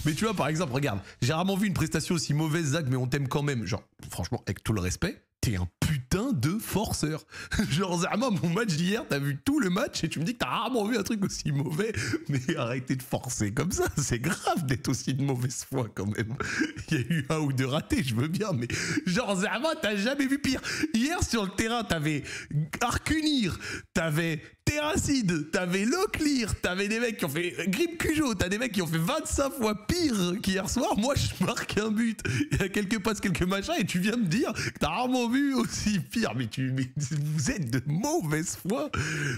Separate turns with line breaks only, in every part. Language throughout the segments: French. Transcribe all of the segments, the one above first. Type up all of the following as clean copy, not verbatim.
Mais tu vois, par exemple, regarde, j'ai rarement vu une prestation aussi mauvaise, Zach, mais on t'aime quand même. Genre, franchement, avec tout le respect, t'es un putain de forceur. Genre, Zama, mon match d'hier, t'as vu tout le match et tu me dis que t'as rarement vu un truc aussi mauvais. Mais arrêtez de forcer comme ça, c'est grave d'être aussi de mauvaise foi quand même. Il y a eu un ou deux ratés, je veux bien, mais genre, Zama, t'as jamais vu pire. Hier, sur le terrain, t'avais Arcunir, t'avais Terracide, t'avais Leclerc, t'avais des mecs qui ont fait Grip Cujo, t'as des mecs qui ont fait 25 fois pire qu'hier soir. Moi, je marque un but, il y a quelques passes, quelques machins, et tu viens me dire que t'as rarement vu aussi pire. Mais vous êtes de mauvaise foi.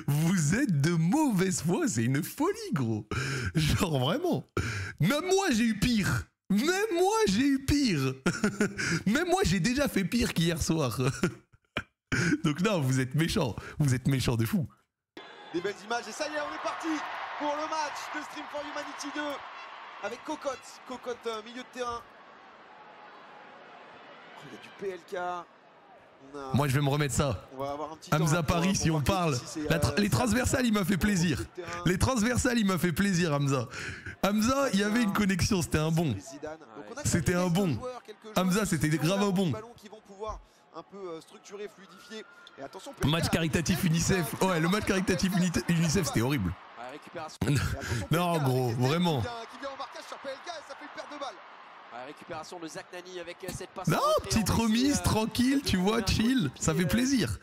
Vous êtes de mauvaise foi, c'est une folie, gros. Genre, vraiment. Même moi, j'ai eu pire. Même moi, j'ai eu pire. Même moi, j'ai déjà fait pire qu'hier soir. Donc non, vous êtes méchants. Vous êtes méchants de fou.
Des belles images et ça y est, on est parti pour le match de Stream for Humanity 2 avec Cocotte. Cocotte milieu de terrain. Oh, il y a du PLK.
Moi je vais me remettre ça.
On va avoir un petit
Hamza Paris si on parle. Les transversales il m'a fait plaisir. Les transversales il m'a fait plaisir Hamza. Hamza il y avait une connexion, c'était un bon. C'était un bon. Hamza c'était grave un bon.
Un peu structuré, fluidifié. Et attention,
match caritatif UNICEF. Ouais, le match caritatif UNICEF c'était horrible. Non gros, vraiment.
Qui vient en marquage sur PLK et ça fait une perte de balle.
Récupération de Zach Nani avec cette passe.
Non, petite remise, tranquille, tu vois, chill, ça fait plaisir.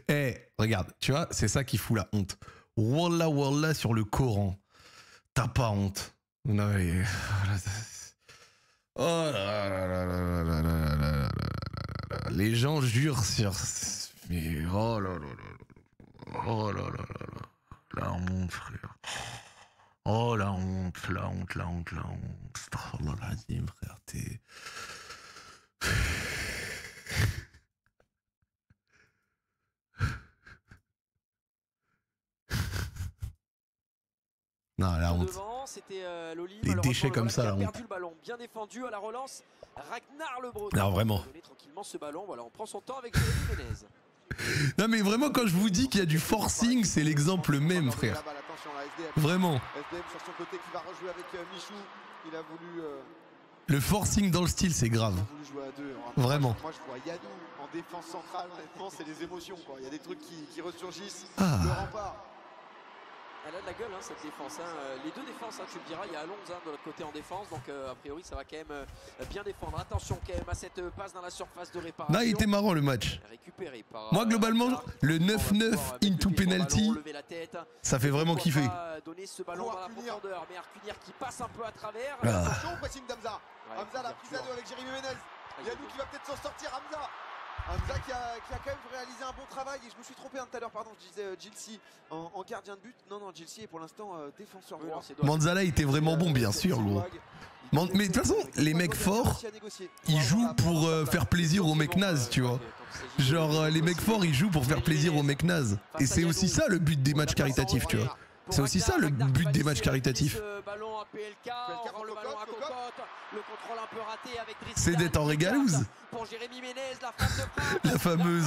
Eh, regarde, tu vois, c'est ça qui fout la honte. Wallah, wallah sur le Coran. T'as pas honte. Non, mais... Oh là là là là là là là là là. Les gens jurent sur... Mais oh là là là. Oh là là là là. La honte, frère. Oh la honte, la honte, la honte, la honte. Astaghfirullah al-Azim, frère, t'es... Non, la honte. Les déchets comme ça, la honte.
Bien défendu à la relance. Ragnar Le Breton.
Non, vraiment.
Tranquillement ce ballon. Voilà, on prend son temps avec Jérémy Ménez.
Non mais vraiment quand je vous dis qu'il y a du forcing, c'est l'exemple même, frère. Vraiment.
SDM sur son côté qui va rejouer avec Michou. Il a voulu...
Le forcing dans le style, c'est grave. Vraiment.
Moi je vois Yannou en défense centrale, honnêtement c'est les émotions quoi. Il y a des trucs qui ressurgissent.
Ah.
Le rempart.
Elle a de la gueule cette défense. Les deux défenses, tu me diras, il y a Alonso de l'autre côté en défense. Donc a priori ça va quand même bien défendre. Attention quand même à cette passe dans la surface de réparation.
Là il était marrant le match.
Récupéré par,
moi globalement le 9-9 into penalty, ça fait vraiment kiffer.
Donner ce ballon dans la profondeur, mais Arcunir qui passe un peu à travers.
Attention au pressing d'Hamza. Hamza la prise à deux avec Jérémy Ménez. Yannou qui va peut-être s'en sortir. Hamza qui a quand même réalisé un bon travail. Et je me suis trompé tout à l'heure, pardon, je disais Gilsi en gardien de but. Non, Gilsi est pour l'instant défenseur droit.
Manzala était vraiment bon, bien sûr, gros. Mais de toute façon, les mecs forts, ils jouent pour faire plaisir aux mecs nazes, tu vois. Genre, les mecs forts, ils jouent pour faire plaisir aux mecs nazes. Et c'est aussi ça le but des matchs caritatifs, tu vois. C'est aussi ça le but des matchs caritatifs. C'est d'être en régalouse. La fameuse.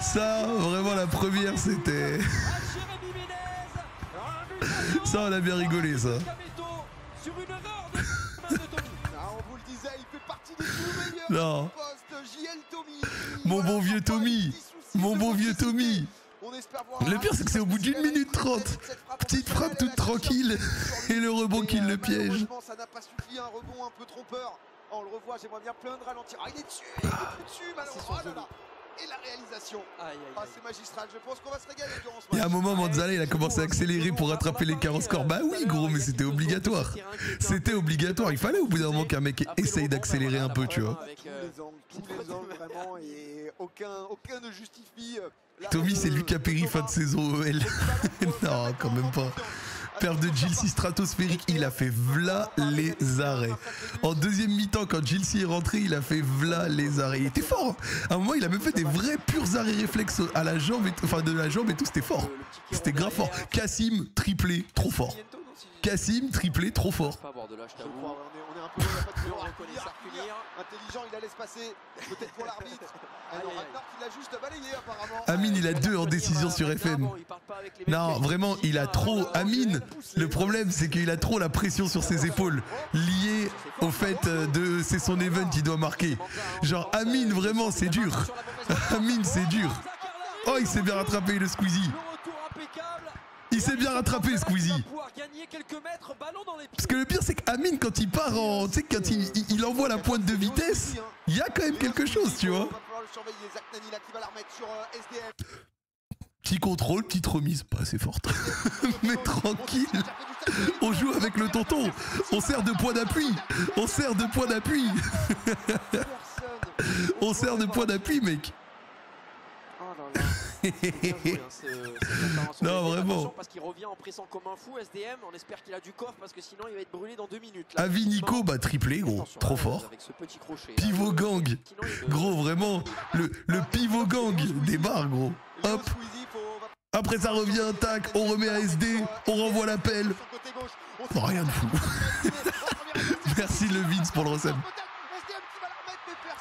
Ça, vraiment la première, c'était... Ça, on a bien rigolé, ça. Non. Mon bon vieux Tommy. Mon bon vieux Tommy. Le pire c'est que c'est au bout d'une minute 30. Petite frappe toute tranquille. Et le rebond qui le piège.
Ça n'a pas suffi, un rebond un peu trompeur. On le revoit, j'aimerais bien plein de ralentir. Ah il est dessus, il est plus dessus malheureusement. Et la réalisation. Ah c'est magistral, je pense qu'on va se régaler durant ce match.
Il y a un moment, Manzala il a commencé à accélérer pour rattraper l'écart au score. Bah oui gros, mais c'était obligatoire. C'était obligatoire, il fallait au bout d'un moment qu'un mec essaye d'accélérer un peu, tu vois.
Tous les angles vraiment, et aucun ne justifie...
Tommy c'est Lucas Perry fin de saison OL. Non quand même pas. Perte de Gilsi stratosphérique, il a fait v'là les arrêts. En deuxième mi-temps, quand Gilsi est rentré, il a fait v'là les arrêts. Il était fort. À un moment, il a même fait des vrais purs arrêts réflexes à la jambe, enfin de la jambe et tout, c'était fort. C'était grave fort. Kassim, triplé, trop fort. Kassim, triplé, trop fort.
Pas avoir de là, je
Je
t'avoue.
crois, on est un peu loin, il n'y a pas de
On
boulot.
reconnaît ça, Kunir.
Intelligent, il la laisse passer. Peut-être pour l'arbitre. Ah non,
Aïe, aïe, aïe.
Ragnar qui l'a juste balayé apparemment.
Amine, il a 2 en décision sur FN. Non, vraiment, il a trop. Amine, le problème, c'est qu'il a trop la pression sur ses épaules, liée au fait de c'est son event qui doit marquer. Genre, Amine, vraiment, c'est dur. Amine, c'est dur. Oh, il s'est bien rattrapé, le Squeezie. Il s'est bien rattrapé, Squeezie. Parce que le pire, c'est qu'Amine, quand il part en. Tu sais, quand il envoie la pointe de vitesse, il y a quand même quelque chose, tu vois. Petit contrôle, petite remise, pas assez forte. Mais tranquille. On joue avec le tonton. On sert de point d'appui. On sert de point d'appui. On sert de point d'appui, mec. Non, vraiment.
Parce qu'il revient en pressant comme un fou, SDM. On espère qu'il a du coffre parce que sinon il va être brûlé dans 2 minutes.
Avi Nico, bah triplé, gros. Trop fort. Pivot gang. Gros, vraiment. Le pivot gang débarque, gros. Hop. Après ça revient, tac, on remet à SD, on renvoie l'appel. Oh, rien de fou. Merci le Vince pour le resem.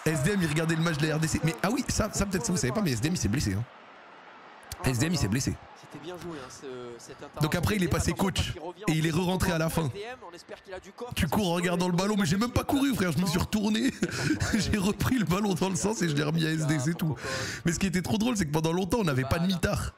SDM il regardait le match de la RDC. Mais ah oui, ça peut-être ça vous savez pas, mais SDM il s'est blessé. Hein. SDM il s'est blessé. Donc après il est passé coach et il est re-rentré à la fin. Tu cours en regardant le ballon, mais j'ai même pas couru frère, je me suis retourné. J'ai repris le ballon dans le sens et je l'ai remis à SD, c'est tout. Mais ce qui était trop drôle, c'est que pendant longtemps on n'avait pas de mitard.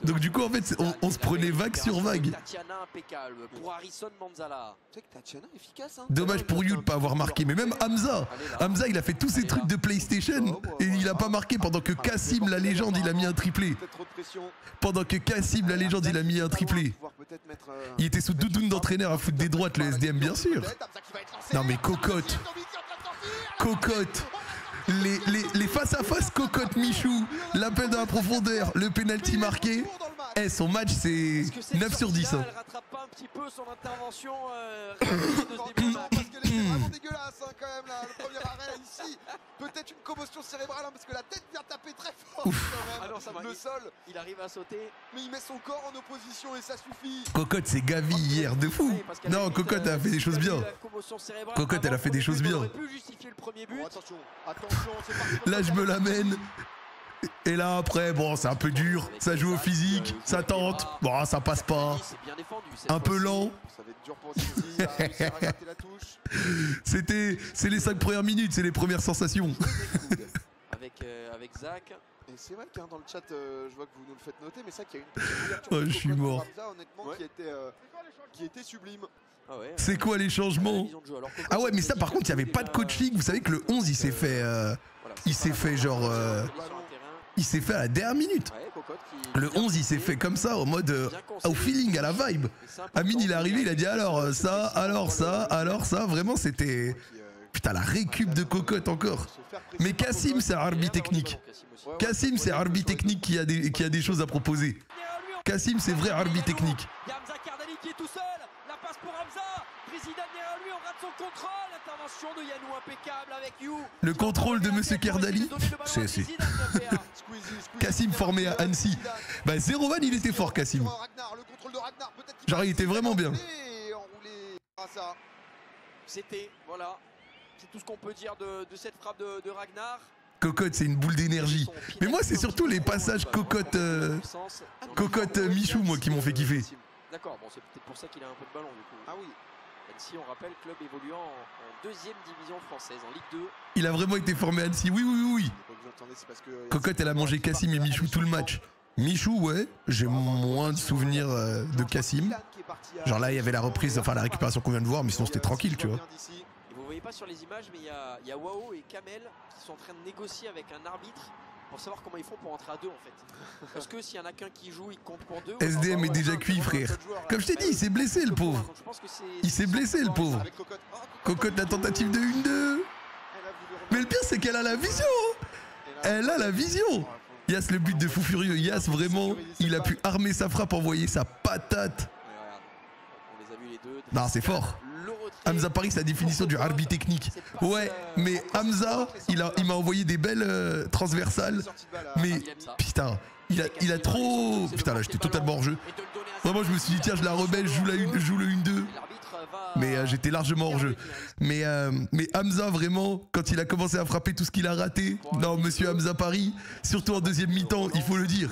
Donc du coup en fait on se prenait vague sur vague.
Tatiana impeccable pour Harrison Manzala.
Tu sais que Tatiana est efficace, hein.
Dommage pour You de pas avoir marqué, mais même Hamza. Hamza il a fait tous ces trucs de PlayStation et il a pas marqué pendant que Kassim la légende il a mis un triplé. Pendant que Kassim la légende il a mis un triplé. Il était sous doudoune d'entraîneur à foutre des droites le SDM bien sûr. Non mais cocotte. Cocotte. Les face à face cocotte Michou, l'appel dans la profondeur, le penalty marqué. Eh, son match c'est 9 sur 10. Hein.
Elle rattrape pas un petit peu son intervention
Parce qu'elle était vraiment dégueulasse hein, quand même là, le premier arrêt ici. Peut-être une commotion cérébrale hein, parce que la tête vient taper très fort quand même.
Ah non, ça va,
le sol.
Il arrive à sauter.
Mais il met son corps en opposition et ça suffit.
Cocotte c'est Gavi hier de fou. Non, Cocotte elle a fait des choses bien. Cocotte elle a fait des choses bien.
Attention, attention, c'est parti.
Là je me l'amène. Et là après, bon c'est un peu dur, ça joue au physique, ça tente, bon ça passe pas. Un peu lent.
Ça va être dur pour Zizi, à rater la touche.
C'est les 5 premières minutes, c'est les premières sensations.
Avec Zach.
Et c'est vrai que dans le chat, je vois que vous nous le faites noter, mais ça qu'il y a une petite ouverture.
Oh, je suis mort.
Honnêtement, qui était sublime.
Ah ouais,
c'est quoi les changements? Ah ouais mais ça par contre il n'y avait pas de coaching, vous savez que le 11 il s'est fait genre il s'est fait à la dernière minute. Le 11 il s'est fait comme ça au mode au feeling, à la vibe. Amine il est arrivé, il a dit alors ça, alors ça, alors ça, vraiment c'était putain la récup de cocotte encore. Mais Kassim c'est un arbitre technique. Kassim c'est un arbitre technique qui a des choses à proposer. Kassim c'est vrai arbitre technique. Le contrôle de Monsieur Kerdali, c'est Kassim formé à Annecy. Bah Zerovan il était fort Kassim. Genre il était vraiment bien.
C'était, voilà, c'est tout ce qu'on peut dire de cette frappe de Ragnar.
Cocotte c'est une boule d'énergie. Mais moi c'est surtout les passages cocotte Michou moi qui m'ont fait kiffer.
D'accord, bon c'est peut-être pour ça qu'il a un peu de ballon du coup. Ah oui. Annecy, on rappelle, club évoluant en 2e division française, en Ligue 2.
Il a vraiment été formé à Annecy, oui. Cocotte, elle a mangé Kassim et Michou tout le match. Michou, ouais, j'ai moins de souvenirs de Kassim. Genre là, il y avait la reprise, enfin la récupération qu'on vient de voir, mais sinon c'était tranquille, tu vois.
Et vous voyez pas sur les images, mais il y a Wao et Kamel qui sont en train de négocier avec un arbitre pour savoir comment ils font pour entrer à 2 en fait. Parce que s'il y en a qu'un qui joue, il compte pour 2.
SDM est déjà cuit, frère. Comme je t'ai dit, il s'est blessé le pauvre. Il s'est blessé le pauvre. Cocotte, la tentative de 1-2. Mais le pire, c'est qu'elle a la vision. Elle a la vision. Yas, le but de fou furieux. Yas, vraiment, il a pu armer sa frappe, envoyer sa patate. Non, c'est fort. Hamza Paris, sa définition du arbitre technique. Ouais, mais Hamza, il m'a envoyé des belles transversales. Mais putain, il a trop. Putain, là, j'étais totalement hors jeu. Vraiment, je me suis dit, tiens, je la rebelle, je joue le 1-2. Mais j'étais largement hors jeu. Mais Hamza, vraiment, quand il a commencé à frapper tout ce qu'il a raté, non, monsieur Hamza Paris, surtout en deuxième mi-temps, il faut le dire.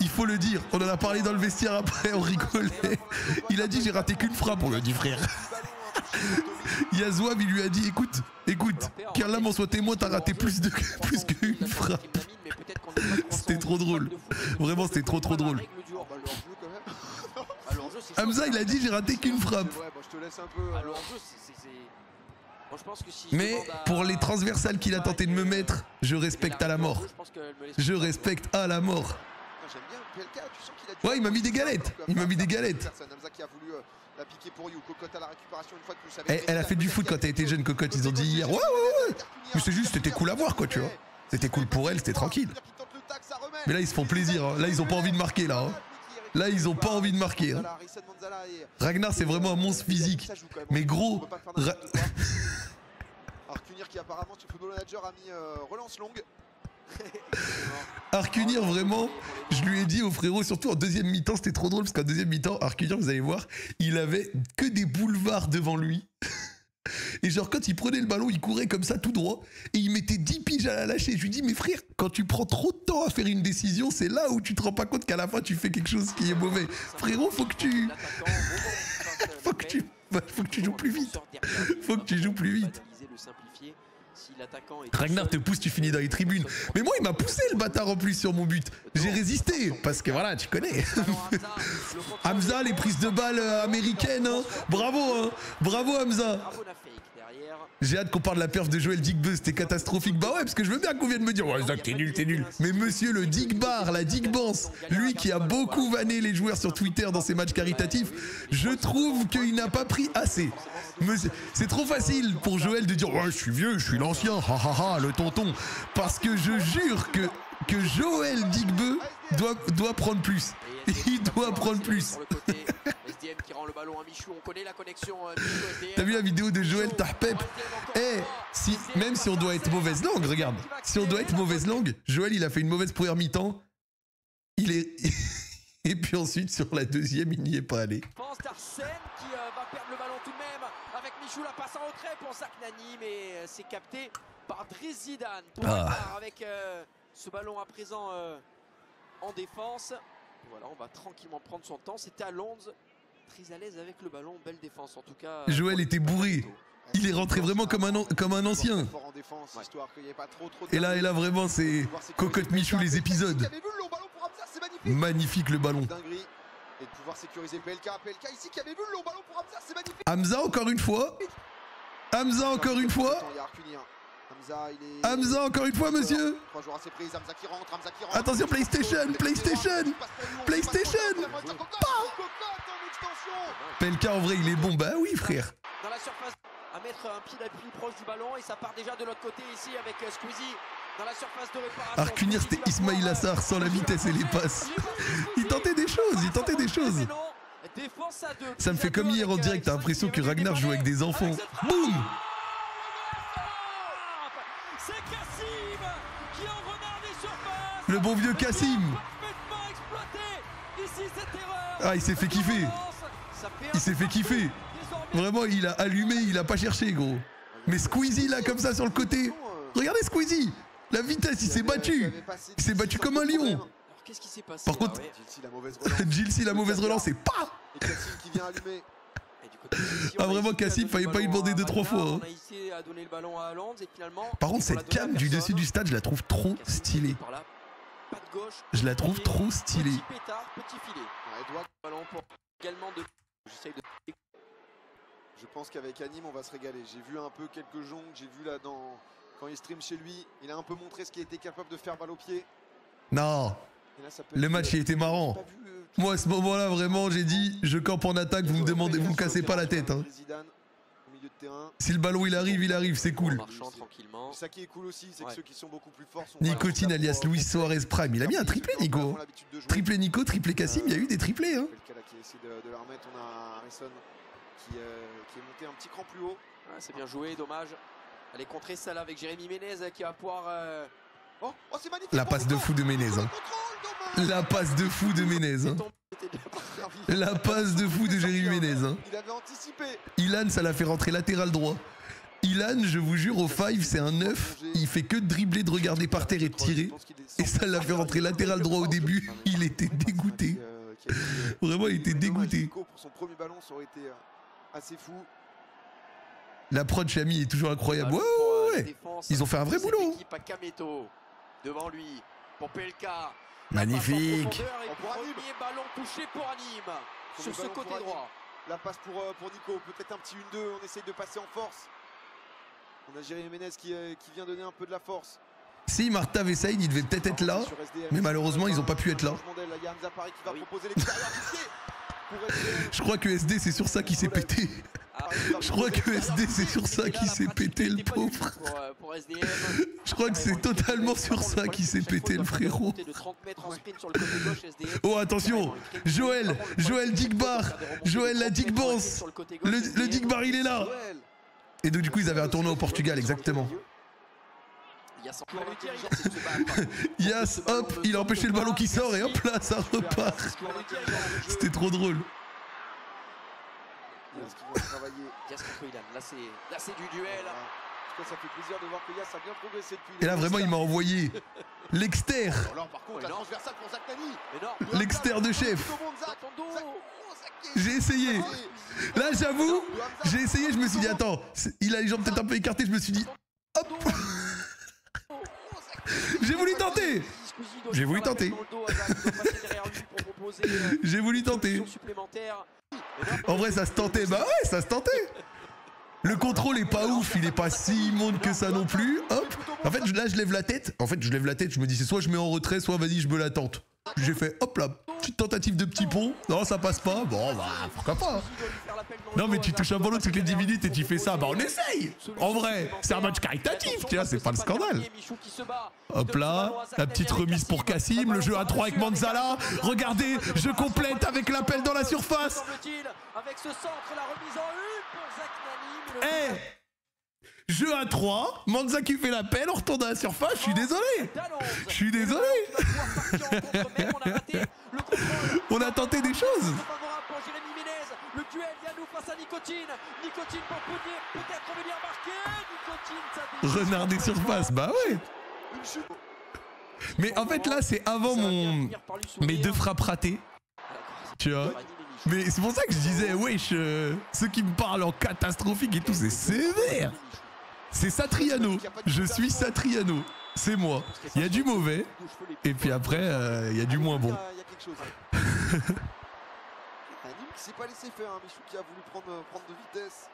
Il faut le dire. On en a parlé dans le vestiaire après, on rigolait. Il a dit, j'ai raté qu'une frappe, on lui a dit, frère. Yazouab, il lui a dit, écoute, qu'Allah m'en soit témoin, t'as raté plus qu'une frappe. C'était trop drôle. Vraiment, c'était trop drôle. Hamza, il a dit, j'ai raté qu'une frappe. Mais pour les transversales qu'il a tenté de me mettre, je respecte à la mort. Je respecte à la mort. Ouais, il m'a mis des galettes. Il m'a mis des galettes. Elle a fait du foot quand elle était jeune, Cocotte. Ils ont dit hier. Ouais. Mais c'est juste, c'était cool à voir, quoi, tu vois. C'était cool pour elle, c'était tranquille. Mais là, ils se font plaisir. Hein. Là, ils ont pas envie de marquer, là. Hein. Là, ils ont pas envie de marquer. Hein. Ragnar, c'est vraiment un monstre physique. Mais gros.
Arcunir qui apparemment, sur Football Manager, a mis relance longue.
Arcunir, vraiment, je lui ai dit au frérot, surtout en deuxième mi-temps, c'était trop drôle parce qu'en deuxième mi-temps, Arcunir, vous allez voir, il avait que des boulevards devant lui. Et genre, quand il prenait le ballon, il courait comme ça tout droit et il mettait 10 piges à la lâcher. Je lui dis, mais frère, quand tu prends trop de temps à faire une décision, c'est là où tu te rends pas compte qu'à la fin, tu fais quelque chose qui est mauvais. Frérot, faut que tu joues plus vite. Faut que tu joues plus vite. Ragnar te pousse, tu finis dans les tribunes. Mais moi, il m'a poussé le bâtard en plus sur mon but. J'ai résisté parce que voilà, tu connais. Hamza, les prises de balles américaines. Hein. Bravo, hein. Bravo Hamza. J'ai hâte qu'on parle de la perf de Joël Digbeu, c'était catastrophique. Bah ouais, parce que je veux bien qu'on vienne me dire, ouais, Zach, t'es nul. Mais monsieur le Digbar, la Digbance, lui qui a beaucoup vanné les joueurs sur Twitter dans ses matchs caritatifs, je trouve qu'il n'a pas pris assez. C'est trop facile pour Joël de dire, ouais, je suis vieux, je suis l'ancien, le tonton. Parce que je jure que Joël Digbeu doit prendre plus. Il doit prendre plus. T'as vu la vidéo de Joël Tarpep? Même si on doit être mauvaise langue, regarde. Si on doit être mauvaise langue, Joël, il a fait une mauvaise première mi-temps. Et puis ensuite, sur la deuxième, il n'y est pas allé.
Pense d'Arsène qui va perdre le ballon tout de même. Avec Michou, la passe en retrait pour Zach Nani, mais c'est capté par Driss Zidane. Avec ce ballon à présent en défense. Voilà, on va tranquillement prendre son temps. C'était à Londres, très à l'aise avec le ballon. Belle défense en tout cas.
Joël était bourré. Il est rentré vraiment comme un ancien. Et là vraiment, c'est Cocotte Michou les épisodes. Magnifique le ballon.
Et de pouvoir sécuriser PLK ici qui avait vu le long ballon pour Hamza, c'est magnifique.
Hamza encore une fois. Hamza encore une fois. Hamza encore une fois, monsieur. Attention, PlayStation. PLK en vrai, il est bon. Bah oui, frère.
Dans la surface, à mettre un pied d'appui proche du ballon et ça part déjà de l'autre côté ici avec Squeezie. Dans la surface de réparation.
Arcunir, c'était Ismail Assar sans la vitesse et les passes. Il tentait des choses. Ça me fait comme hier en direct, t'as l'impression que Ragnar joue avec des enfants. Boum! Le bon vieux Kassim. Ah, il s'est fait kiffer. Vraiment, il a allumé, il a pas cherché, gros. Mais Squeezie, là, comme ça, sur le côté. Regardez Squeezie. La vitesse, il s'est battu. Il s'est battu comme un lion.
Qu'est-ce qui s'est passé?
Par contre, Gilsi, la mauvaise relance, c'est pas. Ah vraiment, Kassim, fallait pas y demander 2-3 fois. Par contre, cette cam du dessus du stade, je la trouve trop stylée. Je la trouve trop stylée.
Je pense qu'avec Anime, on va se régaler. J'ai vu un peu quelques jongles, j'ai vu là quand il stream chez lui, il a un peu montré ce qu'il était capable de faire balle au pied.
Non, le match il était marrant. Moi à ce moment-là vraiment j'ai dit je campe en attaque, vous me cassez pas la tête. Hein. Si le ballon il arrive, c'est cool.
Ça qui est cool aussi, c'est que ceux qui sont beaucoup plus forts sont
Nicotine alias Luis Suarez Prime, il a mis un triplé Nico. Triplé Nico, triplé Kassim, il y a eu des triplés. Hein.
Qui essaie de la remettre, on a Harrison qui est monté un petit cran plus haut.
C'est bien joué, dommage. Elle est contrée celle avec Jérémy Ménez qui va pouvoir...
Oh, c'est magnifique.
La passe de fou de Ménez. Hein. La passe de fou de Ménez. Hein. La passe de fou de Jérémy Ménez. Hein.
Il avait anticipé.
Ilan, ça l'a fait rentrer latéral droit. Ilan, je vous jure, au 5, c'est un 9. Il fait que de dribbler, de regarder par terre et de tirer. Et ça l'a fait rentrer latéral droit au début. Il était dégoûté. Vraiment, il était dégoûté.
Pour son premier ballon, ça aurait été assez fou.
La prod Chami est toujours incroyable. Ouais, ouais, ouais. Ils ont fait un vrai boulot.
Devant lui, pour Pelka.
Magnifique.
Premier ballon touché pour Nîmes. Sur ce côté droit.
La passe pour Nico. Peut-être un petit 1-2. On essaye de passer en force. On a Jérémy Ménez qui vient donner un peu de la force.
Si Martha Vessaïd, il devait peut-être être là, mais malheureusement, ils n'ont pas pu être là. Je crois que SD, c'est sur ça qu'il s'est pété. Je crois que SD, c'est sur ça qu'il s'est pété, le pauvre. Je crois que c'est totalement sur ça qu'il s'est pété, le frérot. Oh, attention, Joël Digbar, Joël la Digbans. Le Digbar, il est là. Et donc, du coup, ils avaient un tournoi au Portugal, exactement. Yas, hop, il a empêché le ballon qui sort et hop là, ça repart. C'était trop drôle.
Là, c'est du duel.
Ça fait plaisir de voir que Yas a bien progressé depuis.
Et là, vraiment, il m'a envoyé l'exter. L'exter de chef. J'ai essayé. Là, j'avoue, j'ai essayé, je me suis dit, attends, il a les jambes peut-être un peu écartées, je me suis dit, hop. J'ai voulu tenter. J'ai voulu tenter. J'ai voulu tenter. En vrai, ça se tentait. Bah ouais, ça se tentait. Le contrôle est pas ouf, il est pas si immonde que ça non plus. Hop. En fait, là, je lève la tête. Je me dis, c'est soit je mets en retrait, soit vas-y, je me la tente. J'ai fait, hop là, petite tentative de petit pont. Non, ça passe pas. Bon, bah, pourquoi pas. Non, mais tu touches un ballon toutes les 10 minutes et tu fais ça. Bah, on essaye. En vrai, c'est un match caritatif, tu vois, c'est pas le scandale. Hop là, la petite remise pour Kassim. Le jeu à 3 avec Manzala. Regardez, je complète avec l'appel dans la surface. Eh, jeu à 3, Manza qui fait l'appel, on retourne à la surface, je suis désolé. Je suis désolé. On a tenté des choses.
Le duel Yannou face à Nicotine. Nicotine pour peut-être venir marquer.
Renard des surfaces, bah ouais. Mais en fait là c'est avant mes 2 frappes ratées. Tu vois. Mais c'est pour ça que je disais, wesh, ceux qui me parlent en catastrophique et tout, c'est sévère. C'est Satriano. Je suis Satriano. C'est moi. Il y a du mauvais. Et puis après, il y a du moins bon.
Il y a quelque chose. Nîmes qui s'est pas laissé faire, hein. Michou qui a voulu prendre de vitesse.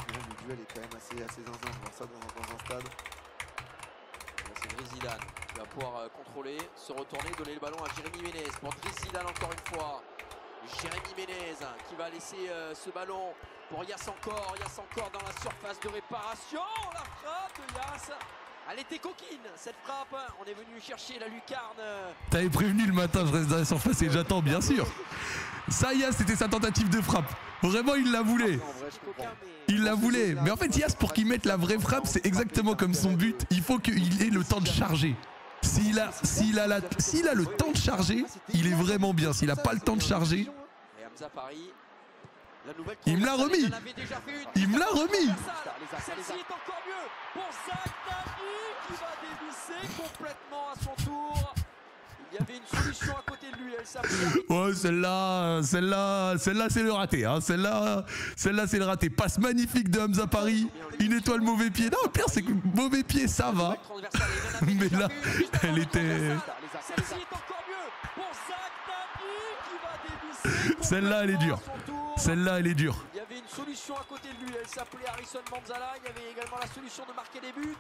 Le duel est quand même assez zinzin. On va voir ça dans un stade.
C'est Driss Zidane qui va pouvoir contrôler, se retourner, donner le ballon à Jérémy Ménez. Pour Driss Zidane encore une fois. Jérémy Ménez qui va laisser ce ballon pour Yas encore dans la surface de réparation. La frappe de Yas. Elle était coquine cette frappe. On est venu chercher la lucarne.
T'avais prévenu le matin, je reste dans la surface et j'attends, bien sûr. Ça, Yas, c'était sa tentative de frappe. Vraiment, il la voulait. Il la voulait. Mais en fait, Yas, pour qu'il mette la vraie frappe, c'est exactement comme son but. Il faut qu'il ait le temps de charger. S'il a le temps de charger, il est vraiment bien. S'il n'a pas le temps de charger, il me l'a remis. Il me l'a remis.
Celle-ci est encore mieux pour Zach Nani qui va dévisser complètement à son tour. Il y avait une solution à côté de lui, elle s'appelle.
Ouais, celle-là, c'est le raté. Hein. Celle-là, c'est le raté. Passe magnifique de Hamza Paris. Une étoile mauvais pied. Non, le pire, c'est que mauvais pied, ça va. Mais là, elle était.
Celle-ci est encore mieux pour Zach Nani qui va dévisser.
Celle-là, elle est dure. Celle-là, elle est dure.
Il y avait une solution à côté de lui, elle s'appelait Harrison Manzala. Il y avait également la solution de marquer des buts.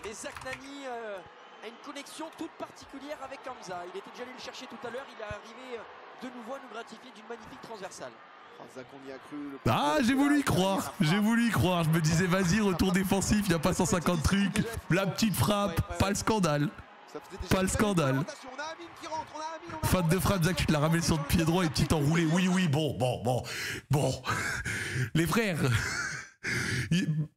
Mais Zach Nani a une connexion toute particulière avec Hamza. Il était déjà allé le chercher tout à l'heure. Il est arrivé de nouveau à nous gratifier d'une magnifique transversale.
Zach, on y a cru.
Ah, j'ai voulu y croire. J'ai voulu y croire. Je me disais, vas-y, retour défensif. Il n'y a pas 150 trucs. La petite frappe. Pas le scandale. Pas le scandale. Fan de frappe, Zach, tu te l'as ramené sur le pied droit et petit enroulé. Oui, bon. Les frères,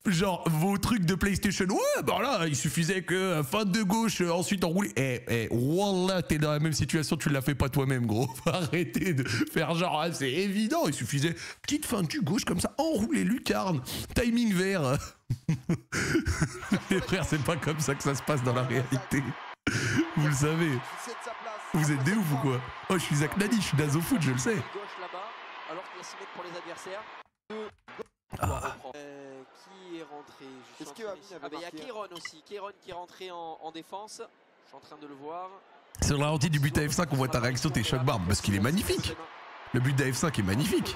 Genre, vos trucs de PlayStation, ouais, bah là, il suffisait que fin de gauche, ensuite enrouler. Wallah, t'es dans la même situation, tu l'as fait pas toi-même, gros. Arrêtez de faire genre, ah, c'est évident, il suffisait petite fin de gauche comme ça, enrouler lucarne, timing vert. Les frères, c'est pas comme ça que ça se passe dans la réalité. Vous le savez. Vous êtes des ouf ou quoi? Oh, je suis Zach Nani, je suis Nazo Foot, je le sais.
Gauche là-bas, alors qu'il y a 6 mètres pour les adversaires. Qui est rentré?
Est-ce qu'il y a
Keiron aussi. Keiron qui est rentré en défense. Je suis en train de le voir.
Sur la ralenti du but à F5, on voit ta réaction, t'es choc barbe, parce qu'il est magnifique. Le but d'AF5 est magnifique.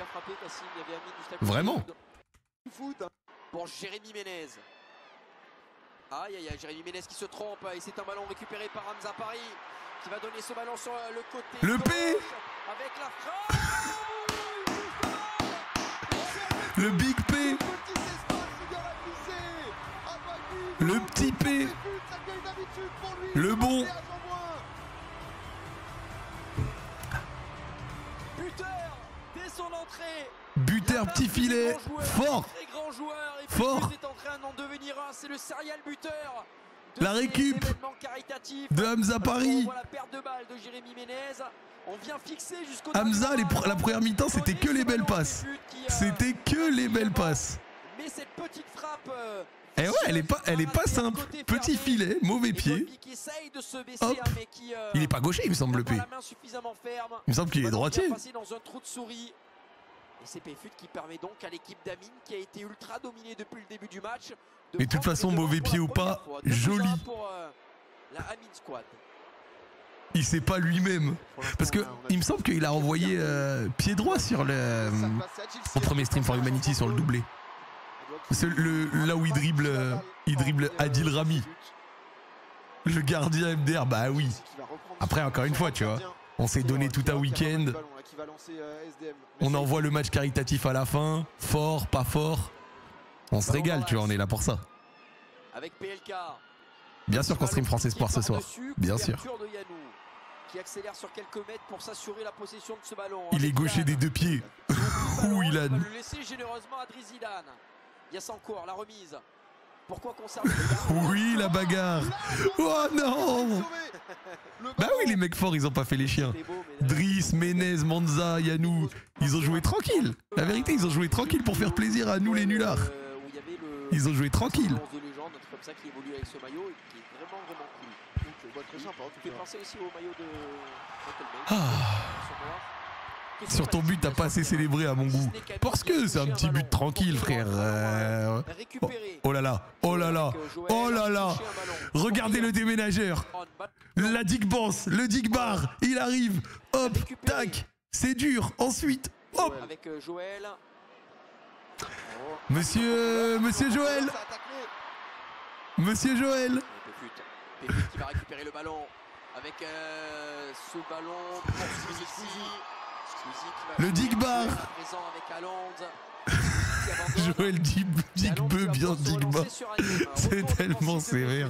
Vraiment.
Pour Jérémy Ménez. Aïe aïe aïe, Jérémy Ménez qui se trompe et c'est un ballon récupéré par Hamza Paris qui va donner ce ballon sur le côté.
Le P
avec la frappe.
Le Big P. Le petit P. Le bon.
Buteur dès son entrée.
Buteur petit filet. Fort.
Très grand joueur. Et
fort.
est en train d'en devenir un. C'est le serial buteur.
La récup de Hamza Paris.
On voit la perte de balle de Jérémy Ménez. On vient fixer jusqu'au
Hamza, la première mi-temps, c'était que les belles passes. C'était que les belles passes.
Mais cette petite frappe.
Eh ouais, elle est pas simple. Petit filet, mauvais pied. Hop. Il est pas gaucher, il me semble, le P. Il me semble qu'il est droitier.
Dans un trou de souris. Et c'est Péfut qui permet donc à l'équipe d'Amine, qui a été ultra dominée depuis le début du match.
Mais de toute façon, mauvais pied ou pas, joli.
Pour la Amine Squad.
Il sait pas lui-même. Parce que il me semble qu'il a envoyé pied droit sur le au premier Stream for Humanity sur le doublé. C'est là où il dribble Adil Rami. Le gardien MDR, bah oui. Après, encore une fois, tu vois, on s'est donné tout un week-end. On envoie le match caritatif à la fin. Fort, pas fort. On se régale, tu vois, on est là pour ça.
Avec PLK.
Bien sûr qu'on stream France Espoir ce soir. Bien sûr.
Qui accélère sur quelques mètres pour s'assurer la possession de ce ballon.
Il est gaucher des deux pieds. Ouh, il a...
le laisser généreusement à Dries Zidane. Yassancourt, la remise. Pourquoi conserver?
Oui, la bagarre. Oh non. Bah oui, les mecs forts, ils ont pas fait les chiens. Driss, Ménez, Manza, Yanou, ils ont joué tranquille. La vérité, ils ont joué tranquille pour faire plaisir à nous les nullards. Ils ont joué tranquille.
Comme ça qui évolue avec ce maillot et qui est vraiment cool. Très sympa. Tu fais penser aussi au maillot de
Sur ton but, t'as pas assez célébré à mon goût. Parce que c'est un petit but tranquille, frère. Oh là là, oh là là, oh là là. Regardez le déménageur. La Digbans, le Digbar, il arrive. Hop, tac, c'est dur. Ensuite, hop.
Avec Joël.
Monsieur Joël. Monsieur Joël.
Péfut qui va récupérer le ballon avec ce ballon pour Squeezie.
Le Digbar. Joël Digbeu bien Digba. C'est tellement sévère.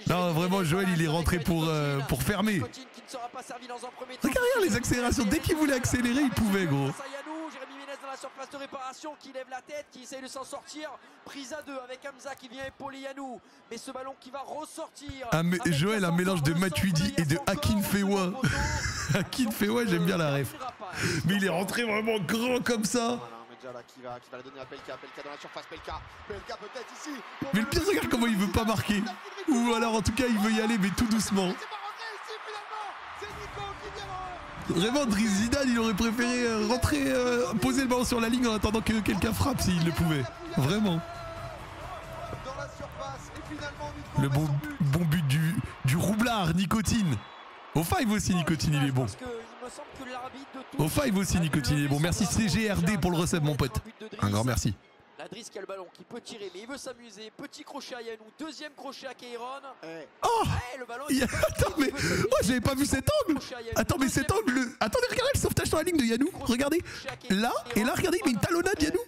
Non, vraiment, Joël, il est rentré pour fermer. Regarde les accélérations. Dès qu'il voulait accélérer, il pouvait, gros.
Jérémy Ménez dans la surface de réparation qui lève la tête, qui essaye de s'en sortir. Prise à deux avec Hamza qui vient épauler Yanou. Mais ce ballon qui va ressortir.
Joël, un mélange de Matuidi et de Akin Fewa. Akin Fewa, j'aime bien la ref. Mais il est rentré vraiment grand comme ça.
Qui va la donner à Pelka dans la surface, Pelka peut-être ici.
Mais le pire, regarde comment il veut pas marquer. Ou alors en tout cas il veut y aller mais tout doucement. Vraiment, Dries Zidane, il aurait préféré rentrer, poser le ballon sur la ligne en attendant que quelqu'un frappe s'il le pouvait. Vraiment. Le bon but du roublard, Nicotine. Au 5 aussi, Nicotine, il est bon. Au 5 aussi, Nicotine, il est bon. Merci CGRD pour le recep, mon pote. Un grand merci.
La Driss qui a le ballon, qui peut tirer, mais il veut s'amuser. Petit crochet à Yanou, deuxième crochet à Keiron.
Oh,
le ballon,
attends, mais j'avais pas vu cet angle. Attends, mais cet angle. Attendez, regardez le sauvetage sur la ligne de Yanou. Regardez. Là, et là, regardez, il met une talonnade, Yanou.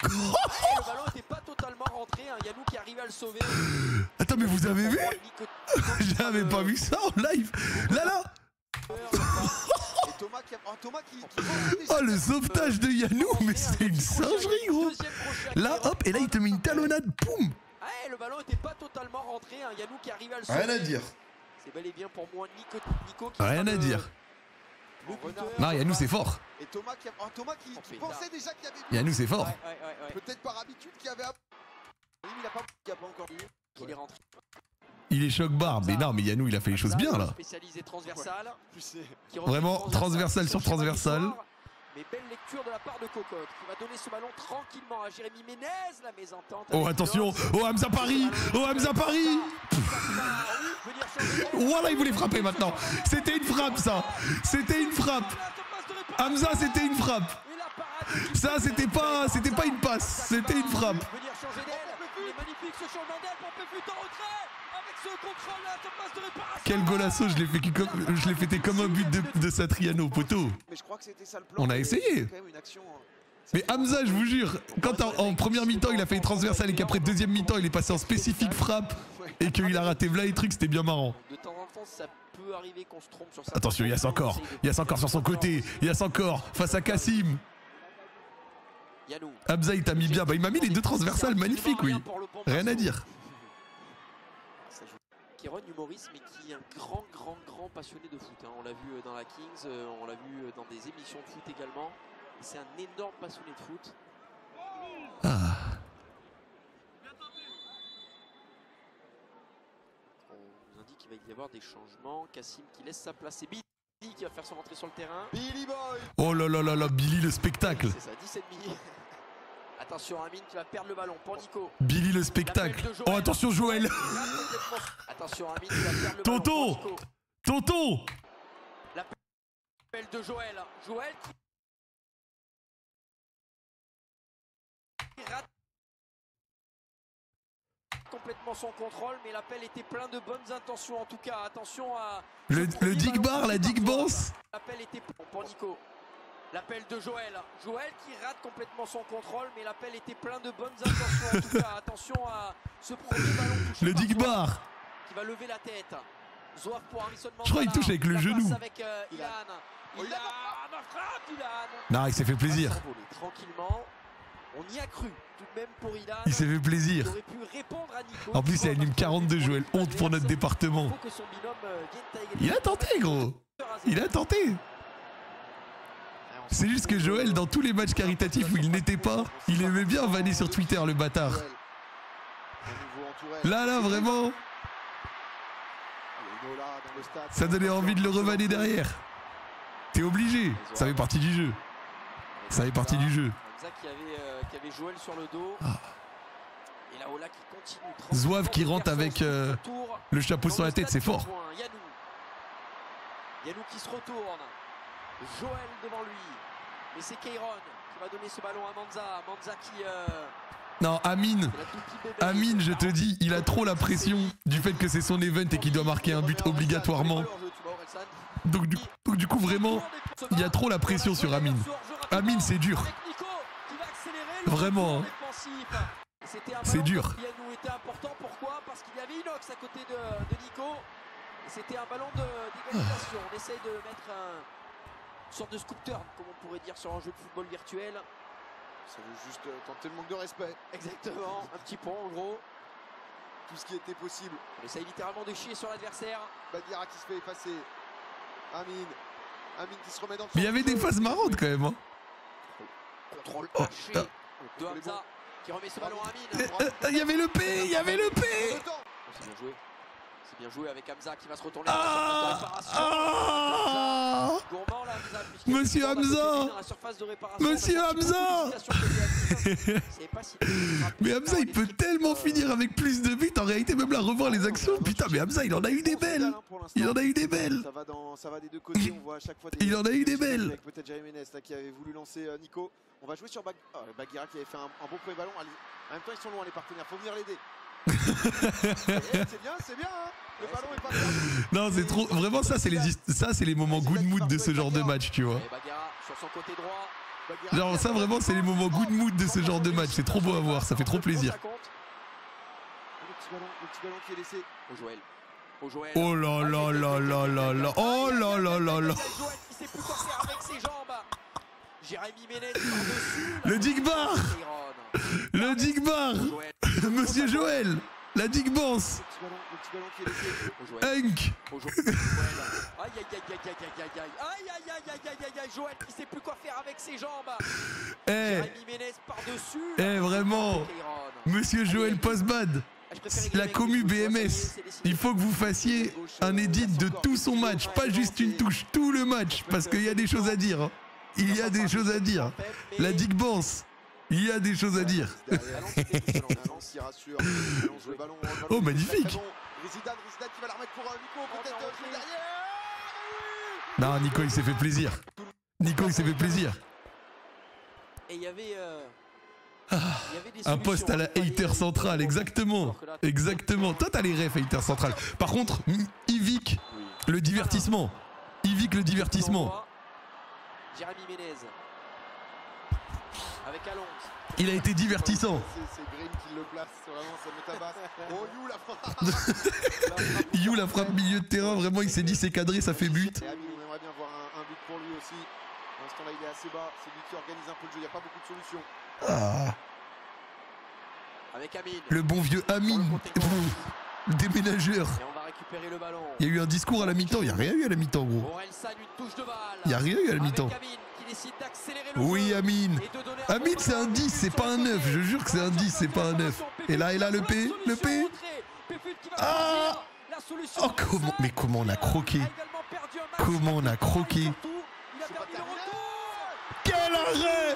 Le ballon n'était pas totalement rentré. Yanou qui arrive à le sauver.
Attends, mais vous avez vu? J'avais pas vu ça en live. Là.
Thomas qui
Oh, le sauvetage de Yanou, mais c'est une singerie, gros. Là, hop, et là, il te met une talonnade, boum.
Ouais, le ballon était pas totalement rentré. Hein. Yanou qui arrive à le
Rien
sauver.
à dire.
C'est bel et bien pour moi Nico qui
Rien
sera
à dire.
le buteur.
Non, Yanou, c'est fort.
Et Thomas qui pensait déjà qu'il y avait
Yanou, c'est fort.
Ouais.
peut-être par habitude qu'il y avait il a pas encore dit
Qu'il est rentré.
Il est choc-barre. Mais non, mais Yanou, il a fait les choses bien, là.
Spécialisé transversal. Qui
Vraiment,
refait
transversal sur transversal.
Mais belle lecture de la part de Cocotte qui va donner ce ballon tranquillement à Jérémy Ménez. La mésentente.
Oh, attention. Oh, Hamza Paris. Oh, Hamza Paris. Voilà, il voulait frapper maintenant. C'était une frappe, ça. C'était une frappe. Hamza, c'était une frappe. Ça, c'était pas une passe. C'était une frappe.
Venir changer d'aile. Il est magnifique ce changement d'aile pour Péfut en retrait. Avec ce contrôle là, cette passe de réparation.
Quel golasso, je l'ai fêté comme un but de Satriano, poteau.
Mais je crois que c'était ça le plan.
On a essayé.
Quand même une action,
Mais Hamza, je vous jure, quand en première mi-temps il a fait une transversale et qu'après deuxième mi-temps il est passé en spécifique frappe et qu'il a raté v'là les trucs, c'était bien marrant.
De temps en temps, ça peut arriver qu'on se trompe sur ça.
Attention, Yass encore sur son côté, Yass encore face à Kassim.
Yanou.
Hamza il t'a mis bien, bah il m'a mis les deux transversales magnifiques, oui. Rien à dire.
Kéron, humoriste, mais qui est un grand passionné de foot. Hein. On l'a vu dans la Kings, on l'a vu dans des émissions de foot également. C'est un énorme passionné de foot.
Ah.
On nous indique qu'il va y avoir des changements. Kassim qui laisse sa place. C'est Billy qui va faire son entrée sur le terrain.
Billy Boy.
Oh là là là là, Billy le spectacle.
C'est ça, 17 Attention, Amine qui va perdre le ballon pour Nico.
Billy le spectacle. Oh attention Joël.
Attention, Amine qui va perdre le ballon
Tonton.
pour Nico.
Tonton.
L'appel de Joël. Joël qui rate complètement son contrôle, mais l'appel était plein de bonnes intentions en tout cas. Attention à...
Le Digbar, la Digbance.
L'appel était pour Nico. L'appel de Joël. Joël qui rate complètement son contrôle, mais l'appel était plein de bonnes intentions en tout cas. Attention à ce premier ballon touché
Le
par
Digbar.
Zouave, qui va lever la tête. Zouave pour Harrison Mandala.
Je crois qu'il touche avec le
La
genou.
passe avec Ilan. Ilan, frappe Ilan.
Non, il s'est fait plaisir.
Tranquillement. On y a cru tout de même pour Ilan.
Il s'est fait plaisir.
Il aurait pu répondre à Nico.
En plus, il a une 42 Joël. Honte pour notre département.
Il faut que son binôme vienne tailler.
Il a tenté, gros. Il a tenté. C'est juste que Joël, dans tous les matchs caritatifs où il n'était pas, il aimait bien vanner sur Twitter, le bâtard. Là, vraiment, ça donnait envie de le revanner derrière. T'es obligé. Ça fait partie du jeu. Ça fait partie du jeu.
Hamza qui avait Joël sur le dos. Et là, Ola qui continue.
Zouave qui rentre avec le chapeau sur la tête, c'est fort.
Yanou qui se retourne. Joël devant lui. Mais c'est Kéron qui va donner ce ballon à Manza. Manza qui...
Non, Amine, je te dis, il a trop la pression du fait que c'est son event et qu'il doit marquer un but obligatoirement. Donc du coup, vraiment, il y a trop la pression sur Amine. Amine, c'est dur. Vraiment. C'est dur.
Yanou était important. Pourquoi? Parce qu'il y avait Inox à côté de Nico. C'était un ballon d'égalisation. On essaye de mettre une sorte de scoop turn, comme on pourrait dire sur un jeu de football virtuel.
Ça veut juste tenter le manque de respect.
Exactement, un petit pont en gros.
Tout ce qui était possible.
On essaye littéralement de chier sur l'adversaire.
Baguira qui se fait effacer. Amine qui se remet dans le...
Mais il y avait des phases marrantes quand même. Hein.
Contrôle haché de Hamza qui remet ce ballon à Amine.
Il y avait le P, il y avait le P.
C'est bien joué. C'est bien joué avec Hamza qui va se retourner. Gourmand là, Hamza.
Monsieur Hamza. Monsieur Hamza. Mais Hamza il peut tellement finir avec plus de buts. En réalité même là revoir les actions. Putain mais Hamza il en a eu des belles. Il en a eu des belles.
Ça va des deux côtés. On voit à chaque fois des...
Il en a eu des belles.
Avec peut-être Jérémy Ménez qui avait voulu lancer Nico. On va jouer sur Baguira qui avait fait un bon premier ballon. En même temps ils sont loin les partenaires. Faut venir l'aider. C'est bien, hein. Le ballon est pas bien.
Non, c'est trop. Vraiment, ça, c'est les moments good mood de ce genre de match, tu vois. Genre, ça, vraiment, c'est les moments good mood de ce genre de match. C'est trop beau à voir, ça fait trop plaisir.
Le petit ballon qui est laissé.
Joël.
Oh là là là là là là. Oh là là là là.
Joël qui sait plus quoi faire avec ses jambes. Jérémy Ménez par-dessus.
Le Digbar. Le Digbar. Monsieur Joël. La Digbans.
Le petit ballon qui est laissé.
Hunk.
Aïe aïe aïe aïe aïe aïe aïe aïe aïe aïe aïe aïe aïe aïe Joël qui sait plus quoi faire avec ses jambes.
Eh.
Jérémy Ménez par-dessus.
Eh vraiment. Monsieur Joël Postbad. La commu BMS. Il faut que vous fassiez un edit de tout son match, pas juste une touche, tout le match, parce qu'il y a des choses à dire. Hein. Il y a des choses à dire. La Digbans. Il y a des choses à dire. Oh, magnifique. Non, Nico, il s'est fait plaisir. Nico, il s'est fait plaisir.
Et il y avait
un poste à la hater centrale, exactement. Exactement. Toi, t'as les refs hater centrale. Par contre, Yvick, le divertissement. Yvick, le divertissement.
Jérémy Ménez. Avec Alonso.
Il a été divertissant.
C'est Green qui le place, vraiment ça me tabasse. Oh, You la frappe.
You la frappe milieu de terrain, vraiment il s'est dit c'est cadré, ça fait but.
Et Amine, on aimerait bien voir un but pour lui aussi. Pour l'instant là il est assez bas, c'est lui qui organise un peu le jeu, il n'y a pas beaucoup de solutions.
Ah.
Avec Amine.
Le bon vieux Amine. Le déménageur.
Et on va récupérer le ballon.
Il y a eu un discours à la mi-temps, il n'y a rien eu à la mi-temps gros. Il n'y a rien eu à la mi-temps. Oui Amine. Amine c'est un 10, c'est pas un 9. Je jure que c'est un 10, c'est pas un 9. Et là le P. Le P. Ah. Oh comment. Mais comment on a croqué. Comment on a croqué. Quel arrêt.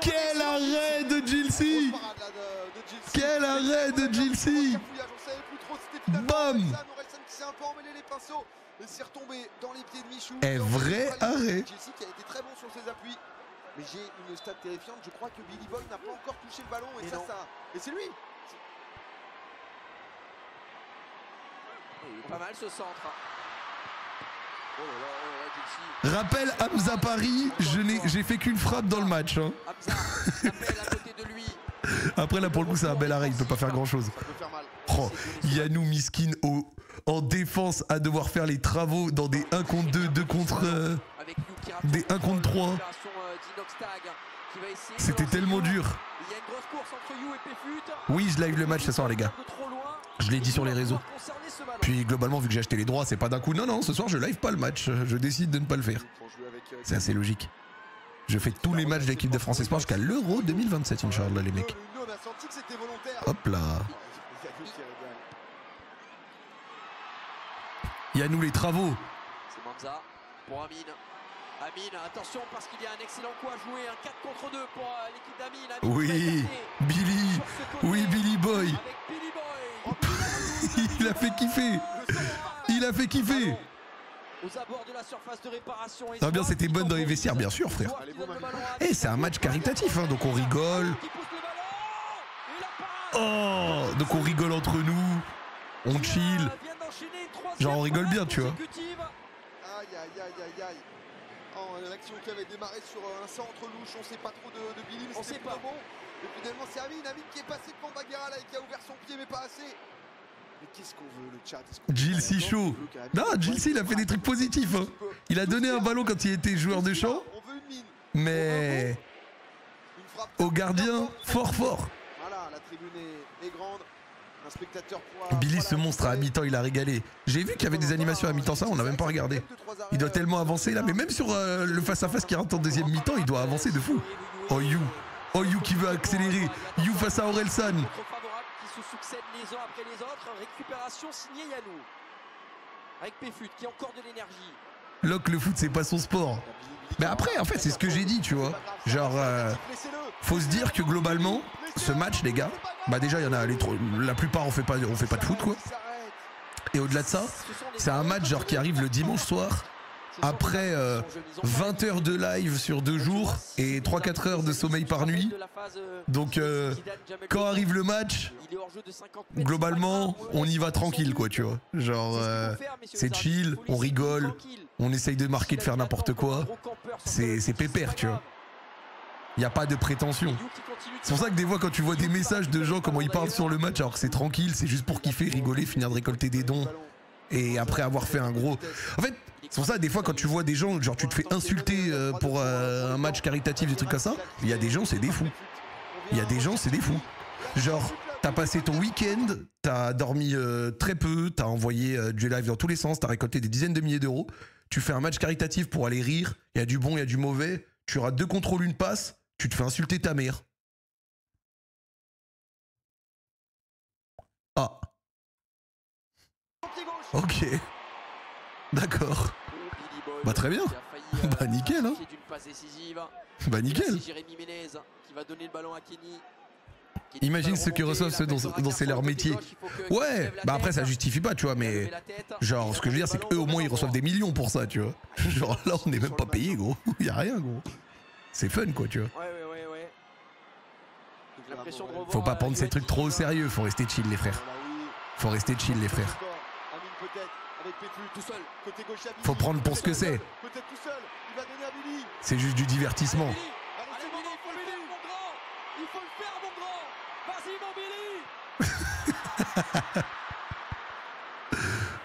Quel arrêt de Gilsey. Quel arrêt de Gilsey. Bam.
Et c'est retombé dans les pieds de Michou.
Un vrai arrêt.
Gilsey qui a été très bon sur ses appuis. Mais j'ai une stat terrifiante. Je crois que Billy Boy n'a pas encore touché le ballon. Et ça. Et c'est lui.
Il est pas mal ce centre. Oh là là, Gilsey.
Rappel Hamza Paris, j'ai fait qu'une frappe dans le match. Hein.
Hamza, appelle à côté de lui.
Après là pour le coup c'est un bel arrêt, il peut pas faire grand chose.
Ça peut faire mal.
Oh, Yannou Miskin en défense à devoir faire les travaux dans des 1 contre 2, 2 contre... des 1 contre 3. C'était tellement dur.
Il y a une grosse course entre You et Péfut.
Oui, je live le match ce soir les gars. Je l'ai dit sur les réseaux. Puis globalement vu que j'ai acheté les droits c'est pas d'un coup. Non non, ce soir je live pas le match. Je décide de ne pas le faire. C'est assez logique. Je fais tous les matchs de l'équipe de France Espoir jusqu'à l'Euro 2027 Inch'Allah les mecs. Hop là. Yannou les travaux.
C'est Manza pour Amine. Amine, attention parce qu'il y a un excellent coup à jouer, un 4 contre 2 pour l'équipe d'Amine.
Oui, Billy. Oui, Billy Boy. Il a fait kiffer. Il a fait kiffer.
Aux abords de la surface de réparation.
L'ambiance c'était bonne dans les vestiaires, bien sûr, frère. Et c'est un match caritatif, hein, donc on rigole. Oh, donc on rigole entre nous. On chill. Genre on rigole bien, tu vois.
Aïe aïe aïe aïe aïe. Oh, l'action qui avait démarré sur un centre louche, on sait pas trop de Billy, mais c'était pas bon. Et finalement c'est Amine qui est passé devant Baguera là et qui a ouvert son pied mais pas assez. Mais qu'est-ce qu'on veut le chat?
Gilsey chaud. Non, Gilsey il a fait des trucs positifs. Hein. Il a donné un ballon quand il était joueur de champ. Mais au gardien, fort.
Voilà, la tribune est grande. Un spectateur
Billy ce monstre à mi-temps il a régalé. J'ai vu qu'il y avait des animations à mi-temps, ça on n'a même pas regardé. Il doit tellement avancer là, mais même sur le face-à-face qui rentre en deuxième mi-temps, il doit avancer de fou. Oh You qui veut accélérer. You face à Orelsan.
Qui se succèdent les uns après les autres. Récupération signée Yannou. Avec Péfut qui a encore de l'énergie.
Locke, le foot c'est pas son sport. Mais après en fait c'est ce que j'ai dit tu vois. Genre faut se dire que globalement ce match les gars, bah déjà il y en a la plupart on fait pas de foot quoi. Et au-delà de ça, c'est un match genre qui arrive le dimanche soir après 20 heures de live sur 2 jours et 3-4 heures de sommeil par nuit. Donc quand arrive le match, globalement on y va tranquille quoi tu vois. Genre c'est chill, on rigole, on essaye de marquer, de faire n'importe quoi. C'est pépère tu vois. Il n'y a pas de prétention. C'est pour ça que des fois, quand tu vois des messages de gens, comment ils parlent sur le match, alors que c'est tranquille, c'est juste pour kiffer, rigoler, finir de récolter des dons. Et après avoir fait un gros... En fait, c'est pour ça, des fois, quand tu vois des gens, genre tu te fais insulter pour un match caritatif, des trucs comme ça, il y a des gens, c'est des fous. Il y a des gens, c'est des fous. Genre, t'as passé ton week-end, t'as dormi très peu, t'as envoyé du live dans tous les sens, t'as récolté des dizaines de milliers d'euros, tu fais un match caritatif pour aller rire, il y a du bon, il y a du mauvais, tu rates 2 contrôles, 1 passe, tu te fais insulter ta mère. Ah. Ok. D'accord. Bah très bien. Bah nickel hein. Bah nickel. Imagine ceux qui reçoivent ceux dont c'est leur métier. Ouais, bah après ça justifie pas tu vois, mais genre ce que je veux dire c'est qu'eux au moins ils reçoivent des millions pour ça tu vois. Genre là on est même pas payé gros, y a rien gros. C'est fun quoi tu vois. Faut pas prendre ces trucs trop au sérieux, faut rester chill les frères. Faut rester chill les frères. Faut prendre pour ce que c'est. C'est juste du divertissement.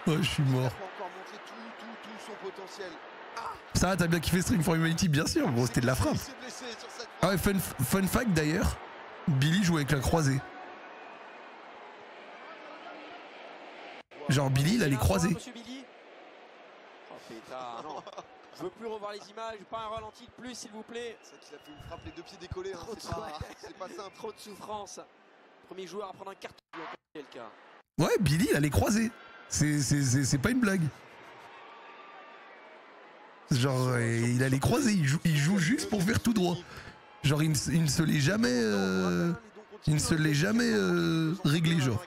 Oh, je suis mort. Ça, t'as bien kiffé Stream for Humanity, bien sûr, gros, c'était de la frappe. Ah ouais, fun fact d'ailleurs, Billy joue avec la croisée. Genre Billy, il a les croisés.
Je veux plus revoir les images, pas un ralenti de plus s'il vous plaît.
C'est vrai qu'il a fait une frappe les 2 pieds décollés, hein. C'est pas simple.
Trop de souffrance. Premier joueur à prendre un carton.
Ouais, Billy, il a les croisés. C'est pas une blague. Genre, il a les croisés, il joue juste pour faire tout droit. Genre, il ne se l'est jamais... il ne se l'est jamais réglé, genre.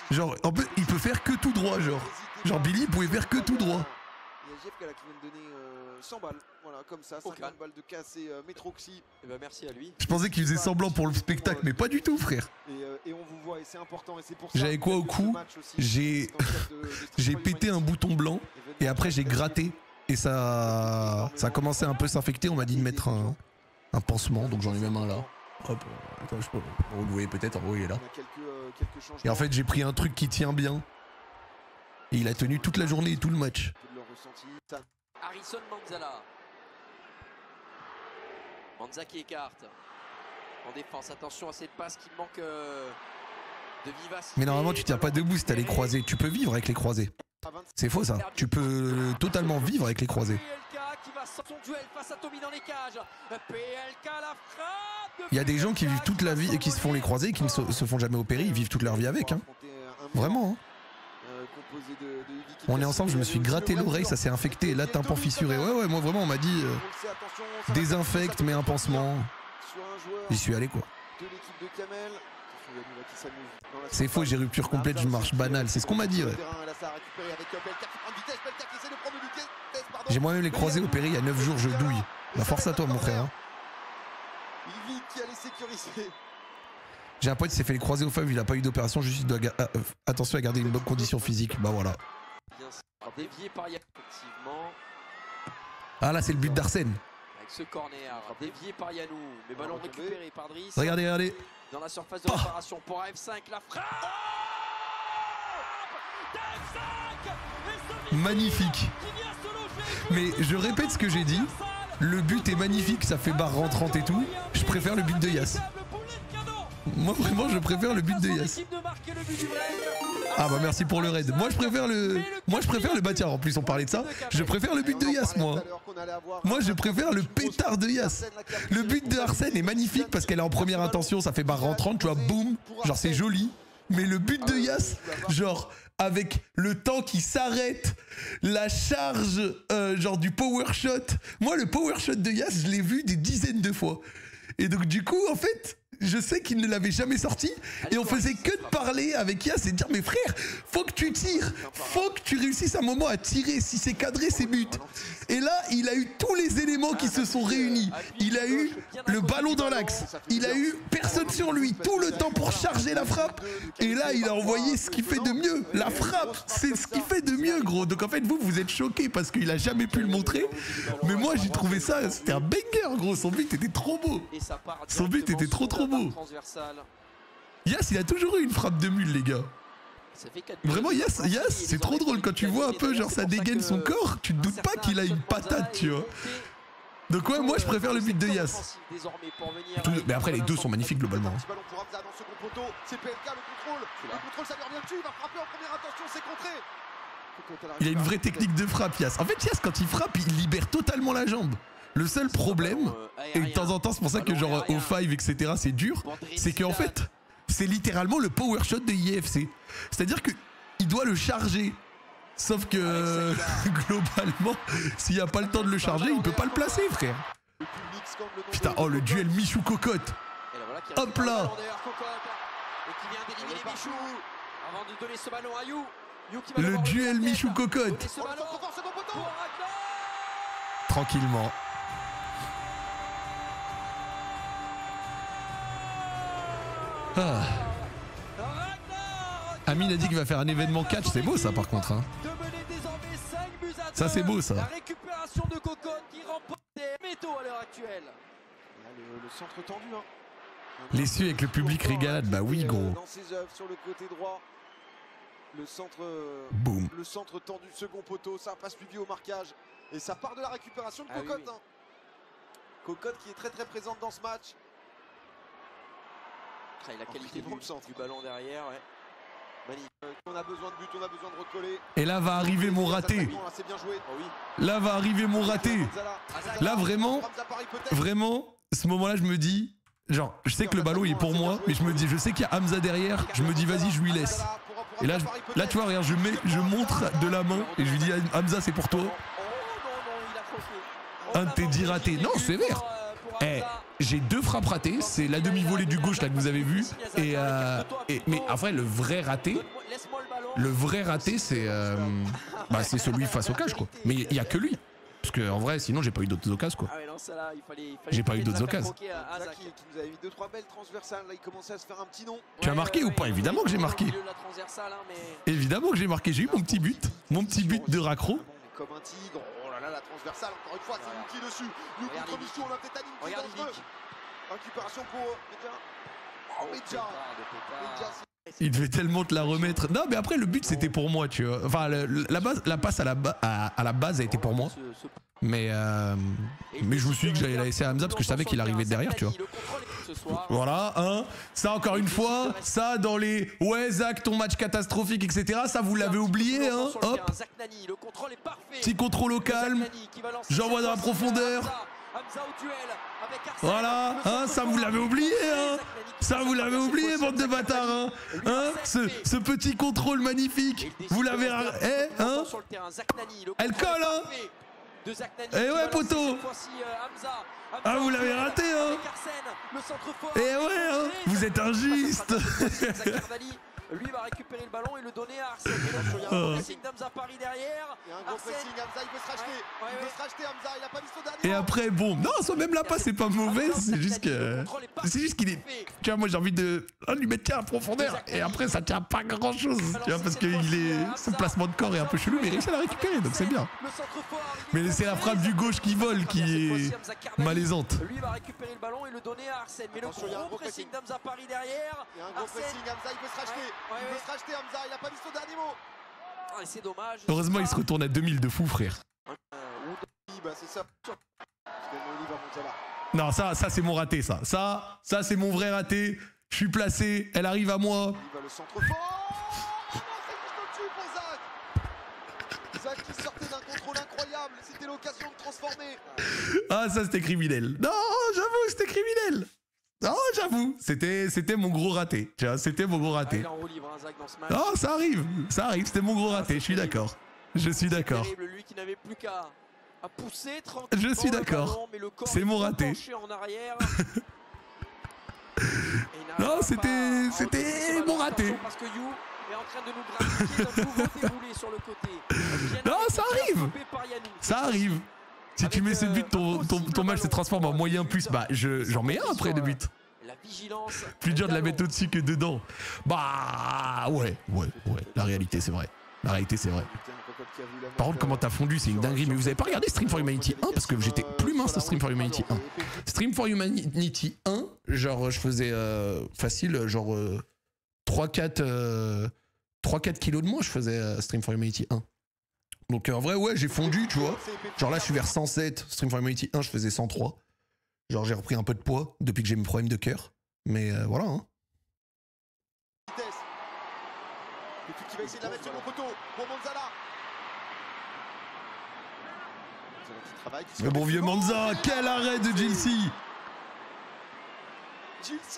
Genre, en fait, il peut faire que tout droit, genre. Genre, Billy, il pouvait faire que tout droit.
Il y a Jeff qui vient de donner 100 balles. Voilà, comme ça, 50 balles de cassé Metroxy.
Et bah merci à lui.
Je pensais qu'il faisait semblant pour le spectacle, mais pas du tout, frère.
Et on vous voit, et c'est important, et c'est pour ça.
J'avais quoi au cou? J'ai pété un bouton blanc, et après j'ai gratté. Et ça a commencé à un peu s'infecter. On m'a dit de mettre un pansement, donc j'en ai même un là. Hop, attends, je peux. Vous le voyez peut-être, en haut il est là. Et en fait, j'ai pris un truc qui tient bien. Et il a tenu toute la journée et tout le match.
Harrison Manzala. Manza qui écarte. En défense, attention à cette passe qui manque de vivacité.
Mais normalement, tu tiens pas debout si t'as les croisés. Tu peux vivre avec les croisés. C'est faux ça. Tu peux totalement vivre avec les croisés. Il y a des gens qui vivent toute la vie et qui se font les croisés et qui ne se font jamais opérer. Ils vivent toute leur vie avec. Hein. Vraiment. Hein. On est ensemble, je me suis gratté l'oreille, ça s'est infecté, là tympan fissuré. Ouais, moi vraiment on m'a dit désinfecte, mets un pansement. J'y suis allé quoi. C'est faux, j'ai rupture complète, je marche banal, c'est ce qu'on m'a dit. Ouais. J'ai moi-même les croisés opérés il y a 9 jours, je douille. Bah force à toi mon frère. Hein. J'ai un pote qui s'est fait les croisés au FAV, il a pas eu d'opération, juste il doit attention à garder une bonne condition physique. Bah voilà. Ah là c'est le but d'Arsène.
Avec ce corner dévié par Yanou, mais ballon récupéré par Driss.
Regardez.
Dans la surface de réparation pour AF5, la frappe.
Magnifique. Mais je répète ce que j'ai dit. Le but est magnifique, ça fait barre rentrante et tout. Je préfère le but de Yass. Moi vraiment je préfère le but de Yass. Ah bah merci pour le raid. Moi je préfère le bah tiens en plus on parlait de ça. Je préfère le but de Yass moi. Moi je préfère le pétard de Yass. Le but de Arsène est magnifique parce qu'elle est en première intention, ça fait barre rentrante, tu vois, boum. Genre c'est joli. Mais le but de Yass, genre avec le temps qui s'arrête, la charge genre du power shot. Moi le power shot de Yass je l'ai vu des dizaines de fois. Et donc du coup en fait je sais qu'il ne l'avait jamais sorti. Et on faisait que de parler avec Yas et de dire mais frère, faut que tu tires. Faut que tu réussisses un moment à tirer. Si c'est cadré, c'est but. Et là, il a eu tous les éléments qui se sont réunis. Il a eu le ballon dans l'axe. Il a eu personne sur lui. Tout le temps pour charger la frappe. Et là, il a envoyé ce qu'il fait de mieux. La frappe, c'est ce qu'il fait de mieux, gros. Donc en fait, vous êtes choqués parce qu'il a jamais pu le montrer. Mais moi, j'ai trouvé ça, c'était un banger, gros. Son but était trop beau. Son but était trop beau. Yas, il a toujours eu une frappe de mule, les gars. Vraiment, Yas, c'est trop drôle quand tu vois un peu, genre, ça dégaine son corps. Tu te doutes pas qu'il a une patate, tu vois. Donc ouais, moi, je préfère le but de Yas. Mais après, les deux sont magnifiques, globalement. Il a une vraie technique de frappe, Yas. En fait, Yas, quand il frappe, il libère totalement la jambe. Le seul problème, et de temps en temps, c'est pour ça que genre au 5, etc., c'est dur, c'est qu'en fait, c'est littéralement le power shot de IFC. C'est-à-dire qu'il doit le charger. Sauf que, globalement, s'il n'y a pas le temps de le charger, il peut pas le placer, frère. Putain, oh, le duel Michou-Cocotte. Hop là. Le duel Michou-Cocotte. Tranquillement. Ah. Amine a dit qu'il va faire un événement catch, c'est beau ça par contre. Hein. Ça c'est beau ça.
La récupération de Cocotte qui remporte des métaux à l'heure actuelle.
Le centre tendu. Hein.
Les cieux avec le public régalade, bah oui gros.
Dans ses œuvres sur le côté droit. Le centre,
boum.
Le centre tendu, second poteau, ça passe plus vite au marquage. Et ça part de la récupération de Cocotte. Oui. Hein. Cocotte qui est très présente dans ce match.
La qualité du ballon derrière, ouais.
On a besoin de but, on a besoin de recoller.
Et là va arriver mon raté. Là va arriver mon raté. Là vraiment, ce moment-là je me dis, genre je sais que le ballon il est pour moi, mais je me dis, je sais qu'il y a Hamza derrière, je me dis vas-y je lui laisse. Et là tu vois regarde, je montre de la main et je lui dis Hamza c'est pour toi. Un de tes 10 ratés. Non, c'est vert. Eh, j'ai 2 frappes ratées, c'est la demi-volée du gauche là que vous avez vu. Mais après le vrai raté c'est c'est celui face au cage quoi. Mais il y a que lui. Parce que en vrai sinon j'ai pas eu d'autres occasions quoi. J'ai pas eu d'autres occasions.
Qui nous avait mis 2-3 belles transversales, là il commençait à se faire un petit nom.
Tu as marqué ou pas? Évidemment que j'ai marqué. Évidemment que j'ai marqué, j'ai eu mon petit but de raccro.
Comme un tigre. Oh là là, la transversale, encore une fois, c'est Yuki dessus. Yuki contre Michou, on a peut-être Anime qui est dangereux. Récupération pour Medja. Oh, Medja.
Il devait tellement te la remettre. Non, mais après, le but, c'était pour moi, tu vois. Enfin, la passe à la base a été pour moi. Mais je me suis dit que j'allais la laisser à Hamza parce que je savais qu'il arrivait derrière, tu vois. Voilà, hein. Ça, encore une fois, ça, dans les « Ouais, Zach, ton match catastrophique, etc. » Ça, vous l'avez oublié, hein. Hop. Petit contrôle au calme. J'envoie dans la profondeur. Voilà, hein. Ça, vous l'avez oublié, hein. Ça, vous l'avez oublié, bande de bâtards, hein, ce petit contrôle magnifique. Vous l'avez... Eh, hein. Elle colle, hein. Eh ouais, poteau. Ah, vous l'avez raté, hein. Eh ouais, hein. Vous êtes injuste.
Lui va récupérer le ballon et le donner à Arsène. Il y a un pressing d'Hamza Paris derrière.
Il y a un gros pressing, Hamza, il peut se racheter. Il peut se racheter, Hamza, il a pas vu son dernier.
Et après, bon, non, même la passe, c'est pas mauvais. C'est juste qu'il est. Tu vois, moi j'ai envie de lui mettre tiens à profondeur. Et après, ça tient pas grand chose. Tu vois, parce que son placement de corps est un peu chelou, mais il réussit à la récupérer, donc c'est bien. Mais c'est la frappe du gauche qui vole qui est malaisante.
Lui va récupérer le ballon et le donner à Arsène. Mais le gros pressing d'Hamza Paris derrière.
Il y a un gros pressing, Hamza, il peut se racheter. Il veut se racheter, Hamza, il a pas dit son dernier mot.
Ah, c'est dommage.
Heureusement, il se retourne à 2000 de fou, frère.
Bah, c'est ça.
Non, ça c'est mon raté, ça. Ça c'est mon vrai raté. Je suis placé, elle arrive à moi.
Il va le centre fort. Oh, c'est juste au-dessus pour Zach. Zach qui sortait d'un contrôle incroyable. C'était l'occasion de transformer.
Ah, ça c'était criminel. Non, j'avoue, c'était criminel. Non, j'avoue, c'était mon gros raté. Tu vois, c'était mon gros raté. Oh, ça arrive, c'était mon gros raté, je suis d'accord. Je suis d'accord.
Lui qui n'avait plus qu'à pousser
je suis d'accord. C'est mon raté. Non, c'était mon raté.
Parce que You est en train de nous gratifier d'un nouveau déboulé sur le côté.
Non, ça arrive. Ça arrive. Si tu mets ce but, ton match se transforme en moyen plus. Bah, j'en mets un après le but.
La vigilance.
Plus dur de la mettre au-dessus que dedans. Bah, ouais. La réalité, c'est vrai. Par contre, comment t'as fondu, c'est une dinguerie. Mais vous avez pas regardé Stream for Humanity 1 parce que j'étais plus mince à Stream for Humanity 1. Stream for Humanity 1, genre, je faisais facile, genre 3-4 kilos de moins, je faisais Stream for Humanity 1. Donc en vrai, ouais, j'ai fondu, tu vois. Genre là, je suis vers 107. Stream for Humanity 1, je faisais 103. Genre, j'ai repris un peu de poids depuis que j'ai mes problèmes de cœur. Mais voilà, hein.
Qui va essayer de la mettre sur le poteau pour Manzala.
Le bon vieux Manza, quel arrêt de Gilsi.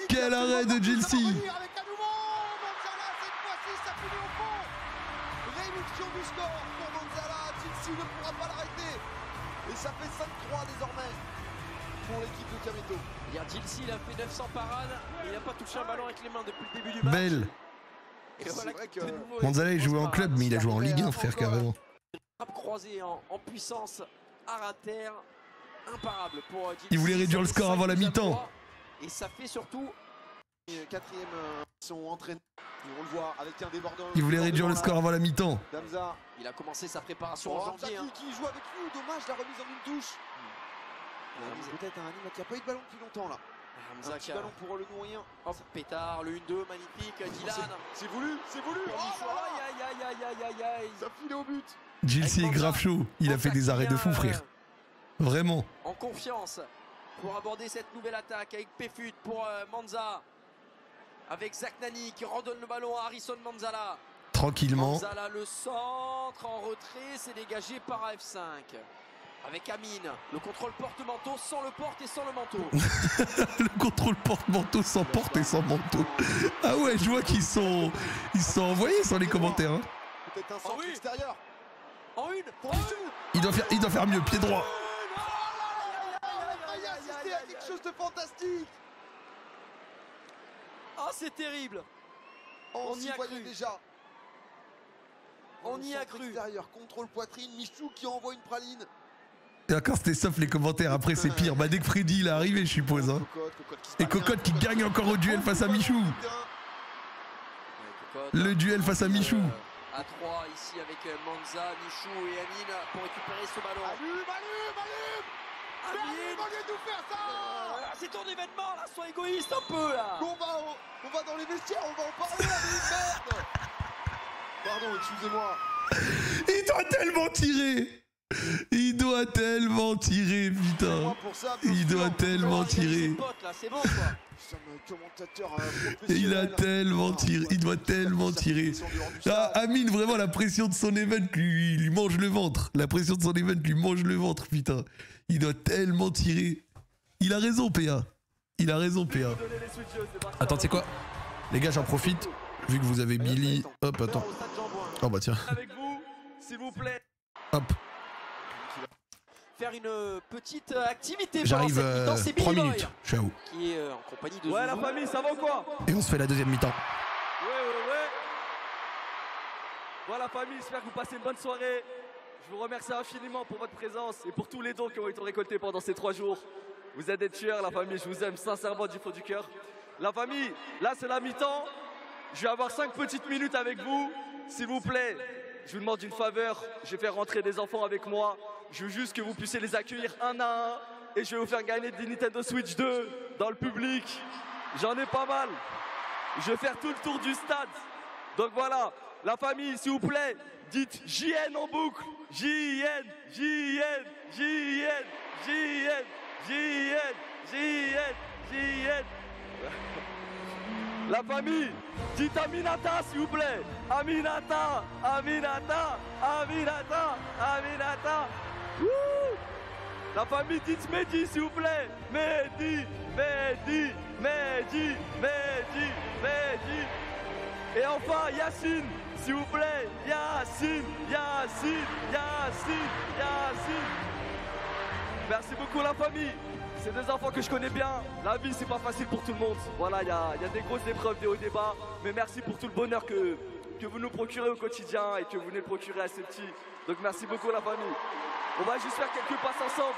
Quel arrêt de Gilsi.
Avec à nouveau Manzala, cette fois-ci, ça finit au fond. Réduction du score pour Manzala. Gilsi ne pourra pas l'arrêter. Et ça fait 5-3 désormais pour l'équipe de Kameto.
Gilsi, il a fait 900 parades. Il n'a pas touché un ballon avec les mains depuis le début du match.
Belle.
Et voilà que
Manzala, il jouait en club, mais il a joué en Ligue 1, frère, carrément.
Frappe croisée en puissance, à terre, imparable pour Gilsi.
Il voulait réduire le score avant la mi-temps.
Et ça fait surtout...
Quatrième, ils sont entraînés. On le voit avec un débordant.
Il voulait réduire le score avant la mi-temps.
Damza.
Il a commencé sa préparation en janvier.
Qui joue avec nous, dommage la remise en une touche. Peut-être un anime qui n'a pas eu de ballon depuis longtemps là. Un petit ballon pour le nourrir.
Hop, pétard, le 1-2, magnifique, Dylan.
C'est voulu.
Aïe.
Ça file au but.
Gilsi est grave chaud. Il a fait des arrêts de fou, frère. Vraiment.
En confiance pour aborder cette nouvelle attaque avec Pefut pour Manza. Avec Zach Nani qui redonne le ballon à Harrison Manzala.
Tranquillement.
Manzala, le centre en retrait, c'est dégagé par AF5. Avec Amine, le contrôle porte-manteau sans le porte et sans le manteau.
Le contrôle porte-manteau sans porte et sans manteau. Ah ouais, je vois qu'ils sont envoyés sur les commentaires. Hein.
Peut-être un centre extérieur.
En une.
Il doit faire mieux, pied droit.
Il a assisté à quelque chose de fantastique.
Ah, c'est terrible.
On y a cru déjà.
On y a cru.
Extérieur, contrôle poitrine, Michou qui envoie une praline.
Et encore c'était sauf les commentaires, après c'est pire. Bah dès que Freddy il est arrivé, je suppose. Hein. Et Cocotte qui gagne encore au duel face à Michou. Le duel face à Michou.
À 3 ici avec Manza, Michou et Amine pour récupérer ce ballon.
Amine, au lieu de nous faire ça.
C'est ton événement là, sois égoïste un peu là.
On va dans les vestiaires, on va en parler, Amine, merde. Pardon, excusez-moi.
Il doit tellement tirer. Il doit tellement tirer, putain. Il doit tellement tirer. Il a tellement tiré. Il doit tellement tirer. Ah, Amine, vraiment, la pression de son event lui mange le ventre. La pression de son event lui mange le ventre, putain. Il doit tellement tirer. Il a raison, PA. Il a raison, PA. Attends, tu sais quoi? Les gars, j'en profite. Vu que vous avez Billy. Hop, attends. Oh bah tiens.
Avec vous, s'il vous plaît.
Hop.
Faire une petite activité.
J'arrive 3 minutes. Je suis à où?
Qui est en compagnie de
Ouais, la famille, ça va ou quoi?
Et on se fait la deuxième mi-temps.
Ouais. Voilà, la famille, j'espère que vous passez une bonne soirée. Je vous remercie infiniment pour votre présence et pour tous les dons qui ont été récoltés pendant ces 3 jours. Vous êtes des tueurs, la famille. Je vous aime sincèrement du fond du cœur. La famille, là, c'est la mi-temps. Je vais avoir 5 petites minutes avec vous. S'il vous plaît, je vous demande une faveur. Je vais faire rentrer des enfants avec moi. Je veux juste que vous puissiez les accueillir un à un. Et je vais vous faire gagner des Nintendo Switch 2 dans le public. J'en ai pas mal. Je vais faire tout le tour du stade. Donc voilà, la famille, s'il vous plaît, dites JN en boucle. JN. La famille, dites Aminata s'il vous plaît. Aminata. Wouh. La famille, dites Mehdi s'il vous plaît. Mehdi. Et enfin Yacine, s'il vous plaît. Yacine. Merci beaucoup la famille. C'est des enfants que je connais bien. La vie, c'est pas facile pour tout le monde. Voilà, il y a des grosses épreuves, des hauts, des bas. Mais merci pour tout le bonheur que vous nous procurez au quotidien et que vous venez le procurer à ces petits. Donc merci beaucoup la famille. On va juste faire quelques passes ensemble.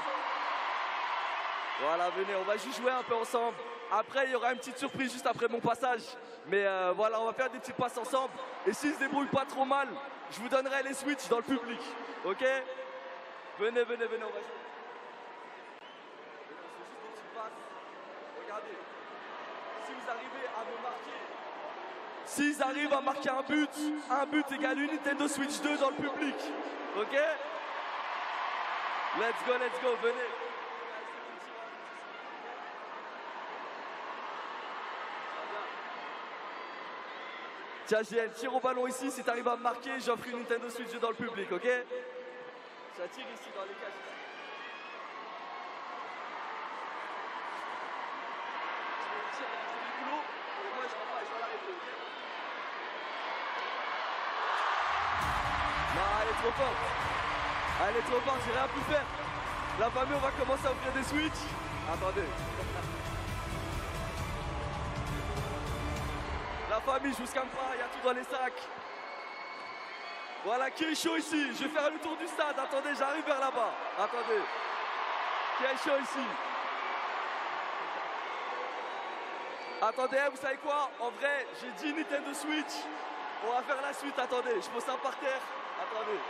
Voilà, venez, on va juste jouer un peu ensemble. Après, il y aura une petite surprise juste après mon passage. Mais voilà, on va faire des petites passes ensemble. Et s'ils se débrouillent pas trop mal, je vous donnerai les switches dans le public. Ok? Venez, venez, venez, on va jouer. Regardez, si vous arrivez à me marquer, s'ils arrivent à marquer un but égale une Nintendo Switch 2 dans le public. Ok? Let's go, venez. Tiens, j'ai un tir au ballon ici, si tu arrives à me marquer, j'offre une Nintendo Switch 2 dans le public, ok? J'attire ici dans les cages. Non, elle est trop forte. Elle est trop forte, j'ai rien pu faire. La famille, on va commencer à offrir des switches. Attendez. La famille, je vous scanne pas, il y a tout dans les sacs. Voilà, qui est chaud ici? Je vais faire le tour du stade. Attendez, j'arrive vers là-bas. Attendez. Qui est chaud ici? Attendez, vous savez quoi? En vrai, j'ai dit Nintendo Switch. On va faire la suite, attendez. Je pose ça par terre. Attendez.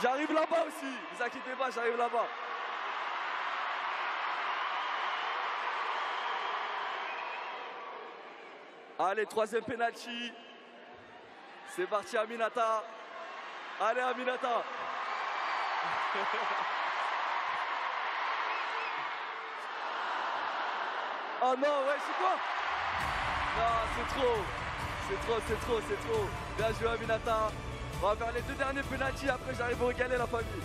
J'arrive là-bas aussi. Vous inquiétez pas, j'arrive là-bas. Allez, troisième penalty. C'est parti, Aminata. Allez, Aminata. Oh non, ouais, c'est quoi? Non, c'est trop. Bien joué, Aminata. On va faire les deux derniers penalty, après j'arrive à régaler la famille.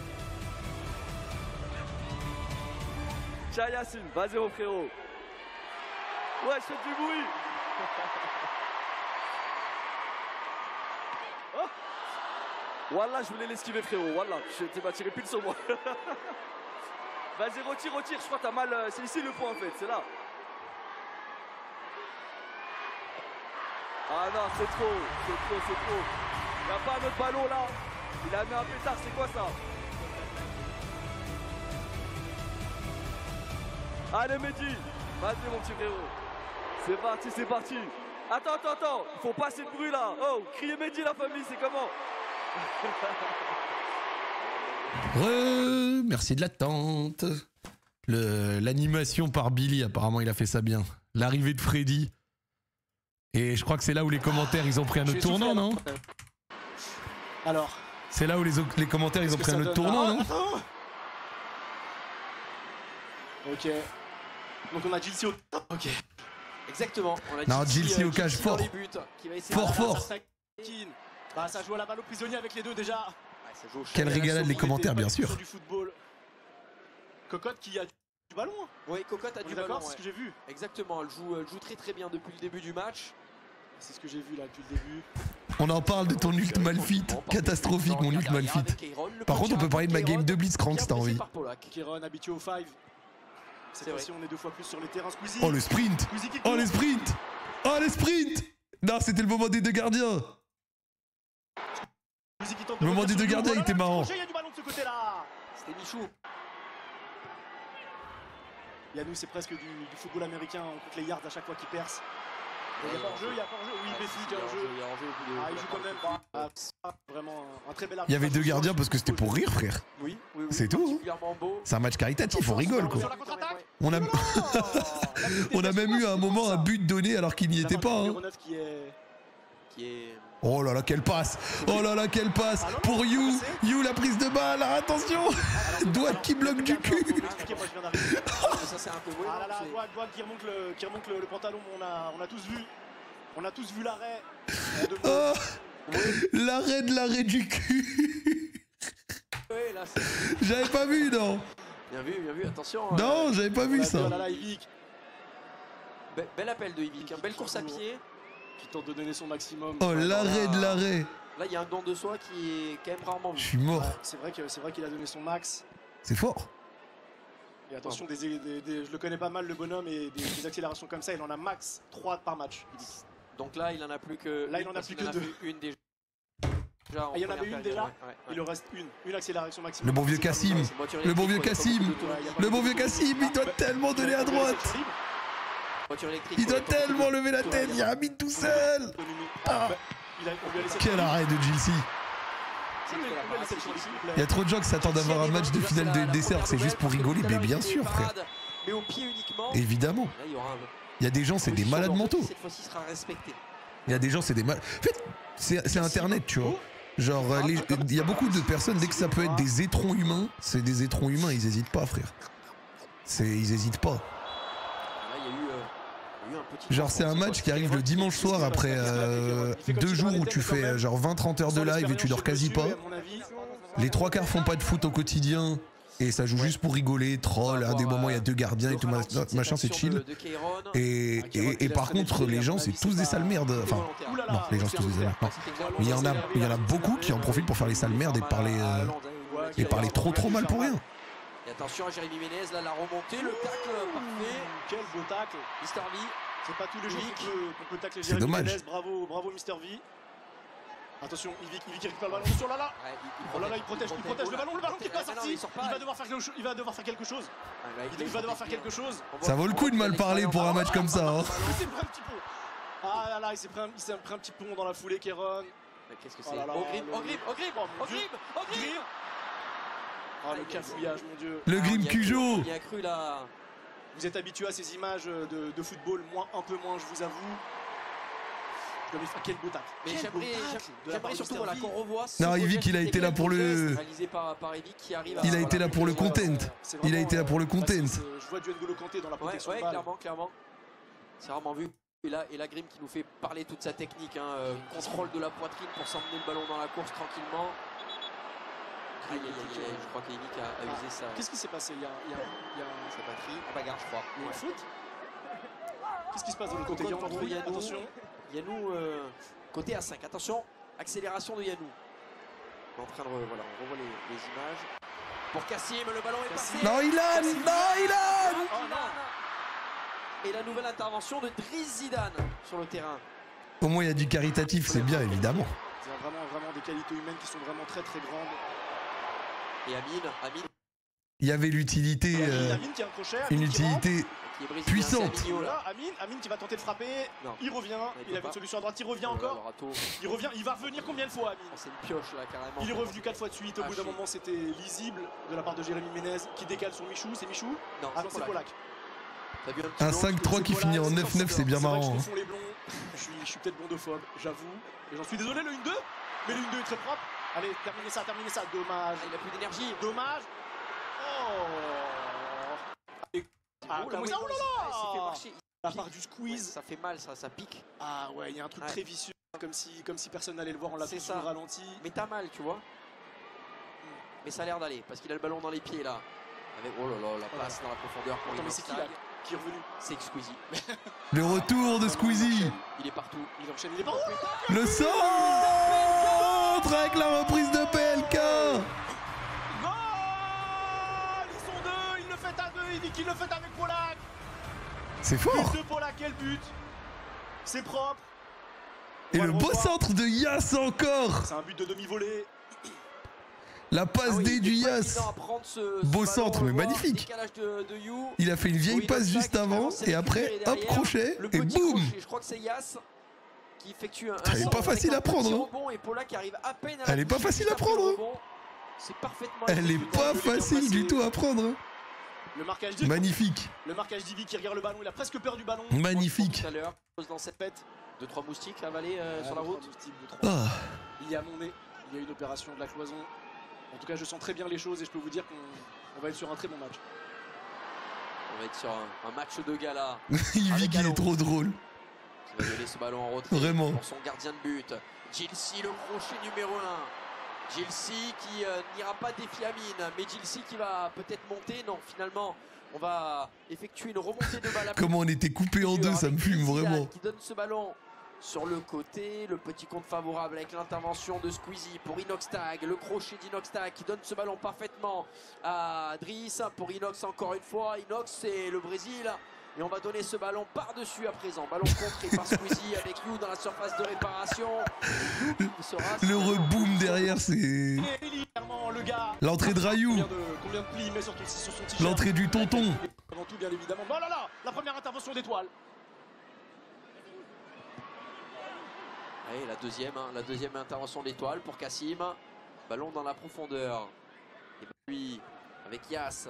Tiens, Yacine, vas-y, mon frérot. Ouais, je fais du bruit. Oh. Wallah, je voulais l'esquiver, frérot. Wallah, tu m'as tiré pile sur moi. Vas-y, retire. Je crois que t'as mal. C'est ici le point, en fait. C'est là. Ah non, c'est trop. Il n'y a pas un autre ballon là. Il a mis un pétard, c'est quoi ça? Allez Mehdi, vas-y mon petit frérot. C'est parti. Attends, il faut pas assez de bruit là. Oh, criez Mehdi la famille, c'est comment?
Merci de l'attente. L'animation par Billy, apparemment il a fait ça bien. L'arrivée de Freddy. Et je crois que c'est là où les commentaires ils ont pris un autre tournant, non?
Alors.
C'est là où les commentaires ils ont pris un autre tournant, non?
Ok. Donc on a Gilsi au...
Ok. Exactement. On a
Non, Gilsi au cage fort. Fort.
Bah ça joue à la balle au prisonnier avec les deux déjà.
Quelle régalade les commentaires, bien sûr.
Du football. Cocotte qui a du ballon.
Oui, Cocotte a du ballon.
D'accord, c'est ce que j'ai vu.
Exactement, elle joue très bien depuis le début du match.
C'est ce que j'ai vu là depuis le début.
On en parle de ton ult Malfit. Catastrophique mon ult Malfit. Par contre, on peut parler de ma game de Blitzcrank si t'as envie.
Kéron habitué au 5. Cette fois-ci, on est deux fois plus sur les terrains. Squeezie.
Oh le sprint. Oh les sprints. Non, c'était le moment des deux gardiens. Le moment des deux gardiens, il était marrant.
Il y a du ballon de ce côté-là.
C'était Michou.
Yanou, c'est presque du football américain. On compte les yards à chaque fois qu'il perce. Il y a pas hors-jeu. Oui, Bessie, il y a hors-jeu. Il joue quand même. Vraiment un très bel arbitre.
Il y avait deux gardiens parce que c'était pour rire, frère.
Oui.
C'est tout. C'est un match caritatif, on rigole quoi. On a même eu à un moment un but donné alors qu'il n'y était pas. Hein. Oh là là, quelle passe! Pour You! You, la prise de balle, attention! Doigt qui bloque du cul!
Ça, c'est un peu
ah là là, Doigt qui remonte le pantalon, on a tous vu l'arrêt.
Oh, l'arrêt du cui! J'avais pas vu, non!
Bien vu, attention.
Non, j'avais pas vu ça!
Bel appel de Yvick, belle course à pied.
Qui tente de donner son maximum.
Oh, l'arrêt de l'arrêt!
Là, il y a un don de soi qui est quand même rarement vu.
Je suis mort.
C'est vrai qu'il a donné son max.
C'est fort.
Et attention, je le connais pas mal le bonhomme et des accélérations comme ça, il en a max 3 par match.
Donc là, il en a plus que.
Là, il en a plus que 2.
Une déjà.
Il y en avait une déjà. Il en reste une accélération maximum.
Le bon vieux Kassim. Le bon vieux Kassim. Le bon vieux Kassim, il doit tellement donner à droite. Il doit tellement lever la tête. Il y a Amine tout seul. Ah. Quel arrêt de Gilsi. Il y a trop de gens qui s'attendent à voir un match de finale de dessert, c'est juste pour rigoler, mais bien sûr, frère.
Mais au pied uniquement.
Évidemment. Il y a des gens, c'est des malades mentaux.
Cette fois-ci sera respecté.
Il y a des gens, c'est des malades. En fait, c'est Internet, tu vois. Genre, il y a beaucoup de personnes, dès que ça peut être des étrons humains, c'est des étrons humains, ils hésitent pas, frère. Ils hésitent pas. Genre, c'est un match qui arrive le dimanche soir après 2 jours où tu fais genre 20-30 heures de live et tu dors quasi pas. Les 3 quarts font pas de foot au quotidien et ça joue juste pour rigoler, troll. À des moments, il y a 2 gardiens et tout machin, c'est chill. Et par contre, les gens, c'est tous des sales merdes. Enfin, non, les gens, c'est tous des sales merdes. Mais il y en a beaucoup qui en profitent pour faire les sales merdes et parler trop mal pour rien.
Et attention à Jérémy Ménez, là la remontée, le tacle parfait.
Quel beau tacle.
Mister V.
C'est pas tous les jours qu'on peut tacler
Jérémy Ménez.
Bravo Mister V. Attention, Yvick qui récupère le ballon. Attention là. Oh là là, il protège le ballon qui est pas sorti. Il va devoir faire quelque chose. Il va devoir faire quelque chose.
Ça vaut le coup de mal parler pour un match comme ça. Hein.
Il s'est pris un petit pont. Ah là là, il s'est pris un petit pont dans la foulée, Kéron.
Qu'est-ce que c'est? Ogrim.
Oh le cafouillage, mon dieu.
Le Grim Cujo.
Il a cru là.
Vous êtes habitué à ces images de football, un peu moins, je vous avoue. Quel beau tacle.
Mais j'aimerais surtout qu'on revoie.
Non, Yvick, il a été là pour le. Il a été là pour le content. Il a été là pour le content.
Je vois du N'Golo Kanté dans la protection.
Ouais, clairement. C'est rarement vu. Et là, Grim qui nous fait parler toute sa technique. Contrôle de la poitrine pour s'emmener le ballon dans la course tranquillement. Je crois qu'Yvick a usé ça.
Qu'est-ce qui s'est passé? Il y a
sa batterie en bagarre, je crois.
Il y a un faute. Qu'est-ce qui se passe de l'autre côté? Attention.
Yanou, côté A5. Attention, accélération de Yanou. On est en train de voilà, on revoit les images. Pour Kassim, le ballon est passé.
Non, Ilan.
Et la nouvelle intervention de Driss Zidane sur le terrain.
Au moins, il y a du caritatif, c'est bien, évidemment.
Il y a vraiment des qualités humaines qui sont vraiment très grandes.
Et Amine.
Il y avait l'utilité, une utilité puissante.
Amine qui va tenter de frapper. Non. Il revient. Il avait une solution à droite. Il revient encore. Il revient. Il va revenir combien de fois, Amine?
C'est une pioche là carrément.
Il est revenu 4 fois de suite. Au bout d'un moment, c'était lisible de la part de Jérémy Ménez qui décale sur Michou. C'est Michou?
Non,
c'est Polak.
Un 5-3 qui finit en 9-9, c'est bien marrant.
Je suis peut-être bondophobe, j'avoue. Et j'en suis désolé, le 1-2. Mais le 1-2 est très propre. Allez, terminez ça. Dommage.
Il a plus d'énergie.
Dommage. Comment ça? Oh là là!
Il s'est fait marcher.
La part du squeeze.
Ça fait mal, ça pique.
Ah ouais, il y a un truc très vicieux. Comme si personne n'allait le voir, on l'a fait sur le ralenti.
Mais t'as mal, tu vois. Mais ça a l'air d'aller, parce qu'il a le ballon dans les pieds là. Avec, oh là là, la passe dans la profondeur.
Attends, mais c'est qui là? Qui est revenu?
C'est Squeezie.
Le retour de Squeezie.
Il est partout.
Il enchaîne, il est partout.
Le centre avec la reprise de PLK.
Goal! Ils sont deux, il le fait à deux, il dit qu'il le fait avec Polak.
C'est fort.
But de Polak, quel but. C'est propre.
Et le beau centre de Yass encore.
C'est un but de demi-volée.
La passe D du Yass. Beau centre, mais magnifique. Il a fait une vieille passe juste avant et après, hop, crochet et boum.
Je crois que c'est Yass qui effectue un.
Elle est pas facile à prendre. Elle est pas facile à prendre. Elle est pas facile du tout à prendre.
Le marquage
magnifique.
Le marquage d'Yvick qui regarde le ballon, il a presque peur du ballon.
Magnifique.
Tout à l'heure, dans cette pète, 2-3 moustiques avalés sur la route.
Il y a mon nez, il y a une opération de la cloison. En tout cas, je sens très bien les choses et je peux vous dire qu'on va être sur un très bon match.
On va être sur un match de gala.
Yvick, il est trop drôle.
Il va donner ce ballon en retrait.
Vraiment.
Pour son gardien de but. Gilsi, le crochet numéro 1. Gilsi qui n'ira pas défier Amine, mais Gilsi qui va peut-être monter. Non, finalement, on va effectuer une remontée de balle.
Comment on était coupé en deux, ça me fume vraiment.
Qui donne ce ballon sur le côté. Le petit compte favorable avec l'intervention de Squeezie pour Inoxtag. Le crochet d'Inoxtag qui donne ce ballon parfaitement à Driss. Pour Inox encore une fois. Inox c'est le Brésil. Et on va donner ce ballon par-dessus à présent. Ballon contré par Squeezie avec You dans la surface de réparation.
Le reboom derrière, c'est... L'entrée de Rayou. L'entrée du tonton.
Avant tout, bien évidemment. Oh là là, la première intervention d'Étoile.
Et la deuxième intervention d'Étoile pour Kassim. Ballon dans la profondeur. Et lui, avec Yas,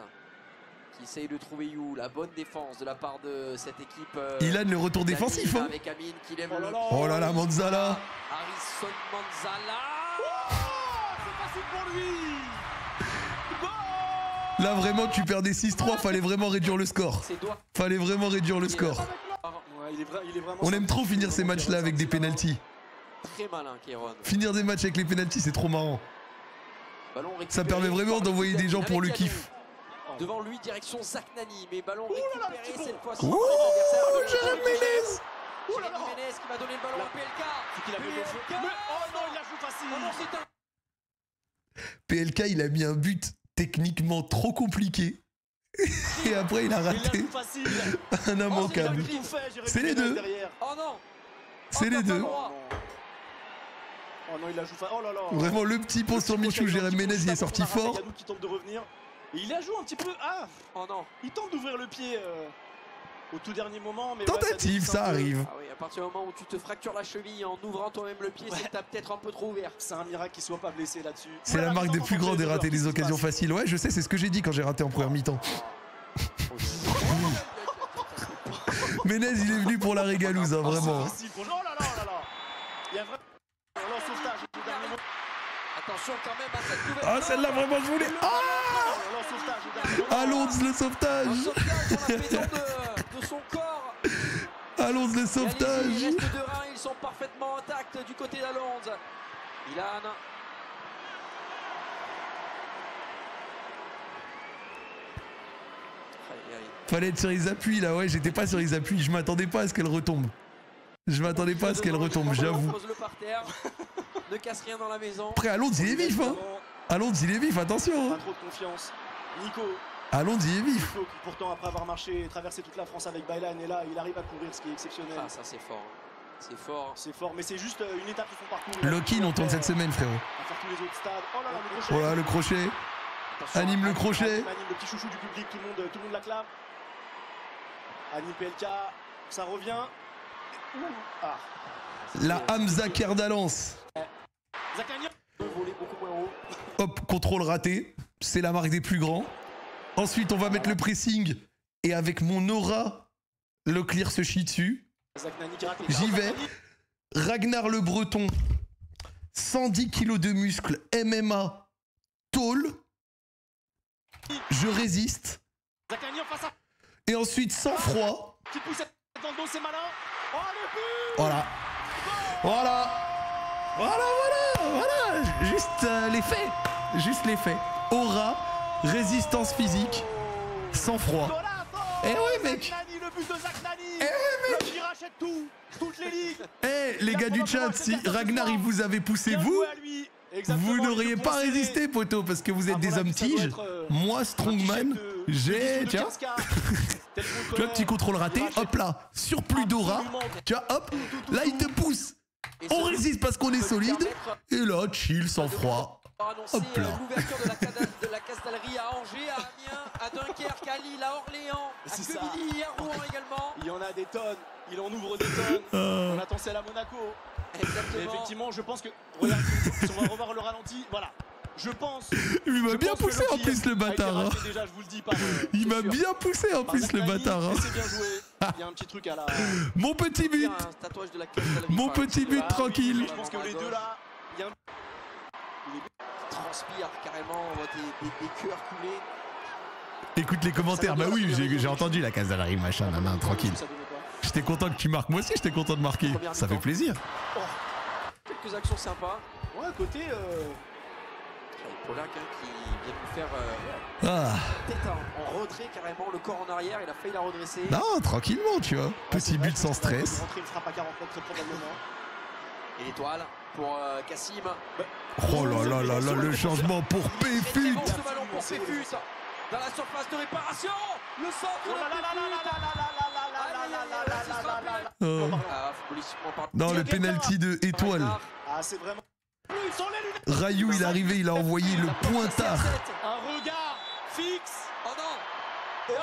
qui essaye de trouver You. La bonne défense de la part de cette équipe.
Il a le retour défensif. Hein.
Avec Amine qui lève
oh là là, Manzala.
Harrison Manzala.
Oh, c'est facile pour lui.
Là vraiment tu perdais 6-3, fallait vraiment réduire le score. Fallait vraiment réduire le score. On aime trop finir ces matchs-là avec des pénaltys.
Très malin, Kéron.
Finir des matchs avec les pénaltys, c'est trop marrant. Ça permet vraiment d'envoyer des gens pour le kiff.
Devant lui, direction Zach Nani, mais ballon récupéré cette fois-ci.
Ouh, Jérémy Ménez.
Jérémy Ménez qui va donner le ballon à PLK.
Oh non, il la joue facile.
PLK, il a mis un but techniquement trop compliqué. Et après, il a raté un immanquable. C'est les deux.
Oh non.
C'est les deux.
Oh non, il la joue oh là là.
Vraiment, le petit pont sur Michou, Jérémy Ménez, il est sorti fort.
Yannou qui tente de revenir. Et il la joue un petit peu. Ah.
Oh non.
Il tente d'ouvrir le pied au tout dernier moment. Mais
tentative, ça arrive.
Ah oui, à partir du moment où tu te fractures la cheville en ouvrant toi-même le pied, c'est que t'as peut-être un peu trop ouvert.
C'est un miracle qu'il soit pas blessé là-dessus.
C'est la marque des plus grands de rater les occasions faciles. Ouais, je sais, c'est ce que j'ai dit quand j'ai raté en première mi-temps. Ménez, il est venu pour la régalouse, hein, vraiment.
Oh là là, oh là là. Il y a vraiment un sauvetage au dernier moment.
Attention quand même à cette nouvelle.
Ah, celle-là, vraiment, je voulais. Allons, le sauvetage.
Un sauvetage de son corps.
Allons, le sauvetage.
Il reste deux reins, ils sont parfaitement intacts du côté d'Alonze. Ilan.
Fallait être sur les appuis là, ouais, j'étais pas sur les appuis, je m'attendais pas à ce qu'elle retombe. Je m'attendais pas à ce qu'elle retombe, j'avoue.
Ne casse rien dans la maison.
Après, Alonso, il est vif, hein. Alonso, il est vif, attention.
Pas trop de confiance. Nico.
Alonso, il est vif.
Nico qui pourtant, après avoir marché et traversé toute la France avec Baylan, et là, il arrive à courir, ce qui est exceptionnel.
Ah, ça c'est fort. C'est fort.
C'est fort, mais c'est juste une étape de son parcours.
Lokin, on tourne cette semaine, frérot.
À faire tous les autres stades. Oh là là, le crochet.
Voilà, le crochet.
Attention,
anime le crochet.
Anime le petit chouchou du public, tout le monde l'acclame. Anime PLK, ça revient. Ah.
La Hamza Kerdalance. Hop, contrôle raté. C'est la marque des plus grands. Ensuite, on va mettre le pressing. Et avec mon aura, le clear se chie dessus. J'y vais. Ragnar le Breton. 110 kg de muscles. MMA. Tôle. Je résiste. Et ensuite, sans froid. Voilà. Voilà. Voilà. Juste les faits. Juste les faits. Aura, résistance physique, sans froid. Eh ouais, mec. Eh ouais, mec. Eh, les gars du chat, si Ragnar, il vous avait poussé, vous n'auriez pas résisté, poteau, parce que vous êtes des hommes tiges. Moi, Strongman, j'ai... Tiens. Tu vois, petit contrôle raté, hop là, surplus d'aura. Tu vois, hop, là, il te pousse. On résiste parce qu'on est solide. Et là, chill, sans froid. Hop là.
L'ouverture de la Castellerie à Angers, à Amiens, à Dunkerque, à Lille, à Orléans, à Quevilly, à Rouen également.
Il y en a des tonnes, il en ouvre des tonnes. On attend celle à Monaco.
Exactement.
Et effectivement, je pense que... Regarde, si on va revoir le ralenti, voilà. Je pense...
Il m'a bien poussé en plus, le bâtard.
Déjà, je vous le dis, par,
il m'a bien poussé en plus, le bâtard.
C'est bien joué. Il y a un petit truc à la...
Mon petit but. Mon petit but tranquille.
Je pense que les deux là... Il y a un...
transpire carrément, on voit des cœurs couler.
Écoute les commentaires, bah oui, j'ai entendu la Castellerie, machin, nan, tranquille. J'étais content que tu marques, moi aussi j'étais content de marquer, ça fait plaisir.
Quelques actions sympas.
Ouais, à côté...
Polak qui vient de nous faire tête en retrait carrément, le corps en arrière, il a failli la redresser.
Non, tranquillement, tu vois. Petit but sans stress.
Rentrer une frappe à 40 mètres très probablement.
Et l'étoile pour Kassim.
Oh là là là là, le changement pour Péfut.
Bon, ce ballon pour Péfut dans la surface de réparation. Le centre de
Non, le penalty de Étoile.
Ah, c'est vraiment.
Rayou, il est arrivé, il a envoyé le pointard.
Un regard fixe.
Oh non.
Et oh,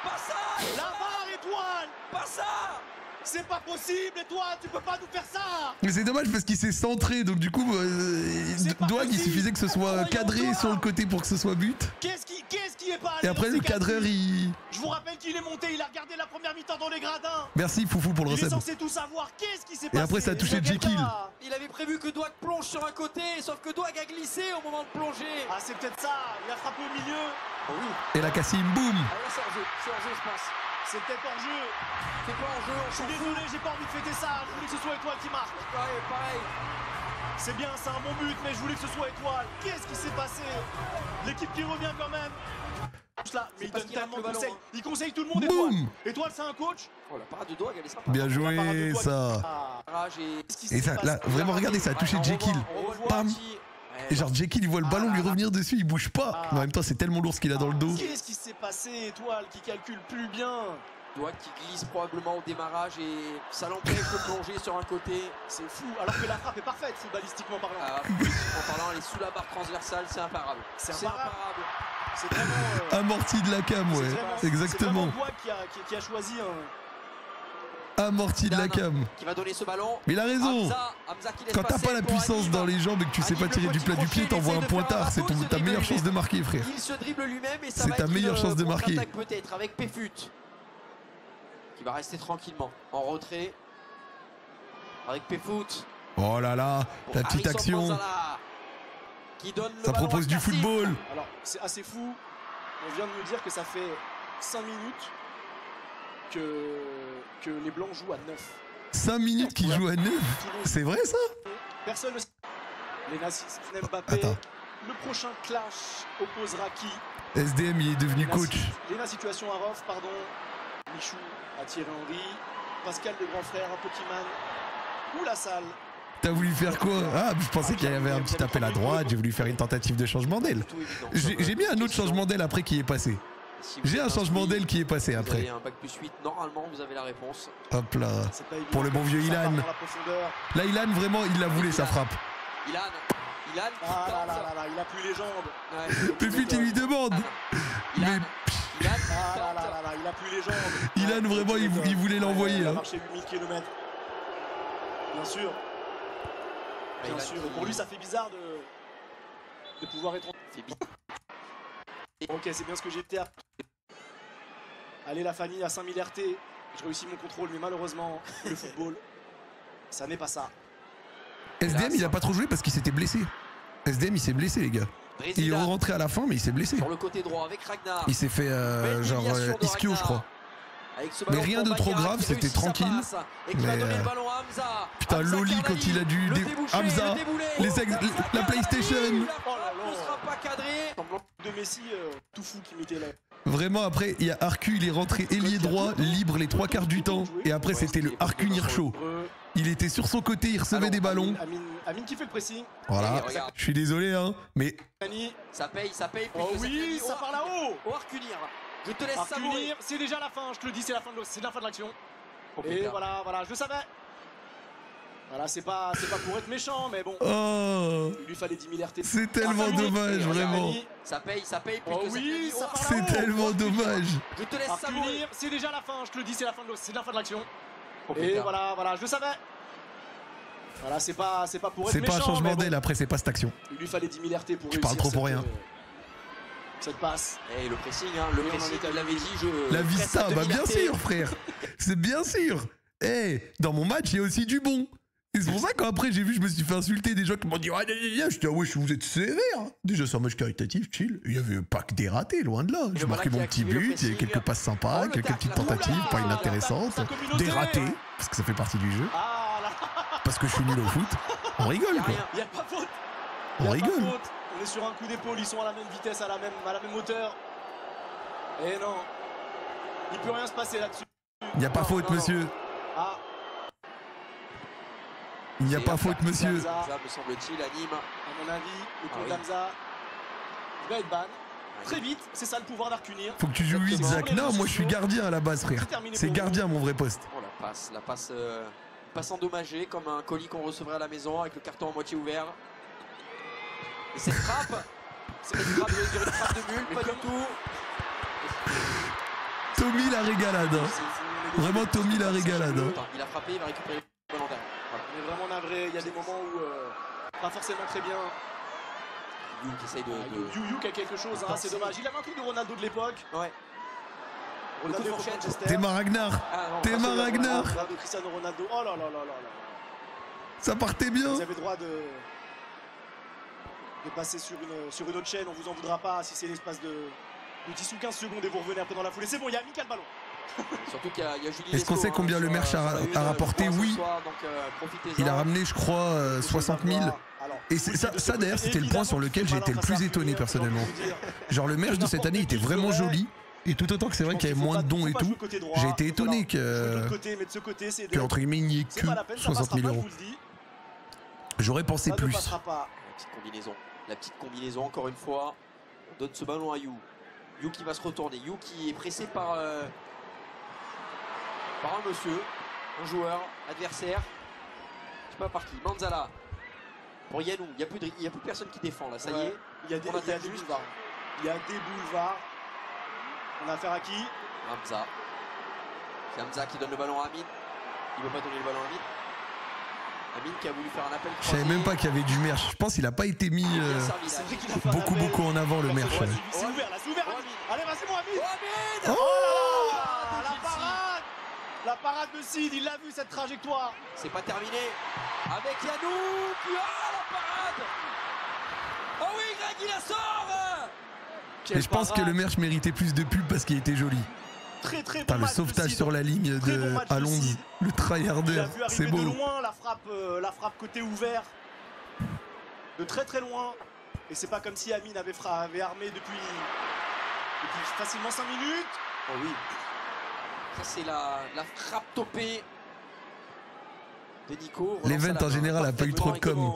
Pas ça.
la barre, Étoile.
Pas ça.
C'est pas possible, Étoile, tu peux pas nous faire ça.
Mais c'est dommage parce qu'il s'est centré, donc du coup, Douag, il suffisait que ce soit cadré sur le côté pour que ce soit but.
Qu'est-ce qui est pas allé
Et après,
dans
le
ces
cadreur,
calculs.
il...
Je vous rappelle qu'il est monté, il a regardé la première mi-temps dans les gradins.
Merci, Foufou, pour le
Il est
recep.
censé tout savoir. Qu'est-ce qui s'est
Et
passé?
après, ça a touché
Quelqu'un-
Jekyll.
Il avait prévu que Douag plonge sur un côté, sauf que Douag a glissé au moment de plonger.
Ah, c'est peut-être ça. Il a frappé au milieu.
Oh oui.
Et la Kassim, boum.
Ah là, c'est hors-jeu, je pense.
C'est peut-être hors jeu.
C'est pas hors-jeu, on
Je
s'en
suis
fout.
désolé, j'ai pas envie de fêter ça. Je voulais que ce soit Étoile qui marque.
Pareil.
C'est bien, c'est un bon but, mais je voulais que ce soit Étoile. Qu'est-ce qui s'est passé? L'équipe qui revient quand même. Là, mais il
parce
donne
qu'il rate
tellement
le
de
ballon,
conseils.
hein.
Il conseille tout le monde, Étoile.
Boum.
Étoile, c'est un coach.
Oh, la parade de Douag, elle est sympa.
Bien
La parade de
joué,
Douag.
ça.
Ah.
Barrage et...
Qu'est-ce qui
Et
s'est
ça,
passé?
là, vraiment, regardez, ça a touché
Ouais,
Jekyll.
on revoit le
Pam.
petit.
Et genre, Jekyll, il voit le ballon lui revenir dessus, il bouge pas. Mais en même temps, c'est tellement lourd ce qu'il a dans le dos.
Qu'est-ce qui s'est passé, Étoile, qui calcule plus bien?
Douag qui glisse probablement au démarrage et ça l'empêche de plonger sur un côté.
C'est fou, alors que la frappe est parfaite, footballistiquement parlant.
En parlant, elle est sous la barre transversale, c'est imparable.
C'est
C'est
imparable.
imparable.
C'est vraiment.
Amorti de la cam, ouais. Exactement.
C'est vraiment Douag qui a choisi un.
Amorti de la cam.
Qui va donner ce ballon.
Mais il a raison.
Hamza qui laisse
Quand t'as
passer
pas la
pour
puissance
Hanim.
dans les jambes et que tu sais pas tirer du plat du pied, t'envoies un pointard. C'est ta meilleure chance de marquer, frère.
Il se dribble lui-même et ça
C'est
va
ta
être
meilleure
une
chance de marquer.
contre-attaque peut-être avec Péfut. Qui va rester tranquillement en retrait. Avec Péfut.
Oh là là, la petite
Harrison
action.
Manzala, qui donne le
Ça
ballon
propose
à
du
Kassim.
football.
Alors, c'est assez fou. On vient de me dire que ça fait 5 minutes que les Blancs jouent à 9.
5 minutes qu'il joue à 9. C'est vrai ça?
Personne ne sait. Mbappé.
Attends.
Le prochain clash opposera qui?
SDM, il est devenu coach.
Léna Situation à Rof, pardon. Michou à Thierry Henry. Pascal le grand frère, un petit man. Ou la salle.
T'as voulu faire quoi? Ah, je pensais qu'il y avait un petit appel à droite, j'ai voulu faire une tentative de changement d'aile. J'ai mis un autre changement d'aile après qui est passé.
Si
J'ai
vous
un
êtes
changement
inscrit,
d'aile qui est passé
vous
après.
avez un bac plus 8, normalement vous avez la réponse.
Hop là.
C'est pas évident.
Pour le bon vieux
Ça part
Ilan.
dans la profondeur.
Là, Ilan, vraiment, il l'a voulu sa frappe.
Ilan
Ah là là là là, il a plus les jambes.
Ouais.
Péfut, il lui demande. Mais
Ilan,
Ah là là là là, il a plus les jambes.
Ilan, vraiment, il voulait l'envoyer.
Il a
Hein.
marché 8000 km. Bien sûr. Bien sûr. Et pour lui, ça fait bizarre de pouvoir être. Ok, c'est bien ce que j'ai fait. Allez, la famille à 5000 RT. Je réussis mon contrôle, mais malheureusement, le football, ça n'est pas ça.
SDM, il a pas trop joué parce qu'il s'était blessé. SDM, il s'est blessé, les gars. Il est rentré à la fin, mais il s'est blessé.
Sur le côté droit avec Ragnar.
Il s'est fait genre ischio, je crois. Mais rien de trop grave, c'était tranquille. Mais putain, Loli quand il a dû Hamza, la PlayStation.
De Messi, tout fou qui mettait là.
Vraiment, après, il y a Arcu, il est rentré ailier droit, libre les 3/4 du temps. Et après, c'était le Arcu Nircho. Il était sur son côté, il recevait des ballons.
Amine qui fait le pressing.
Voilà, je suis désolé, hein, mais.
Ça paye.
Oh oui, ça part là-haut.
Au Arcunir. Je te laisse savourer.
Arcunir, c'est déjà la fin, je te le dis, c'est la fin de l'action. Et voilà, je le savais. Voilà, c'est pas pour être méchant, mais bon.
Oh,
Il lui fallait 10 000 RT.
c'est tellement dommage, vraiment.
Ça paye.
Oh oui, ça part
C'est tellement dommage.
Je te laisse savourer.
Arcunir, c'est déjà la fin, je te le dis, c'est la fin de l'action. Et voilà, je le savais. Voilà, c'est pas pour être méchant.
C'est pas un changement
mais bon.
d'aile, après, c'est pas cette action.
Il lui fallait 10 000 RT pour
Tu parles trop pour rien.
Cette passe.
Et le pressing, le pressing, il l'avait dit,
La vista, bah bien sûr, frère. C'est bien sûr. Dans mon match, il y a aussi du bon. Et c'est pour ça qu'après, j'ai vu, je me suis fait insulter des gens qui m'ont dit ah, je dis, ah ouais, vous êtes sévère. Déjà, c'est un match caritatif, chill. Il y avait pas que des ratés, loin de là. J'ai marqué mon petit but, il y a quelques passes sympas, quelques petites tentatives, pas inintéressantes. Des ratés, parce que ça fait partie du jeu. Parce que je suis nul au foot. On rigole, quoi.
Il n'y a pas faute.
On rigole.
On est sur un coup d'épaule, ils sont à la même vitesse, à la même hauteur. Et non, il peut rien se passer là-dessus.
Il n'y a pas faute, monsieur.
Ah.
Il n'y a pas faute, monsieur.
Hamza, me semble-t-il, anime.
À mon avis, le coup d'Hamza, il va être ban. Très vite, c'est ça le pouvoir d'Arcunir.
Faut que tu joues 8, Zach. Non, moi je suis gardien à la base, frère. C'est gardien mon vrai poste.
Oh, la passe endommagée comme un colis qu'on recevrait à la maison avec le carton à moitié ouvert. Et cette frappe, c'est une frappe de mule, pas du tout.
Tommy la régalade. Vraiment Tommy la régalade.
Il a frappé, il va récupérer le ballon derrière.
Voilà. On est vraiment navré, il y a des moments où pas forcément très bien.
You qui essaye de...
You qui a quelque chose, hein, c'est dommage. Il avait un truc de Ronaldo de l'époque.
Ouais.
Ronaldo contre Manchester.
Théma Ragnar. Théma Ragnar.
De Cristiano Ronaldo. Oh là là là là.
Ça partait bien.
Vous avez droit de passer sur une autre chaîne, on vous en voudra pas si c'est l'espace de 10 ou 15 secondes et vous revenez après dans la foulée. C'est bon, il y a Mika le ballon.
Surtout qu'il y a Julie.
Est-ce qu'on sait combien le Merch a rapporté? Oui. Il a ramené, je crois, 60 000. Et ça d'ailleurs, c'était le point sur lequel j'ai été le plus étonné personnellement. Genre le Merch de cette année était vraiment joli. Et tout autant que c'est vrai qu'il y avait moins de dons et tout, j'ai été étonné que entre guillemets il n'y ait que 60 000 euros. J'aurais pensé plus.
La petite combinaison encore une fois. On donne ce ballon à You. You qui va se retourner. You qui est pressé par un monsieur, un joueur, adversaire. Je sais pas par qui. Manzala. Pour Yanou. Il n'y a plus personne qui défend là. Ça y est.
Il y a des boulevards. Il y a des boulevards. On a affaire à qui?
Hamza. C'est Hamza qui donne le ballon à Amin. Il ne veut pas donner le ballon à Amin. Amin qui a voulu faire un appel.
Je savais même pas qu'il y avait du Merch. Je pense qu'il n'a pas été mis beaucoup en avant le Merch.
C'est ouvert là, c'est ouvert. Allez, vas-y mon Amin.
Oh
là là, la parade. La parade de Sid, il l'a vu cette trajectoire.
C'est pas terminé. Avec Yanou. La parade. Oh oui, Greg, il la sort.
Et je pense que le Merch méritait plus de pub parce qu'il était joli.
Très bon
le sauvetage sur la ligne de Alonso, le tryharder, c'est beau.
De loin la frappe côté ouvert, de très loin. Et c'est pas comme si Amin avait armé depuis facilement 5 minutes.
Oh oui. Ça c'est la frappe topée de Nico.
L'event en général a pas eu trop de com.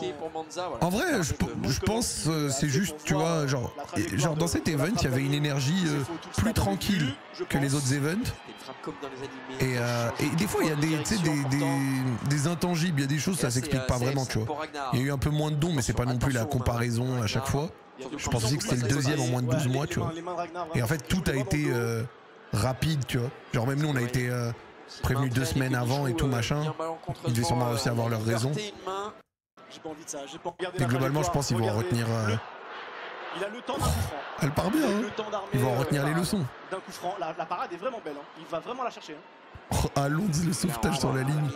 En vrai, je pense c'est juste, tu vois, genre dans cet event, il y avait une énergie plus tranquille que les autres events. Et des fois, il y a des intangibles, il y a des choses, ça s'explique pas vraiment, tu vois. Il y a eu un peu moins de dons, mais c'est pas non plus la comparaison à chaque fois. Je pense aussi que c'était le deuxième en moins de 12 mois, tu vois. Et en fait, tout a été rapide, tu vois. Genre même nous, on a été prévenu 2 semaines avant et tout machin. Ils devaient sûrement aussi avoir leur raison. Mais globalement, je pense qu'ils vont en retenir.
Il a le temps d'un coup franc.
Elle part bien, hein. Ils vont en retenir les leçons.
D'un coup franc, la parade est vraiment belle. Hein. Il va vraiment la chercher. Hein.
Oh, Alonso, le sauvetage sur la ligne.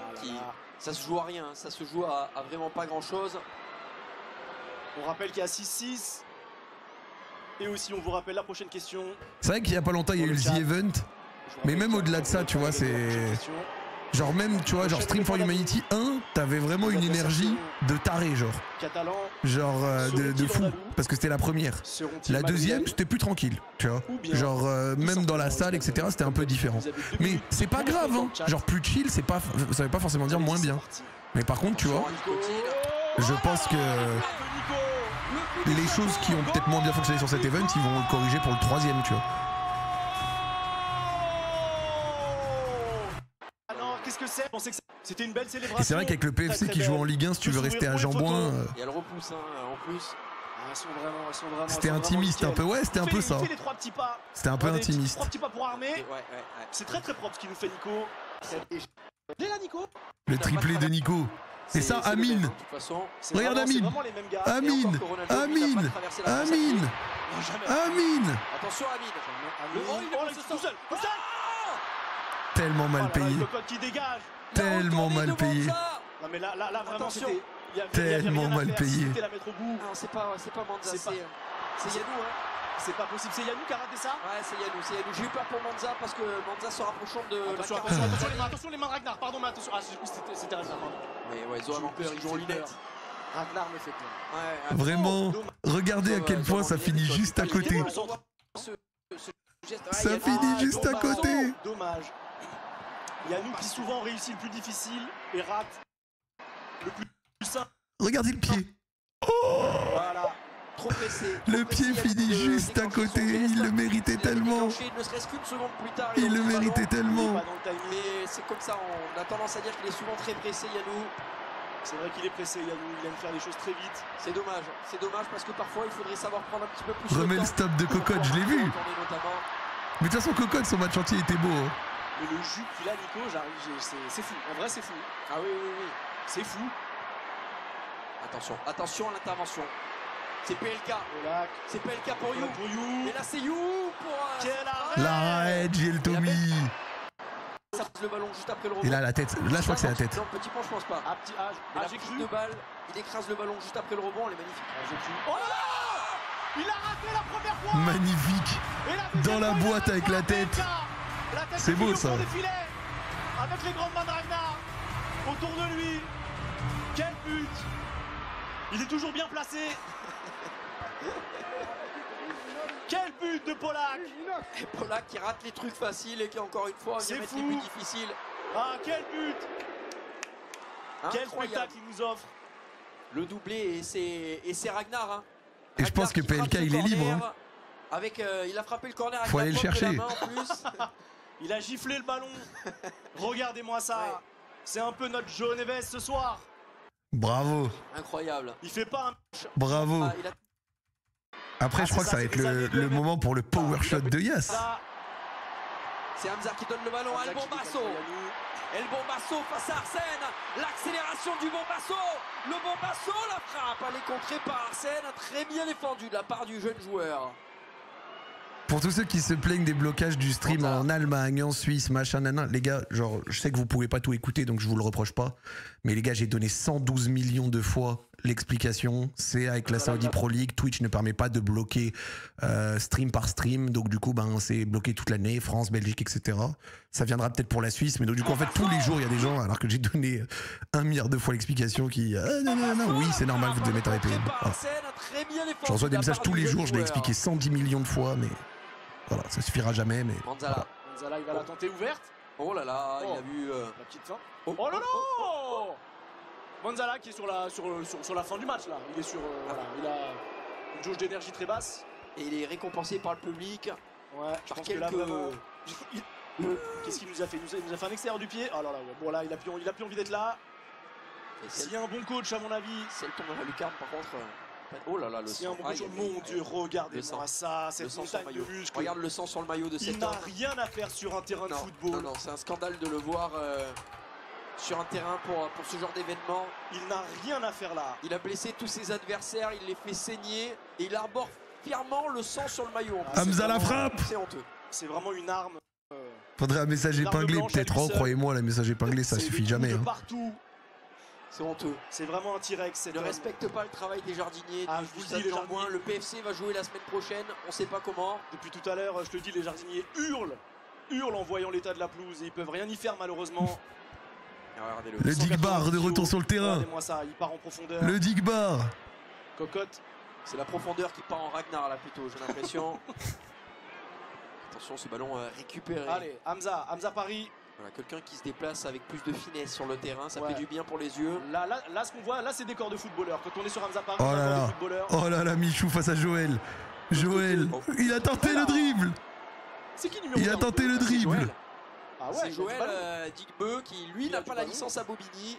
Ça se joue à rien, ça se joue à vraiment pas grand chose.
On rappelle qu'il y a 6-6. Et aussi, on vous rappelle la prochaine question.
C'est vrai qu'il y a pas longtemps, il y a eu le The Event. Mais même au-delà de ça, tu vois, c'est. Genre même, tu vois, genre Stream for Humanity 1, t'avais vraiment une énergie de taré, genre. Genre de fou, parce que c'était la première. La deuxième, c'était plus tranquille, tu vois. Genre même dans la salle, etc., c'était un peu différent. Mais c'est pas grave, hein. Genre plus chill, ça veut pas forcément dire moins bien. Mais par contre, tu vois, je pense que les choses qui ont peut-être moins bien fonctionné sur cet event, ils vont le corriger pour le 3e, tu vois.
Qu'est-ce que c'est? Je pensais que c'était une belle célébration.
Et c'est vrai qu'avec le PFC qui joue en Ligue 1, si tu veux rester à Jambouin.
Et elle repousse, hein, en plus.
Elles sont vraiment
c'était intimiste un peu, ouais, c'était un peu ça. C'était un peu intimiste.
3 petits pas pour armer. C'est très propre ce qu'il nous fait Nico. Il est là Nico.
Le triplé de Nico. C'est ça, Amin. Regarde Amin. Amin.
Attention Amin.
Il est tout seul.
Tellement mal payé. Tellement mal payé.
Non mais là vraiment c'était
tellement mal payé.
Non, c'est pas Manza, c'est Yanou, hein.
C'est pas possible, c'est Yanou qui a raté ça?
Ouais, c'est Yanou. J'ai eu peur pour Manza parce que Manza se rapprochant de
attention les mains de Ragnar, pardon, mais attention. Ah, c'était Ragnar, pardon.
Mais ouais, ils ont peur, ils jouent en lunettes.
Ragnar me fait peur.
Ouais,
Vraiment, regardez à quel point ça finit juste à côté. Ça finit juste à côté.
Dommage. Yannou qui souvent réussit le plus difficile et rate le plus simple.
Regardez le pied.
Voilà.
Trop pressé.
Le pied finit juste à côté. Il le méritait tellement.
Ne serait-ce qu'une seconde plus tard.
Il le méritait tellement.
Mais c'est comme ça, on a tendance à dire qu'il est souvent très pressé, Yannou.
C'est vrai qu'il est pressé, Yannou. Il aime faire les choses très vite.
C'est dommage parce que parfois il faudrait savoir prendre un petit peu plus
Remets
de
le
temps.
stop de Cocotte, je l'ai vu. Mais de toute façon, Cocotte, son match entier était beau. Hein.
Mais le jus qu'il a, Nico, c'est fou. En vrai, c'est fou.
Ah oui.
C'est fou.
Attention à l'intervention. C'est PLK. C'est PLK pour You. Et là, c'est You pour.
Quel arrêt.
L'arrêt, Giel Tommy.
Ça pousse le ballon juste après le rebond.
Et là, la tête. Là, je crois que c'est la tête.
Non, petit point, je pense pas.
J'ai cru.
De balle, il écrase le ballon juste après le rebond, elle est magnifique.
J'ai cru. Oh là là, il a raté la première fois.
Magnifique. Dans la boîte avec la tête. C'est beau ça.
Avec les grandes mains de Ragnar autour de lui. Quel but. Il est toujours bien placé. Quel but de Polak.
Et Polak qui rate les trucs faciles et qui encore une fois vient mettre les buts difficiles.
Ah quel but. Quel spectacle il nous offre.
Le doublé et c'est Ragnar. Hein.
Et je pense que PLK il est libre. Hein.
Avec, il a frappé le corner avec
faut aller le chercher.
La main en plus.
Il a giflé le ballon. Regardez-moi ça. Ouais. C'est un peu notre Joe Neves ce soir.
Bravo.
Incroyable.
Il fait pas un...
Bravo. Après, je crois que ça va être le moment pour le power shot de Yass.
C'est Hamza qui donne le ballon à El Bombasso. El Bombasso face à Arsène. L'accélération du Bombasso. Le Bombasso, la frappe. Elle est contrée par Arsène. Très bien défendu de la part du jeune joueur.
Pour tous ceux qui se plaignent des blocages du stream en Allemagne, en Suisse, machin, nanan, les gars, genre, je sais que vous pouvez pas tout écouter, donc je vous le reproche pas. Mais les gars, j'ai donné 112 millions de fois l'explication. C'est avec la Saudi Pro League. Twitch ne permet pas de bloquer stream par stream. Donc du coup, ben, c'est bloqué toute l'année. France, Belgique, etc. Ça viendra peut-être pour la Suisse. Mais donc du coup, en fait, tous les jours, il y a des gens, alors que j'ai donné 1 milliard de fois l'explication qui... non, oui, c'est normal, vous devez mettre un VPN. Voilà. Je reçois des messages tous les jours, je l'ai expliqué 110 millions de fois, mais... Voilà, ça suffira jamais, mais...
Manzala.
Manzala, il va la tenter ouverte.
Oh là là, il a vu...
La petite fin. Oh là là. Manzala qui est sur la fin du match, là. Il est sur... voilà, il a une jauge d'énergie très basse.
Et il est récompensé par le public.
Ouais, je pense que là, vraiment... Qu'est-ce qu'il nous a fait? Il nous a fait un extérieur du pied. Oh là là, ouais. Bon là, il a plus envie d'être là. S'il y a un bon coach, à mon avis...
Si elle tombe dans la lucarne, par contre... Oh là là, le sang.
Mon Dieu, regardez-moi ça, cette montagne de muscles.
Regarde le sang sur le maillot de cet homme.
Il n'a rien à faire sur un terrain de football.
Non, c'est un scandale de le voir sur un terrain pour ce genre d'événement.
Il n'a rien à faire là.
Il a blessé tous ses adversaires, il les fait saigner et il arbore fièrement le sang sur le maillot.
Hamza la frappe.
C'est honteux.
C'est vraiment une arme.
Faudrait un message épinglé peut-être. Oh, croyez-moi, la message épinglée, ça suffit jamais. Hein.
Partout.
C'est honteux.
C'est vraiment un T-Rex.
Ne respecte pas le travail des jardiniers.
Ah, je vous le dis, les jardiniers.
Le PFC va jouer la semaine prochaine. On sait pas comment.
Depuis tout à l'heure, je te dis, les jardiniers hurlent en voyant l'état de la pelouse et ils peuvent rien y faire malheureusement.
Le Digbar de retour sur le terrain.
Regardez-moi ça, il part en profondeur.
Le Digbar.
Cocotte.
C'est la profondeur qui part en Ragnar là plutôt, j'ai l'impression. Attention, ce ballon récupéré.
Allez, Hamza Paris.
Voilà, quelqu'un qui se déplace avec plus de finesse sur le terrain, ça fait du bien pour les yeux.
Là ce qu'on voit, là c'est des corps de footballeurs. Quand on est sur Hamza Paris,
oh là là, Michou face à Joël. Joël, il a tenté le dribble.
C'est qui numéro 1?
Il a tenté le dribble.
Ah ouais,
c'est Joël Digbeu qui lui n'a pas la licence à Bobigny.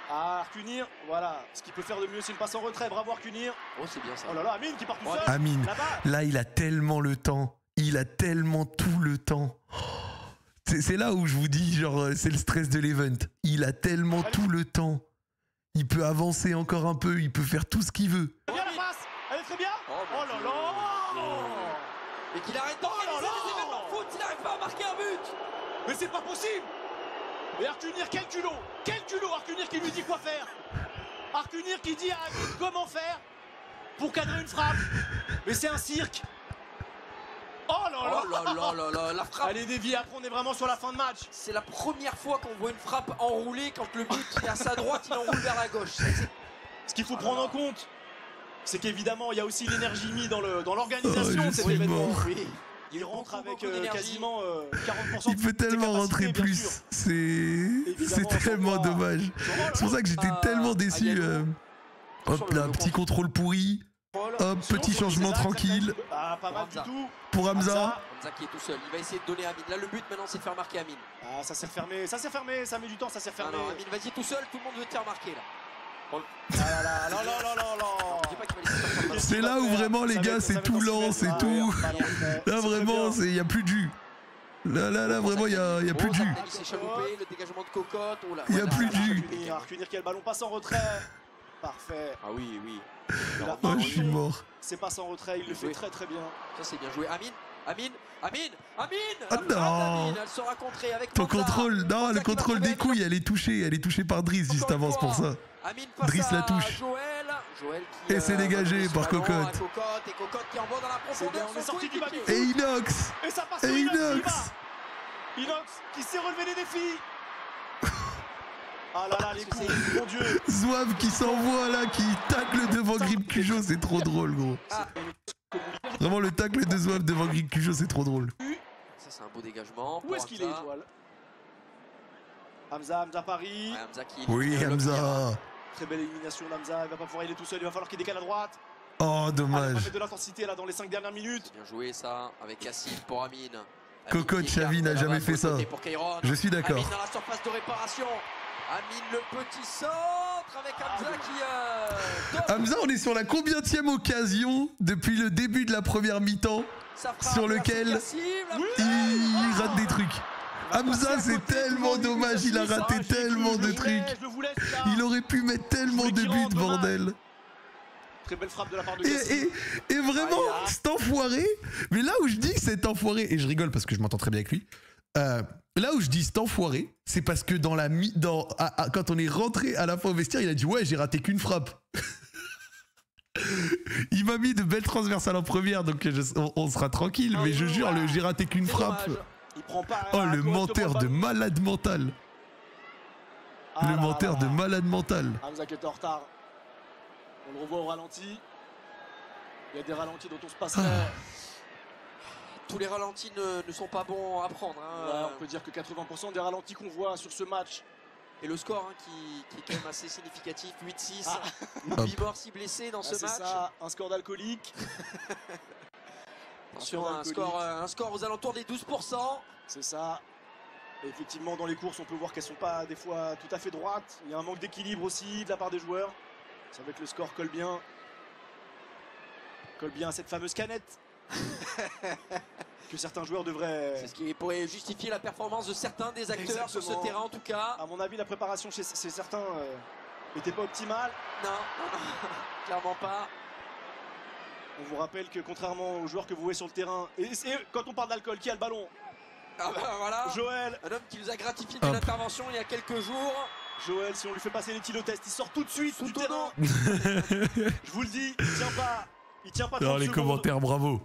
Ah, Arcunir, voilà. Ce qu'il peut faire de mieux, c'est une passe en retrait. Bravo Arcunir.
Oh, c'est bien ça.
Oh là là, Amine qui part tout seul.
Amine, là il a tellement le temps. Il a tellement tout le temps. C'est là où je vous dis, genre, c'est le stress de l'event. Il a tellement tout le temps. Il peut avancer encore un peu, il peut faire tout ce qu'il veut.
Bien la passe, elle est très bien. Oh là là.
Et qu'il arrête d'organiser des événements de foot, il n'arrive pas à marquer un but.
Mais c'est pas possible. Et Arcunir, quel culot Arcunir qui lui dit quoi faire. Arcunir qui dit à Amine comment faire pour cadrer une frappe. Mais c'est un cirque. Oh là là, la frappe. Elle est déviée, après on est vraiment sur la fin de match.
C'est la première fois qu'on voit une frappe enroulée quand le but est à sa droite, il enroule vers la gauche.
Ce qu'il faut prendre en compte, c'est qu'évidemment, il y a aussi l'énergie mise dans l'organisation
Oh,
de cet
je suis
événement.
mort.
Oui. Il rentre avec
d'énergie.
quasiment 40%
Il peut
de ses
tellement
capacités,
rentrer
bien
plus.
sûr.
C'est
Évidemment,
tellement
sans quoi-
dommage.
Oh là
C'est pour ça que j'étais tellement déçu.
Yanou.
Hop là, petit contrôle pourri. Hop,
Attention,
petit
sur les
changement
axes,
tranquille
Ah, pas mal du
Hamza.
tout.
pour Hamza.
Hamza qui est tout seul. Il va essayer de donner à Amine. Là, le but maintenant, c'est de faire marquer Amine.
Ah, ça s'est fermé, ça met du temps, ça s'est
Ah
fermé.
non, Amine, vas-y tout seul. Tout le monde veut te faire marquer là.
Ah là là là là là là là.
Je dis pas qu'il va laisser sortir le ballon.
C'est là où vraiment, les gars, c'est tout lent, c'est tout. Là, vraiment, il n'y a plus de jus. Là, vraiment, il n'y a plus de jus.
Saknani s'est chaloupé, le dégagement de cocotte. Oh là,
Il y a
voilà,
plus de
là,
jus.
impeccable.
Arcunir qui a le ballon, passe en retrait. Parfait.
Ah oui, oui.
Il a
Oh,
un
je suis
ballon,
mort.
c'est passe en retrait, il le fait
Oui.
très très bien.
Ça, c'est bien joué. Amine, Amine, Amine, Amine.
Ah
La frappe
non.
d'Amine, elle sera contrée avec
Ton
Hamza.
contrôle, non,
Hamza
le
qui
contrôle
va
des
trouver
couilles, elle est touchée par Driss juste
Encore
avant,
une
c'est pour
fois.
ça.
Amine face
Driss la
à
touche.
Joël qui
Et c'est dégagé
va donner
par
ce ballon
Cocotte.
à Cocotte. Et Cocotte qui envoie dans la
C'est bien,
profondeur
on est
son
sorti du
coéquipier.
baby.
Et Inox.
Et ça passe
Et
sur Inox, il
Inox.
va. Inox qui s'est relevé des défis. Ah là là, les
Parce que
coups, mon Dieu.
Zouave qui s'envoie là, qui tacle devant Grip Cujo, c'est trop drôle, gros.
Ah.
Vraiment, le tacle de Zouave devant Grip Cujo, c'est trop drôle.
Ça, c'est un beau dégagement.
Où
pour
est-ce qu'il est,
Hamza.
Étoile Hamza Paris.
Ouais, Hamza qui
Oui,
le pire.
Hamza.
Très belle élimination d'Hamza, il va pas pouvoir y aller tout seul, il va falloir qu'il décale à droite.
Oh,
Ah, il va
dommage.
mettre de l'intensité là dans les 5 dernières minutes.
Bien joué ça avec Cassine pour Amine.
Cocotte,
qui écarte
Xavi n'a
là-bas
jamais
de
fait
l'autre
ça.
côté pour Kairon.
Je suis d'accord.
Amine dans la surface de réparation. Amine le petit centre avec Hamza qui top.
Hamza, on est sur la combienième occasion depuis le début de la première mi-temps
Ça frappe
sur
vers
lequel
Cassine, la
il rate des trucs. Hamza, c'est tellement dommage, il a raté tellement de trucs.
Je le voulais,
Il aurait pu mettre tellement de buts, bordel.
Très belle frappe de la part de
Et,
Cassine.
et vraiment, cet enfoiré, mais là où je dis cet enfoiré, et je rigole parce que je m'entends très bien avec lui, là où je dis cet enfoiré, c'est parce que quand on est rentré à la fin au vestiaire, il a dit ouais, j'ai raté qu'une frappe. Il m'a mis de belles transversales en première, donc on sera tranquille, mais je jure, j'ai raté qu'une
C'est
frappe.
dommage.
Il prend pas.
Oh, le
correctement
menteur de
ballon.
malade mental.
Ah
Le
là
menteur
là
de
là.
malade mental.
Hamza qui est en retard. On le revoit au ralenti. Il y a des ralentis dont on se passerait.
Tous les ralentis ne sont pas bons à prendre. Hein.
Ouais, on peut dire que 80% des ralentis qu'on voit sur ce match.
Et le score hein, qui est quand même assez significatif, 8-6.
Ah.
8 morts, 6 blessés dans ce
c'est
match.
ça, un score d'alcoolique.
Attention, un score aux alentours des 12%.
C'est ça. Et effectivement, dans les courses, on peut voir qu'elles sont pas des fois tout à fait droites. Il y a un manque d'équilibre aussi de la part des joueurs. C'est vrai que le score colle bien. Colle bien à cette fameuse canette. Que certains joueurs devraient.
C'est ce qui pourrait justifier la performance de certains des acteurs sur ce
Exactement.
terrain en tout cas.
À mon avis, la préparation chez certains n'était pas optimale.
Non, clairement pas.
On vous rappelle que contrairement aux joueurs que vous voyez sur le terrain, et quand on parle d'alcool, qui a le ballon?
Ah bah voilà,
Joël.
un homme qui nous a gratifié d'une intervention il y a quelques jours.
Joël, si on lui fait passer les tests, il sort tout de suite du
Sous
terrain. Je vous le dis, il tient pas 30
Dans les
secondes.
commentaires, bravo.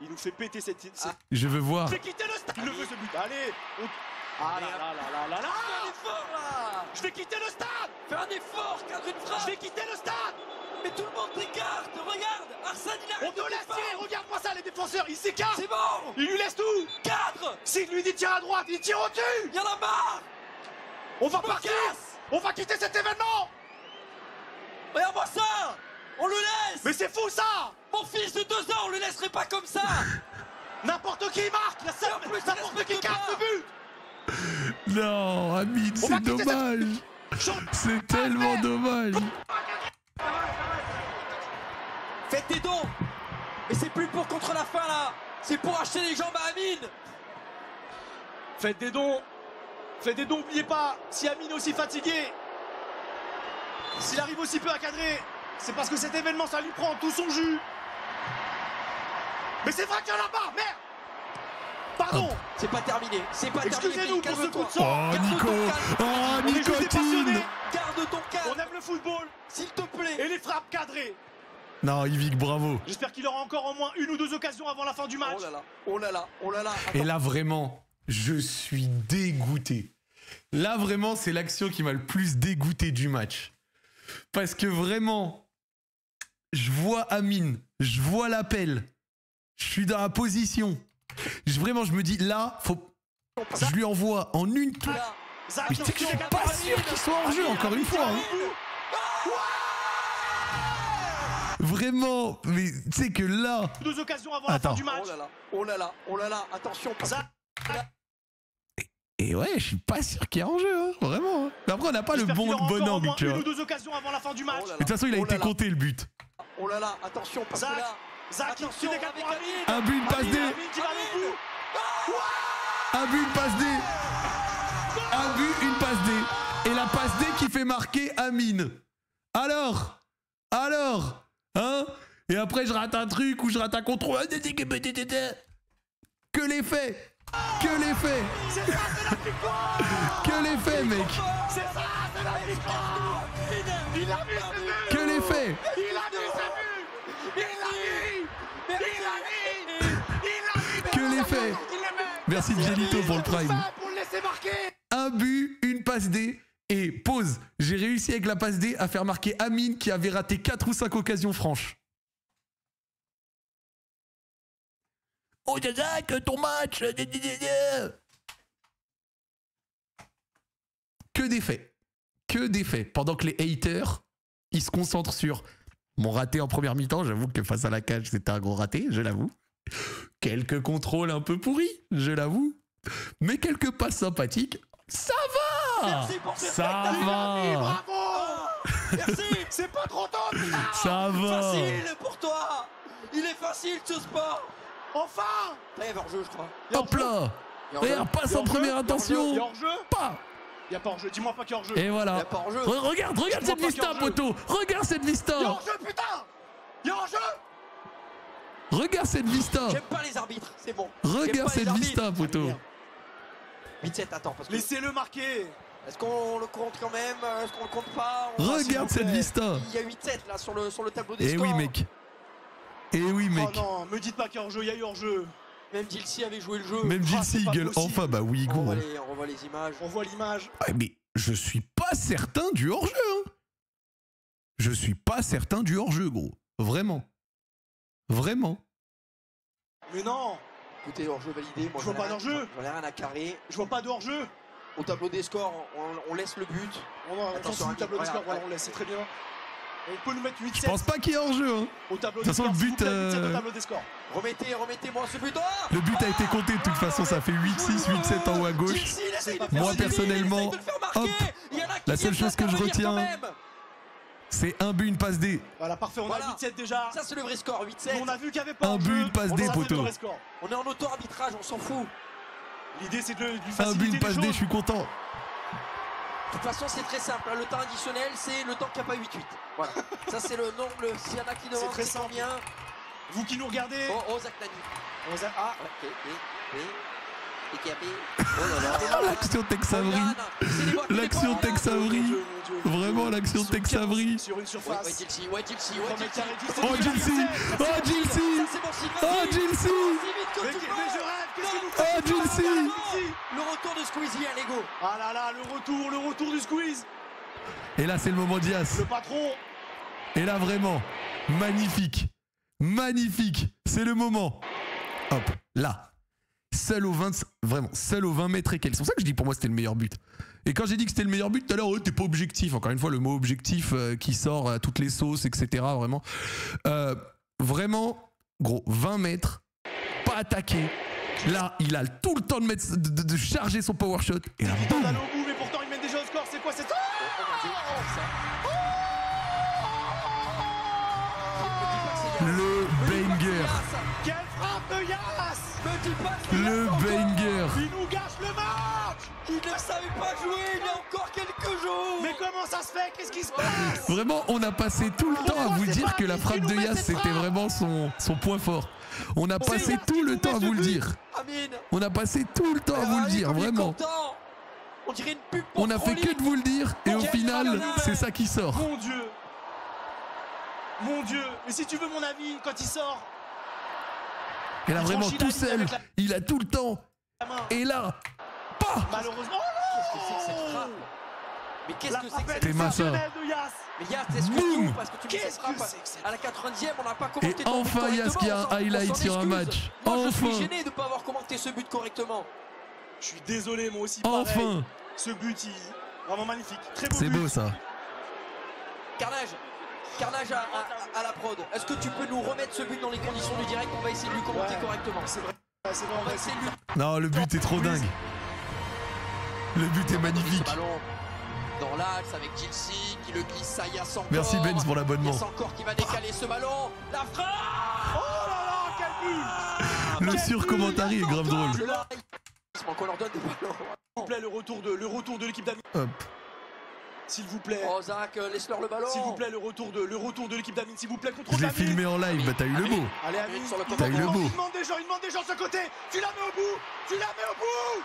Il nous fait péter cette...
Je veux voir.
Je vais quitter le stade. Il le veut ce but. Allez. Ah là là là là là là.
Fais un effort là.
Je vais quitter le stade.
Fais un effort, cadre une frappe.
Je vais quitter le stade.
Mais tout le monde t'écarte, regarde. Arsène il
On
arrête
te
de
laisse
défendre.
tirer. Regarde-moi ça, les défenseurs. Il s'écarte.
C'est bon.
Il lui laisse tout.
Cadre.
S'il lui dit tire à droite, il tire au-dessus.
Il y en a marre.
On va
Je me
partir.
casse.
On va quitter cet événement.
Regarde-moi ça. On le laisse.
Mais c'est fou ça.
Mon fils de 2 ans, on le laisserait pas comme ça.
N'importe qui marque.
Et en plus, il
N'importe qui
respecte
capte
pas.
le but.
Non, Amine,
On va
c'est
quitter
dommage. C'est tellement dommage.
Faites des dons. Mais c'est plus pour contre la fin là. C'est pour acheter les jambes à Amine.
Faites des dons. Faites des dons, n'oubliez pas. Si Amine est aussi fatigué, s'il arrive aussi peu à cadrer, c'est parce que cet événement, ça lui prend tout son jus. Mais c'est vrai qu'il y en a pas, merde. Pardon.
C'est pas terminé. C'est pas terminé.
Excusez-nous pour ce coup de
Oh,
sang.
Nico. Oh,
On est juste des
nicotine.
passionnés.
Garde ton
On
calme,
aime le football
s'il te plaît.
et les frappes cadrées.
Non, Yvick, bravo.
J'espère qu'il aura encore au moins 1 ou 2 occasions avant la fin du match.
Oh là là, oh là là, oh là là.
Et là, vraiment, je suis dégoûté. Là, vraiment, c'est l'action qui m'a le plus dégoûté du match. Parce que vraiment, je vois Amine, je vois l'appel, je suis dans la position. Vraiment, je me dis, là, faut... je lui envoie en une... Mais tu sais que je suis pas sûr qu'il soit hors jeu, encore une fois. Hein. Vraiment, mais tu sais que là...
2 occasions avant la fin du match.
Oh là là, attention.
Et ouais, je suis pas sûr qu'il y a en jeu, hein, vraiment. Hein. Mais après, on n'a pas le bon angle, tu vois.
1 ou 2 occasions avant la fin du match.
Mais de toute façon, il a été compté le but.
Oh là là, attention, parce que là...
Zach qui décale pour Amine.
Un but, une passe D. Un but, une passe D. Un but, une passe D. Et la passe D qui fait marquer Amine. Alors, hein? Et après, je rate un truc ou je rate un contrôle. Que les faits. Que les faits.
C'est ça, c'est la victoire.
Que les faits, mec.
C'est ça, c'est la victoire. Il a vu ses buts.
Que les faits.
Il a vu ses buts.
Que les faits. Merci Gianito pour le prime. Un but, une passe D et pause. J'ai réussi avec la passe D à faire marquer Amine qui avait raté 4 ou 5 occasions franches. Oh Zach, ton match. Que des faits. Que des faits. Pendant que les haters, ils se concentrent sur mon raté en première mi-temps. J'avoue que face à la cage, c'était un gros raté, je l'avoue. Quelques contrôles un peu pourris, je l'avoue. Mais quelques passes sympathiques, ça va. Ça va.
Bravo.
Merci.
C'est pas trop tôt.
Ça va.
Facile pour toi. Il est facile ce sport.
Enfin.
Là, il y a hors-jeu, je crois.
Hop là. Regarde, passe en première
Il y a
intention.
hors-jeu.
Pas.
Il y a pas hors-jeu. Dis-moi pas qu'il y a hors-jeu.
Et voilà.
Il y a pas hors-jeu.
Regarde cette vista, poto. Regarde cette
Il y a
vista.
hors-jeu, putain. Il y a hors-jeu.
Regarde cette vista.
J'aime pas les arbitres, c'est bon.
Regarde cette vista, poto.
8-7, attends, parce que...
Laissez-le marquer.
Est-ce qu'on le compte quand même? Est-ce qu'on le compte pas?
Regarde cette vista.
Il y a 8-7 là sur le tableau des
Eh
scores.
oui, mec. Eh oui, mec.
Oh non, me dites pas qu'il y a hors-jeu. Il y a eu hors-jeu.
Même Dilcy avait joué le jeu.
Même
Ah,
Gilles
c'est pas
gueule
possible.
enfin, bah oui,
On
gros.
revoit les images.
On voit l'image.
Ouais, mais je suis pas certain du hors-jeu. Hein. Je suis pas certain du hors-jeu, gros. Vraiment. Vraiment.
Mais non.
Écoutez, hors-jeu validé. Moi,
Je vois pas d'hors-jeu.
J'en ai rien à carrer.
Je vois pas de hors-jeu.
Au tableau des scores, on laisse le but.
On
Attention,
s'en fout du tableau des scores.
regarde,
Voilà, on laisse. C'est très bien. On peut nous mettre
Je
8-7
pense pas qu'il y ait hors-jeu. Hein.
au tableau
De
des
toute façon,
scores.
le but,
s'il vous plaît, 8-7 au tableau des scores.
Remettez-moi ce but.
Le but a été compté de toute façon, ça fait 8-6, 8-7 en haut à gauche.
Dilcy, il essaye de faire
Moi,
marquer,
personnellement,
il essaye de le faire marquer.
hop,
Il y en a qui
la seule
viennent
chose que je
d'intervenir quand
retiens,
même.
c'est un but, une passe D.
Voilà, parfait. On
Voilà.
a 8-7 déjà.
Ça, c'est le vrai score, 8-7.
On a vu qu'il y avait pas
Un
hors-jeu.
but, une passe
On
D,
a fait le
poteau.
vrai score.
On est en auto-arbitrage, on s'en fout.
L'idée, c'est de lui
Un
faciliter
but, une
les
passe D, je
choses.
suis content.
De toute façon, c'est très simple. Le temps additionnel, c'est le temps qu'il n'y a pas 8-8. Voilà. Ça, c'est le nombre. S'il y en a qui demandent,
très
c'est
simple.
combien?
Vous qui nous regardez.
Oh, Zach Nani.
Ah,
Et qui a payé. Oh là là.
L'action Tex Avery. L'action Tex Avery. Vraiment, l'action Tex Avery.
Sur une
Ouais,
surface.
Dilcy.
Oh,
Oh,
Gilles. Oh, Gilles. Oh, Gilles.
Mais je rêve, qu'est-ce que nous
Oh,
fait
Gilles.
Le retour de Squeezie, hein, Lego.
Ah là là, le retour du squeeze.
Et là, c'est le moment Diaz.
Le patron.
Et là, vraiment, magnifique. Magnifique. C'est le moment. Hop, là. Seul au 20, vraiment, seul au 20 mètres et quelques. C'est pour ça que je dis pour moi c'était le meilleur but. Et quand j'ai dit que c'était le meilleur but tout à l'heure, t'es pas objectif. Encore une fois, le mot objectif qui sort à toutes les sauces, etc. Vraiment. Vraiment, gros, 20 mètres, pas attaqué. Là, il a tout le temps de charger son power shot. Et là,
Il tente
boum.
d'aller au bout, mais pourtant il mène déjà au score. C'est quoi cette.
Le banger.
Quelle frappe de Yass.
Le banger.
Il nous gâche le match.
Il ne savait pas jouer il y a encore quelques jours.
Mais comment ça se fait? Qu'est-ce qui se passe?
Vraiment, on a passé tout le temps à vous dire que la frappe de Yass, c'était vraiment son point fort. On a passé tout le temps à vous le dire.
Amine.
On a passé tout le temps à vous le dire, vraiment.
On dirait une pub pour
On a fait que de vous le dire et au final, c'est ça qui sort.
Mon Dieu. Mon Dieu. Mais si tu veux mon avis, quand il sort.
Et là,
Il
vraiment
franchit
tout
la ligne
seul,
avec la-
il a tout le temps.
La main.
Et là, pas.
Malheureusement.
Qu'est-ce que c'est que cette frappe? Mais qu'est-ce que c'est que
frappe
T'es massa.
exceptionnelle de Yas.
Mais Yas, est-ce que
Boum.
c'est ouf parce que tu mets cette frappe à la 90e, on n'a pas
Et
commenté ton but
enfin Yas qui a
correctement,
un highlight
on s'en
sur un
excuse.
match.
Moi, je suis
Enfin.
gêné de ne pas avoir commenté ce but correctement.
Je suis désolé, moi aussi. Pareil.
Enfin.
Ce but, vraiment magnifique. Très beau
C'est
but.
beau ça.
Carnage à la prod. Est-ce que tu peux nous remettre ce but dans les conditions du direct? On va essayer de lui commenter
Ouais.
correctement.
C'est vrai, c'est vrai,
On
on
va
va
essayer
essayer.
de lui
Non, le but est trop dingue. Le but est magnifique.
Ce ballon dans l'axe avec Gilsi qui le glisse à Yas encore.
Merci Benz pour l'abonnement.
Yas encore qui va décaler ce ballon. La frappe.
Oh là là, quel but!
Le sur-commentary est grave drôle.
Qu'on leur donne des ballons.
S'il vous plaît, le retour de l'équipe d'Amine.
Hop.
S'il vous plaît.
Oh Zach, laisse-leur le ballon.
S'il vous plaît, le retour de l'équipe d'Amine. S'il vous plaît, contre
Je l'ai
Amine.
filmé en live, bah t'as eu le beau.
Allez, Amine,
Sur le
il
T'as eu le beau.
demande des gens, il demande des gens de ce côté. Tu la mets au bout. Tu la mets au bout.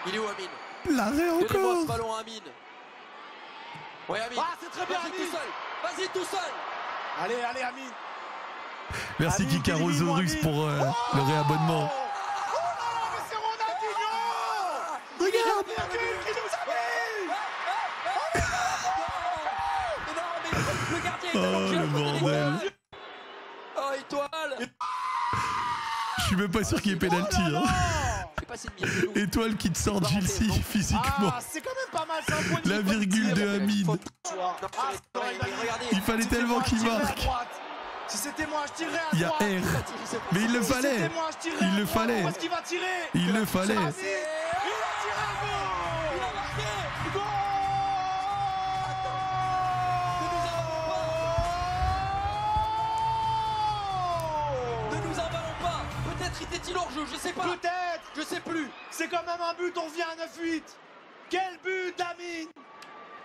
Il est où Amine?
L'arrêt
Donnez-moi ce
encore.
ballon à Amine. Ouais Amine.
Ah, c'est très bien,
Vas-y
Amine.
tout seul. Vas-y tout seul.
Allez, allez, Amine.
Merci
Amine,
Kikarosaurus
Amine.
pour le réabonnement.
Oh là là, mais c'est Ronaldinho.
Regarde.
La virgule qui nous a mis.
Mais non, mais le gardien est
Oh,
allongé
le
à côté des
bordel.
cages. Oh étoile.
Je suis même pas sûr qu'il y ait pénalty. Hein.
Je sais pas si c'est bien.
Étoile qui te sort Gilsi physiquement.
Ah, c'est quand même pas mal, c'est un point de
La
vue
virgule
positif.
de Amine.
Regardez.
Il fallait tellement qu'il marque.
Si c'était moi, je tirerais à
Il y a
droite.
R. Mais il le
Si
fallait.
c'était moi, je tirerais
Il
à
le
droite.
fallait.
Où est-ce qu'il va tirer?
Il le fallait.
Amine, il a tiré un goal.
Il a marqué. Ne nous emballons pas. Peut-être était-il hors jeu, je sais pas.
Peut-être.
Je sais plus.
C'est quand même un but, on revient à 9-8. Quel but d'Amine.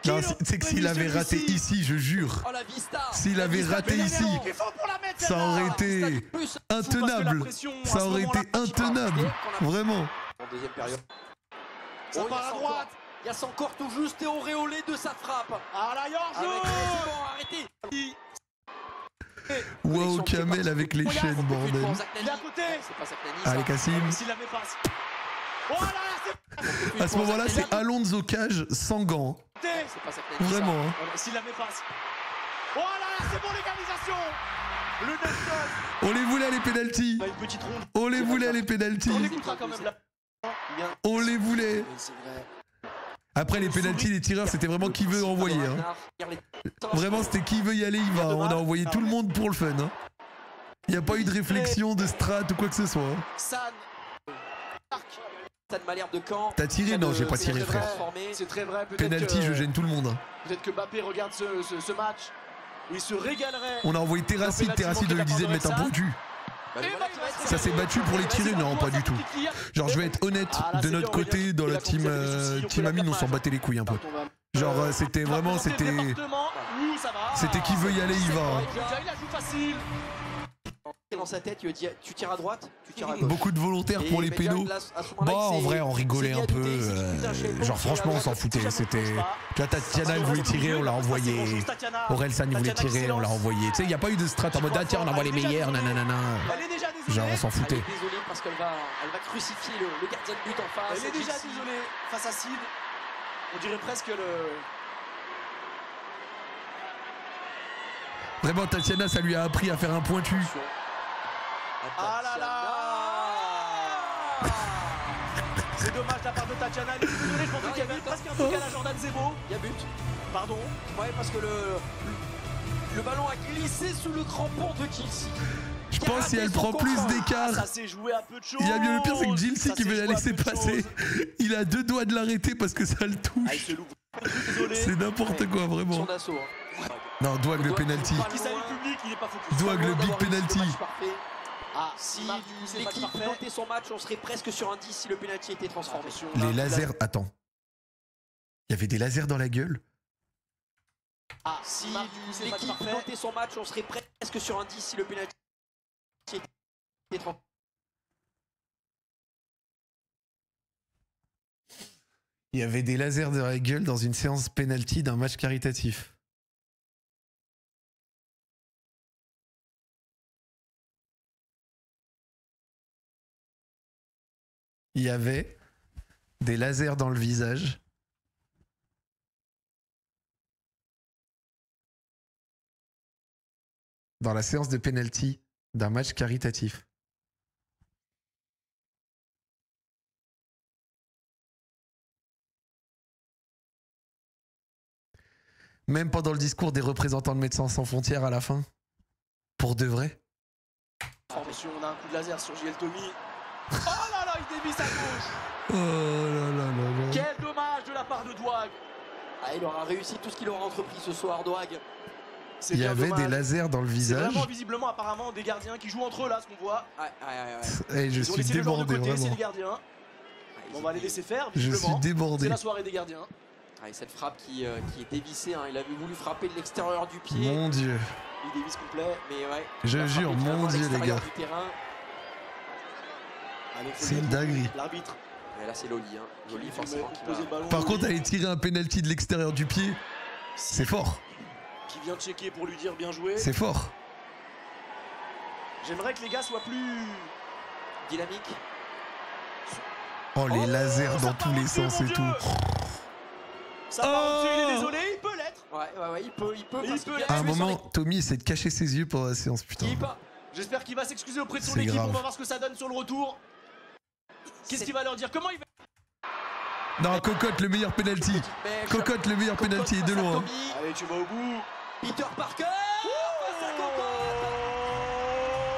Non, c'est que s'il avait raté ici, je jure.
Oh la vista.
S'il avait raté ici,
Il faut pour la mettre,
ça aurait été intenable. Ça aurait été intenable. Vraiment.
En deuxième période.
Ça part à droite.
Yass encore tout juste et auréolé de sa frappe.
Ah là,
Avec
Yorjo.
c'est bon, arrêtez.
Wow, Kamel avec les chaînes, bordel.
Il est à côté.
C'est pas Saknani, ça.
Allez, Kassim.
S'il la met passe. Oh là là, c'est
À ce moment-là, c'est Alonso Cage sans gants.
côté.
C'est pas Saknani, ça.
Vraiment. Hein.
S'il la met passe. Oh là là, c'est bon, l'égalisation. Le 9-9.
On les voulait les pénaltys.
On a une petite ronde.
On les voulait les pénaltys.
On écoutera quand même là.
On les voulait.
C'est vrai.
Après les pénaltys, les tireurs, c'était vraiment qui veut envoyer. Hein. Vraiment, c'était qui veut y aller, il va. On a envoyé tout le monde pour le fun. Hein. Il n'y a pas eu de réflexion, de strat ou quoi que ce soit. Hein.
San.
Stade Malherbe de Caen.
T'as tiré? Non, j'ai pas tiré, frère.
C'est très vrai. Peut-être
Penalty,
que,
je gêne tout le monde. Hein.
peut-être que Mbappé regarde ce match. Il se régalerait.
On a envoyé Terrassi. Terrassi de le disait de mettre un pointu. Ça s'est battu pour les tirer? Non, pas du tout. Genre, je vais être honnête, de notre côté, dans la team Amine, on s'en battait les couilles un peu. Genre, c'était vraiment, c'était qui veut y aller, il va. Hein.
Il la joue facile.
Dans sa tête, il lui dit tu tires à droite, tu tires à gauche.
Beaucoup de volontaires pour les pénaux. Bon, en vrai, on rigolait un peu. Genre, franchement, on s'en foutait. C'était. La Tatiana, elle voulait tirer, on l'a envoyé. Orelsan, il voulait tirer, on l'a envoyé. Tu sais, il n'y a pas eu de strat en mode ah, tiens, on envoie les meilleurs, nanana.
Elle est déjà désolée.
Genre, on s'en
Elle
foutait.
est désolée parce qu'elle va crucifier le gardien de but en face.
Elle est déjà
Gilsi.
désolée face à Sid. On dirait presque le.
Vraiment, Tatiana, ça lui a appris à faire un pointu.
Ah là là. C'est dommage de la part de Tatiana. Elle est désolée, je pensais qu'il y avait presque un truc à la Jordan Zebo.
Il y a but.
Pardon.
Ouais, parce que le ballon a glissé sous le crampon de Gilsi.
Je pense si elle prend plus d'écart.
Ça s'est joué à peu de choses.
Il y a mieux le pire, c'est que Gilsi
Ça
qui
s'est
veut la
joué à
laisser
peu de
passer.
choses.
Il a deux doigts de l'arrêter parce que ça le
Ah, il
touche.
se loupe. Désolé.
C'est n'importe quoi, vraiment.
Son assaut. Hein.
Non, Douag le penalty.
Qui salue le public, il est pas focus.
Douag le big
D'avoir réussi
penalty.
le match parfait.
Ah,
Si
Marc, c'est pas
l'équipe
parfait.
notait son match, on serait presque sur un 10 si le penalty était transformé.
Attention,
Les
là,
lasers. Attends. Il y avait des lasers dans la gueule?
Ah,
Si
Marc, c'est pas
l'équipe
parfait.
notait son match, on serait presque sur un 10 si le penalty était transformé.
Il y avait des lasers dans la gueule dans une séance penalty d'un match caritatif. Il y avait des lasers dans le visage dans la séance de penalty d'un match caritatif. Même pendant le discours des représentants de Médecins Sans Frontières à la fin. Pour de vrai.
Attention, on a un coup de laser sur JL Tommy. Oh là là, il dévisse à gauche.
Oh là là là là.
Quel dommage de la part de Douag.
Ah, il aura réussi tout ce qu'il aura entrepris ce soir, Douag.
C'est
Il y
bien
avait
dommage.
des lasers dans le
C'est
visage.
vraiment visiblement apparemment des gardiens qui jouent entre eux là, ce qu'on voit.
Et je
Ils ont
suis
laissé le joueur de
débordé
côté, c'est
vraiment.
les gardiens. On va les laisser faire,
Je suis
visiblement. C'est
débordé.
la soirée des gardiens.
Et cette frappe qui est dévissée, hein. Il avait voulu frapper de l'extérieur du pied.
Mon Dieu.
Il dévisse complet.
Mais ouais.
Je
il a
jure,
frappé
mon
vraiment à
Dieu, les
l'extérieur
gars.
du terrain.
Allez, faut
C'est
le
une
dire,
dinguerie.
L'arbitre.
Et là, c'est Loli. Hein. Loli, forcément, qui
poser
va...
le ballon.
Par contre,
Loli,
aller tirer un penalty de l'extérieur du pied, c'est fort.
qui vient checker pour lui dire bien joué.
C'est fort.
J'aimerais que les gars soient plus
dynamique.
Oh, les lasers
ça
dans
part
tous les
au-dessus,
sens
mon
et
Dieu.
tout.
Ça part
Oh.
au-dessus, il est désolé, il peut l'être.
Ouais, il peut.
Il
parce
peut
qu'il
l'être.
À un
tué sur
moment, Tommy essaie de cacher ses yeux pendant la séance, putain.
l'équipe.
J'espère qu'il va s'excuser auprès de son
C'est
équipe.
grave.
On va voir ce que ça donne sur le retour. Qu'est-ce qu'il va leur dire? Comment il va...
Non, Cocotte, le meilleur penalty.
Mais
Cocotte, le meilleur
Cocotte
penalty
face
de
à
loin.
Tommy.
Allez, tu vas au bout.
Peter Parker face à Cocotte.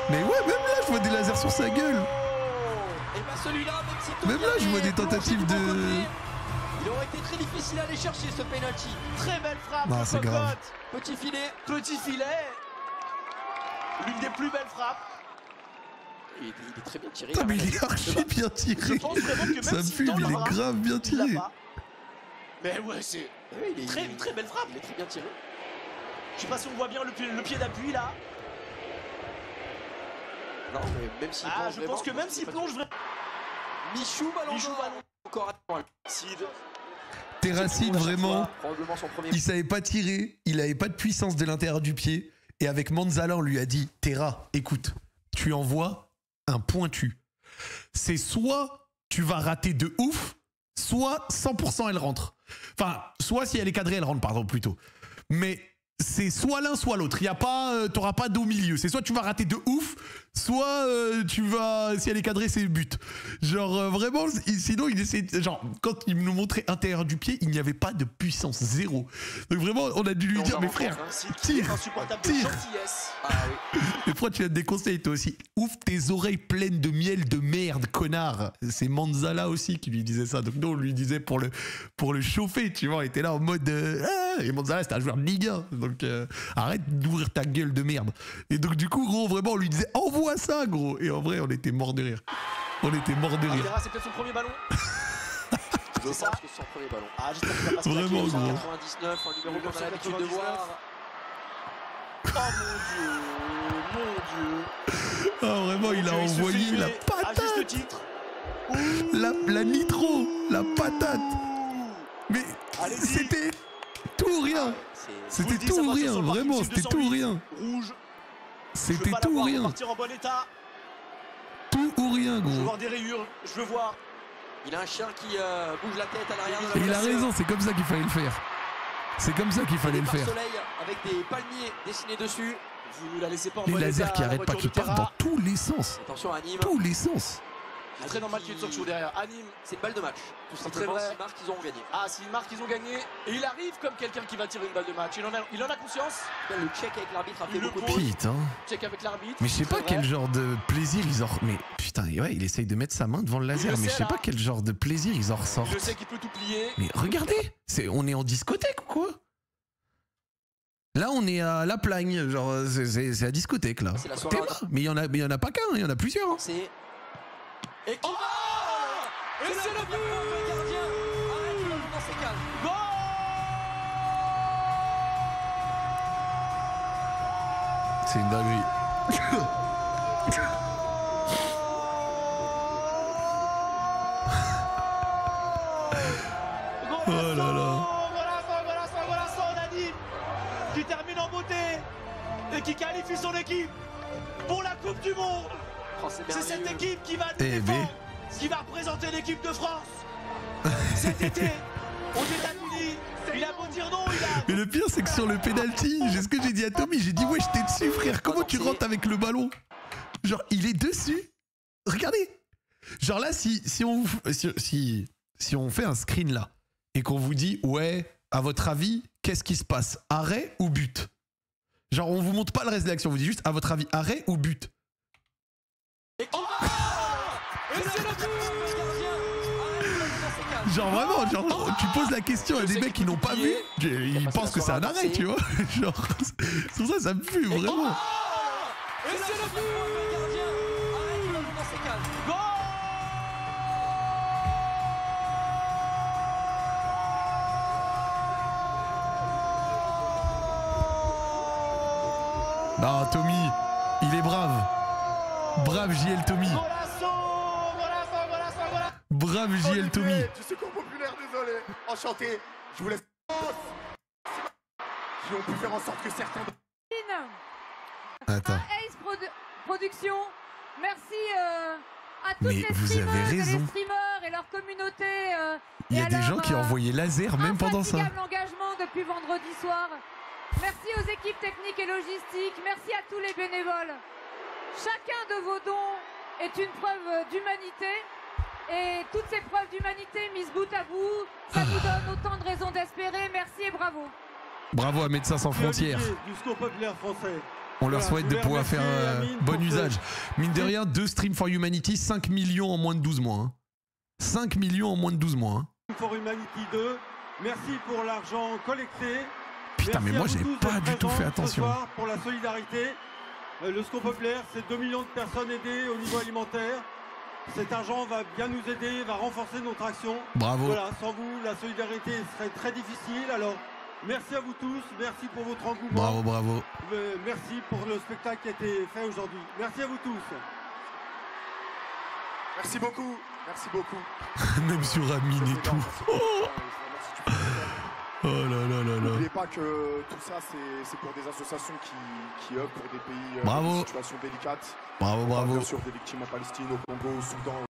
Mais ouais, même là, je vois des lasers sur sa gueule.
Et bah celui-là, même si Tommy
Même là, je vois
avait
des tentatives
plongé du bon
de-
côté, il aurait été très difficile à aller chercher ce penalty.
Très belle frappe
Non,
de
c'est grave.
Cocotte.
Petit filet.
Petit filet. L'une des plus belles frappes.
Il est très bien tiré.
Putain,
là,
mais
voilà.
il est archi bien
Je
tiré.
pense vraiment que même
Ça me
s'il
fume,
tend
il
le
est
bras,
grave bien
il l'a
tiré.
pas. Mais ouais, c'est
Ouais, il est-
une très belle frappe.
Il est très bien tiré.
Je sais pas si on voit bien le pied d'appui là.
Non, mais même s'il
Ah,
plonge
je
vraiment,
pense que même
il est
s'il
pas-
plonge vraiment.
Michou, ballon
Michou,
d'or.
ballon.
Encore à point.
Sid.
Terracide, vraiment.
Probablement son premier.
Il savait pas tirer, il avait pas de puissance de l'intérieur du pied. Et avec Manzala, on lui a dit, Terra, écoute, tu envoies un pointu. C'est soit tu vas rater de ouf, soit 100% elle rentre. Enfin, soit si elle est cadrée, elle rentre, pardon, plutôt. Mais c'est soit l'un, soit l'autre. Il y a pas, t'auras pas d'au milieu. C'est soit tu vas rater de ouf, soit tu vas, si elle est cadrée, c'est but. Genre vraiment, sinon il essaie, genre quand il nous montrait intérieur du pied, il n'y avait pas de puissance, zéro. Donc vraiment, on a dû lui
Non,
dire,
ça
mais
rentre,
frère,
hein.
Sid qui
tire,
est insupportable de
tire.
gentillesse.
Ah oui.
mais pourquoi tu as des conseils toi aussi? Ouvre tes oreilles pleines de miel de merde, connard. C'est Manzala aussi qui lui disait ça. Donc nous on lui disait pour le chauffer, tu vois. Il était là en mode et Manzala c'était un joueur de Ligue 1. Donc arrête d'ouvrir ta gueule de merde. Et donc du coup gros vraiment on lui disait envoie ça gros. Et en vrai on était mort de rire. On était mort de rire.
Terra, c'est peut-être son premier ballon.
Je
ça.
pense que c'est son premier ballon.
Ah, j'espère qu'il va pas se
Vraiment,
plaquer.
gros.
99, un numéro qu'on a l'habitude de
1999.
voir.
Oh mon dieu.
Ah vraiment il a
Dieu, se
envoyé
fait
la
huer à juste
patate.
titre.
La nitro, la patate. Mais
Allez-y.
c'était tout ou rien.
C'est
Je vous le
C'était
dis, ça
tout ou
part
rien,
sur le
vraiment,
parking
c'était
208.
tout ou rien.
Rouge. Je veux
C'était
pas la
tout ou
voir
rien.
repartir en bon état.
Tout ou rien,
Je veux
gros.
voir des rayures. Je veux voir.
Il a un chien qui bouge la tête à l'arrière de la
Et il a
voiture.
raison, c'est comme ça qu'il fallait le faire. C'est comme ça qu'il fallait le
Par
faire.
soleil avec des palmiers dessinés dessus.
Vous ne la laissez pas en
Les
bon
lasers
état,
qui
la
arrêtent pas,
voiture
qui
de
partent dans
Terra.
tous les sens.
Attention à Nîmes.
Tous les sens.
Il est très normal qu'il y ait de Sochaux derrière. À Nîmes.
C'est une balle de match. Tout
C'est
simplement,
très vrai.
s'ils marquent, ils auront gagné.
Ah, s'il marque, ils ont gagné. Et il arrive comme quelqu'un qui va tirer une balle de match. Il en a conscience.
Le check avec l'arbitre a fait
Le
beaucoup de
pôle.
bien.
Putain.
Check avec l'arbitre.
Mais je sais
Très
pas
vrai.
quel genre de plaisir ils en... Mais putain, ouais, il essaye de mettre sa main devant le laser,
le
mais je
sait,
sais
là.
pas quel genre de plaisir ils en
Je
ressortent.
sais qu'il peut tout plier.
Mais regardez, on est en discothèque ou quoi? Là, on est à La Plagne, genre c'est la discothèque là.
C'est la soirée.
T'es pas, mais il y en a pas qu'un, il y en a plusieurs. hein.
C'est. Et qui
Oh Et c'est le but.
gardien. Arrête le ballon dans ses cages.
Goal.
C'est une dinguerie. Oh là là.
Golasso d'Anime qui termine en beauté et qui qualifie son équipe pour la Coupe du Monde.
Oh, c'est
C'est cette
merveilleux.
équipe qui va nous
Eh
défendre, qui va représenter l'équipe de France cet été aux États-Unis. Il a beau dire non, il a.
Mais le pire, c'est que sur le penalty, j'ai ce que j'ai dit à Tommy, j'ai dit ouais, j'étais dessus, frère. Comment tu rentres avec le ballon? Genre, il est dessus. Regardez. Genre là, si on fait un screen là et qu'on vous dit ouais, à votre avis, qu'est-ce qui se passe? Arrêt ou but? Genre, on vous montre pas le reste de l'action, on vous dit juste à votre avis, arrêt ou but?
Et c'est le but.
Genre vraiment, genre tu poses la question à des mecs qui n'ont pas vu, ils pensent que c'est un arrêt, tu vois. Genre, sur ça me pue vraiment.
Et c'est le but.
Non, Tommy, il est brave. Brave JL Tommy. Brave JL Tommy.
Du secours populaire, désolé. Enchanté. Je vous laisse. Qui ont pu faire en sorte que certains.
Attends.
Ace Production. Merci à tous
Mais
les
vous avez raison.
les streamers et leur communauté.
Il y a des gens qui ont envoyé laser même pendant ça.
Infatigable engagement depuis vendredi soir. Merci aux équipes techniques et logistiques. Merci à tous les bénévoles. Chacun de vos dons est une preuve d'humanité. Et toutes ces preuves d'humanité mises bout à bout, ça nous donne autant de raisons d'espérer. Merci et bravo.
Bravo à Médecins sans frontières.
Du Secours populaire français.
On leur souhaite de pouvoir faire bon usage. Mine de rien, 2 Stream for Humanity, 5 millions en moins de 12 mois. Hein. 5 millions en moins de 12 mois. Hein.
For Humanity 2, merci pour l'argent collecté.
Putain, mais moi j'ai pas du tout fait attention.
Ce soir pour la solidarité. Le Secours populaire, c'est 2 millions de personnes aidées au niveau alimentaire. Cet argent va bien nous aider, va renforcer notre action.
Bravo.
Voilà, sans vous, la solidarité serait très difficile. Alors, merci à vous tous, merci pour votre engouement.
Bravo, bravo.
Merci pour le spectacle qui a été fait aujourd'hui. Merci à vous tous.
Merci beaucoup. Merci beaucoup.
Même sur Amine et tout. Oh là là là là.
N'oubliez pas que tout ça, c'est pour des associations qui œuvrent pour des pays
Bravo.
dans des situations délicates.
Bravo, bravo.
Bien sûr, des victimes en Palestine, au Congo, au Soudan.